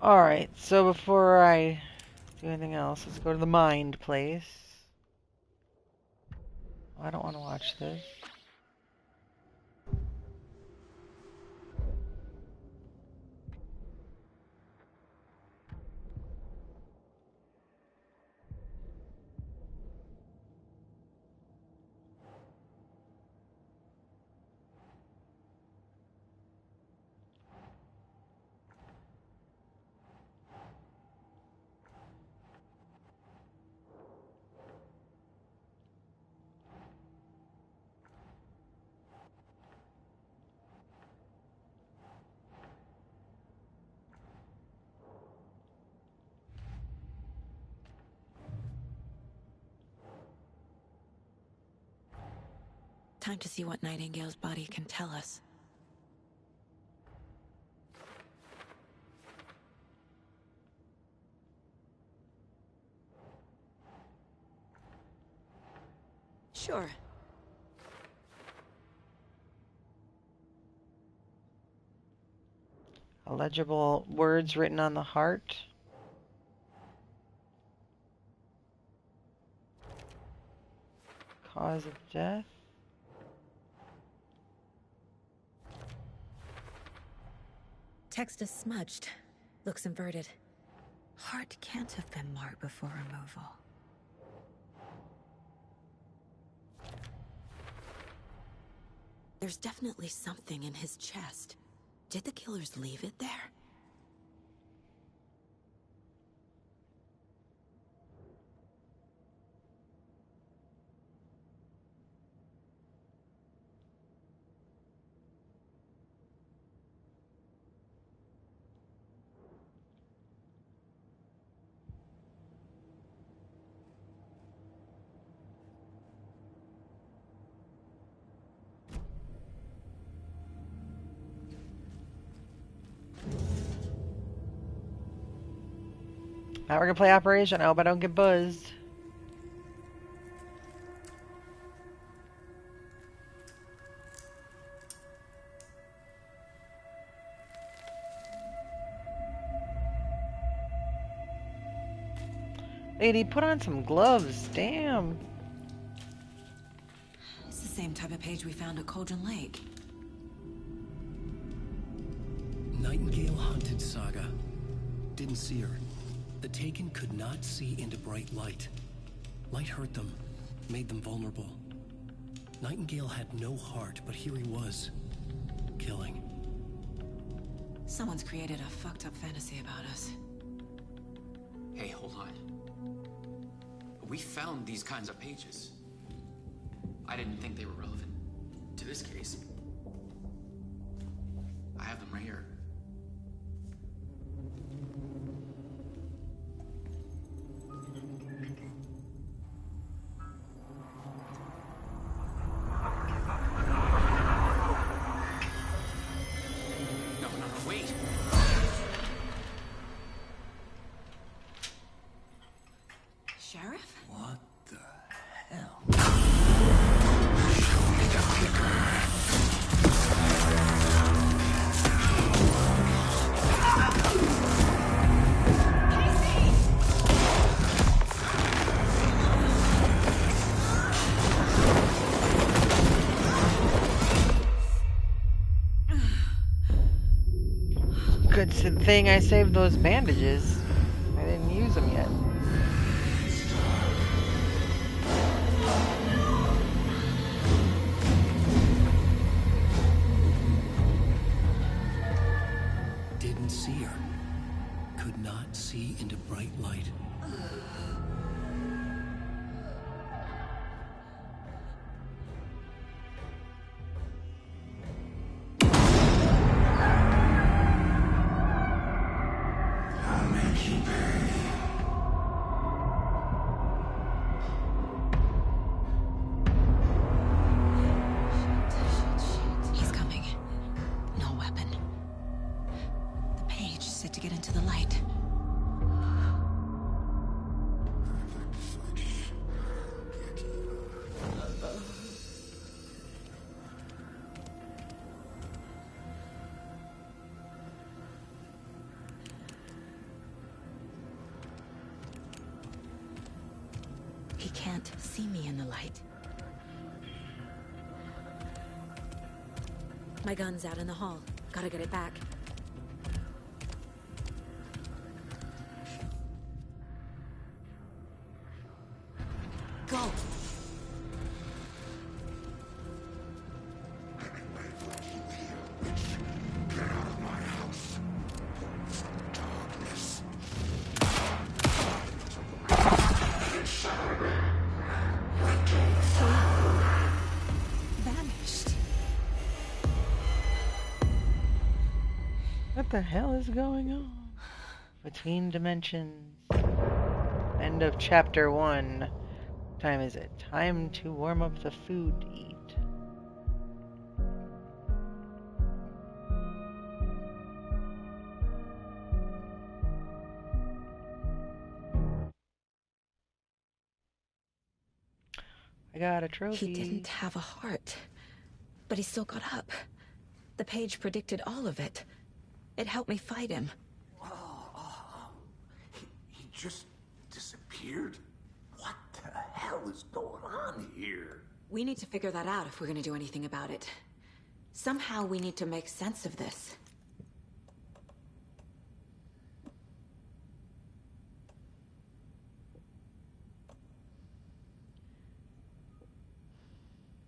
Alright, so before I do anything else, let's go to the mind place. I don't want to watch this. Time to see what Nightingale's body can tell us. Sure. Illegible words written on the heart. Cause of death. Text is smudged. Looks inverted. Heart can't have been marked before removal. There's definitely something in his chest. Did the killers leave it there? Now we're gonna play Operation. I hope I don't get buzzed. Lady, put on some gloves. Damn. It's the same type of page we found at Cauldron Lake. Nightingale hunted Saga. Didn't see her. The Taken could not see into bright light. Light hurt them, made them vulnerable. Nightingale had no heart, but here he was, killing. Someone's created a fucked up fantasy about us. Hey, hold on. We found these kinds of pages. I didn't think they were relevant to this case. I have them right here. No, wait. Sheriff? What the hell? Good thing I saved those bandages. I didn't use them yet. into bright light. I'll make you pay. He's coming. No weapon. The page set to get into the light. He can't see me in the light. My gun's out in the hall. Gotta get it back. Go! Get out of my house. Darkness. Vanished. What the hell is going on? Between dimensions. End of chapter 1. What time is it? Time to warm up the food to eat. I got a trophy. He didn't have a heart, but he still got up. The page predicted all of it. It helped me fight him. He just disappeared? What the hell is going on here? We need to figure that out if we're gonna do anything about it. Somehow we need to make sense of this.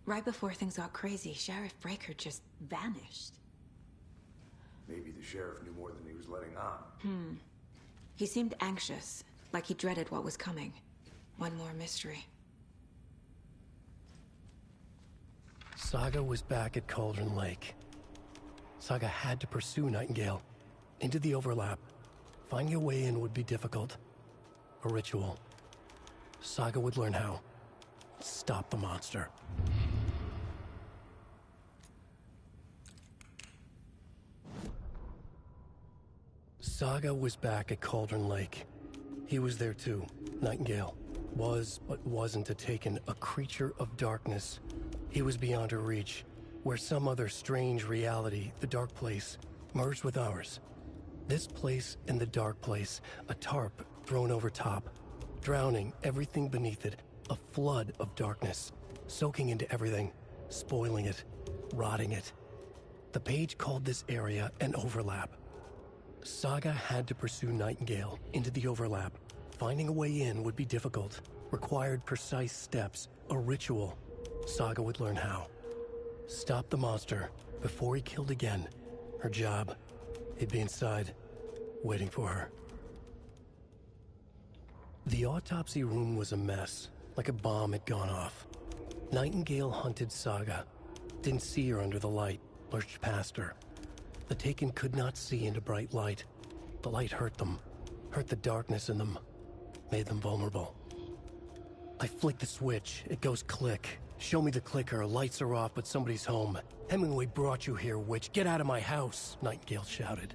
Right before things got crazy, Sheriff Breaker just vanished. Maybe the sheriff knew more than he was letting on. He seemed anxious, like he dreaded what was coming. One more mystery. Saga was back at Cauldron Lake. Saga had to pursue Nightingale into the overlap. Finding a way in would be difficult. A ritual. Saga would learn how. Stop the monster. Saga was back at Cauldron Lake. He was there too. Nightingale was, but wasn't a Taken, a creature of darkness. He was beyond her reach, where some other strange reality, the dark place, merged with ours. This place and the dark place, a tarp thrown over top, drowning everything beneath it, a flood of darkness, soaking into everything, spoiling it, rotting it. The page called this area an overlap. Saga had to pursue Nightingale into the overlap. Finding a way in would be difficult, required precise steps, a ritual. Saga would learn how. Stop the monster before he killed again. Her job, he'd be inside, waiting for her. The autopsy room was a mess, like a bomb had gone off. Nightingale hunted Saga, didn't see her under the light, lurched past her. The Taken could not see into bright light. The light hurt them, hurt the darkness in them, made them vulnerable. I flick the switch, it goes click. Show me the clicker, lights are off, but somebody's home. Hemingway brought you here, witch. Get out of my house, Nightingale shouted.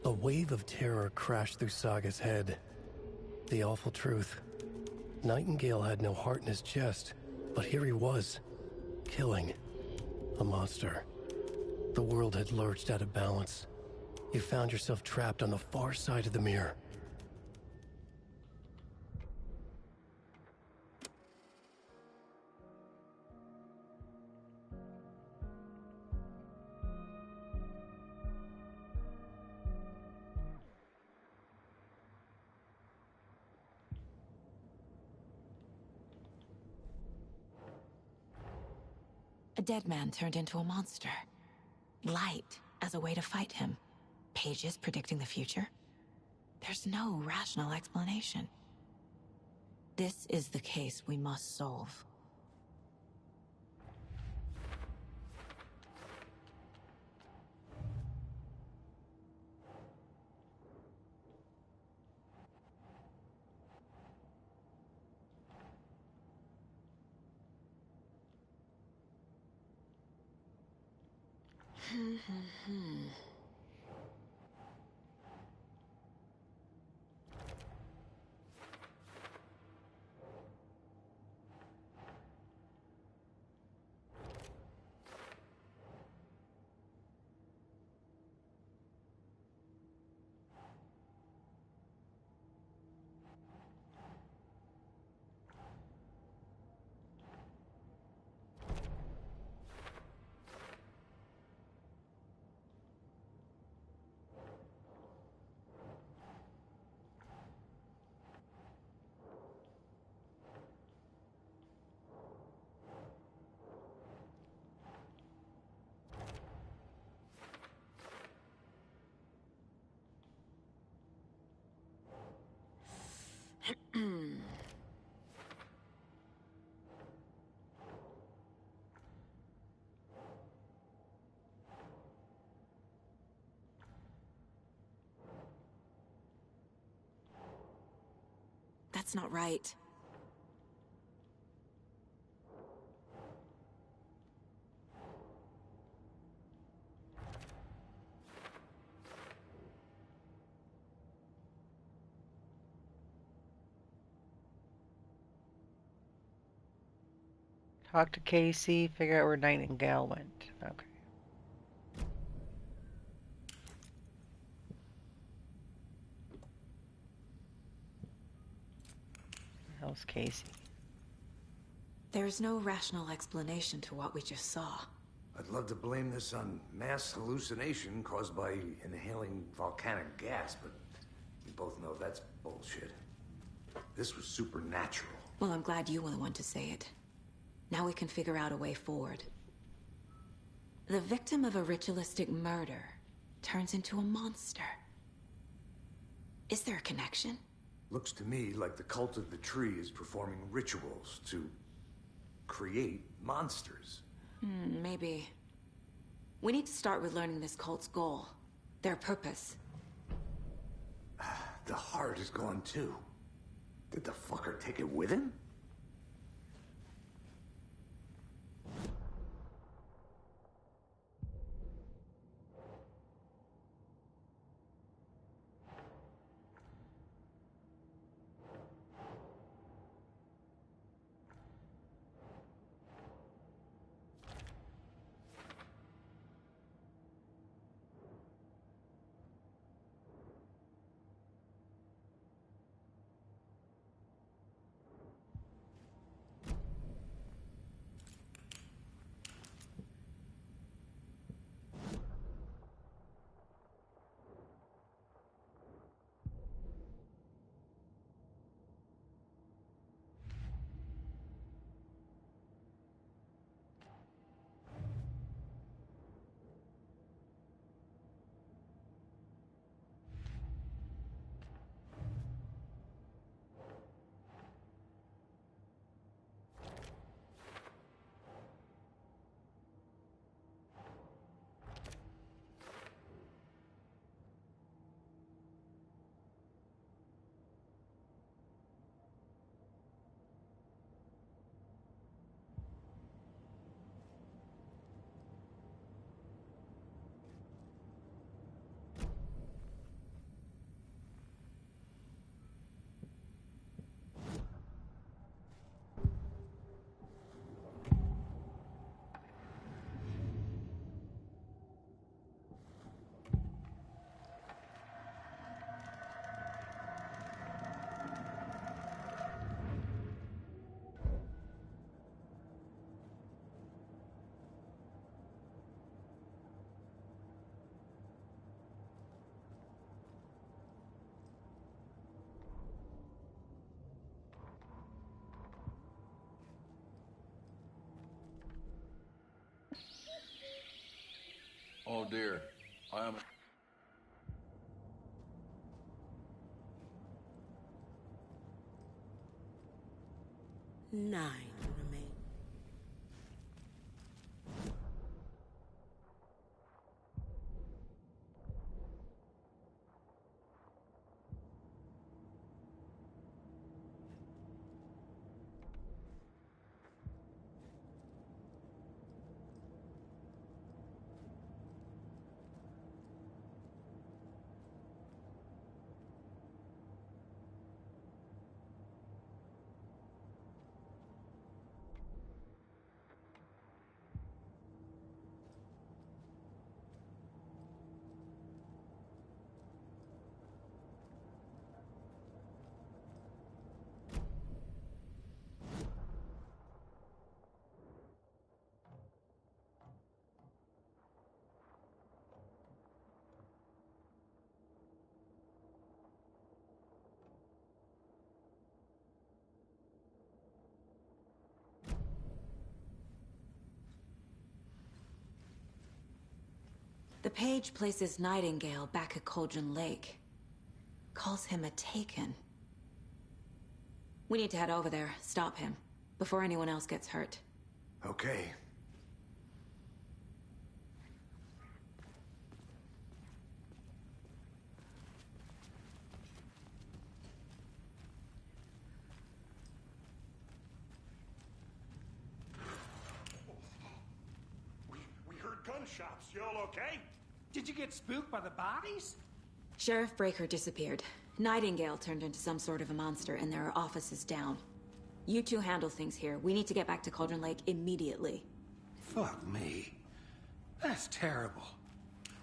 A wave of terror crashed through Saga's head. The awful truth. Nightingale had no heart in his chest, but here he was, killing a monster. The world had lurched out of balance. You found yourself trapped on the far side of the mirror. A dead man turned into a monster. Light as a way to fight him. Pages predicting the future. There's no rational explanation. This is the case we must solve. That's not right. Talk to Casey, figure out where Nightingale went. Okay. How's Casey? There's no rational explanation to what we just saw. I'd love to blame this on mass hallucination caused by inhaling volcanic gas, but we both know that's bullshit. This was supernatural. Well, I'm glad you were the one to say it. Now we can figure out a way forward. The victim of a ritualistic murder turns into a monster. Is there a connection? Looks to me like the cult of the tree is performing rituals to create monsters. Maybe. We need to start with learning this cult's goal. Their purpose. The heart is gone too. Did the fucker take it with him? Oh dear, I am... 9 remain. The page places Nightingale back at Cauldron Lake. Calls him a Taken. We need to head over there, stop him, before anyone else gets hurt. Okay. We heard gunshots. Y'all okay? Did you get spooked by the bodies? Sheriff Breaker disappeared. Nightingale turned into some sort of a monster, and there are offices down. You two handle things here. We need to get back to Cauldron Lake immediately. Fuck me. That's terrible.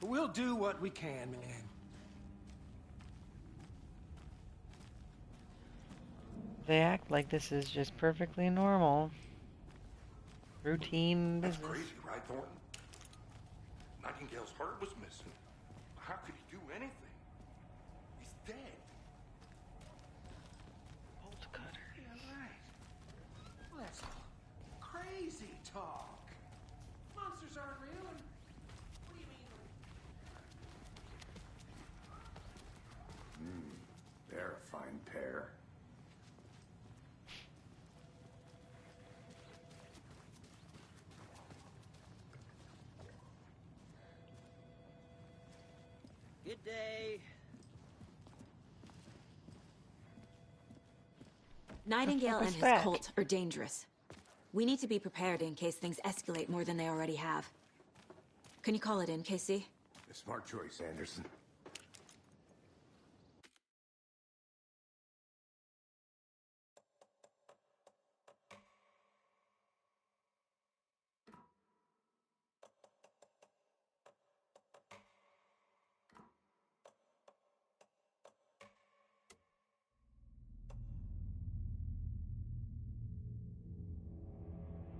But we'll do what we can, man. They act like this is just perfectly normal. Routine business. That's crazy, right, Thornton? Nightingale's heart was missing. How could he do anything? He's dead. Bolt cutter. Yeah, right. Well, that's crazy talk. Monsters aren't real. And what do you mean? They're a fine pair. Good day. Nightingale and What's his that? cult are dangerous. We need to be prepared in case things escalate more than they already have. Can you call it in, Casey? A smart choice, Anderson.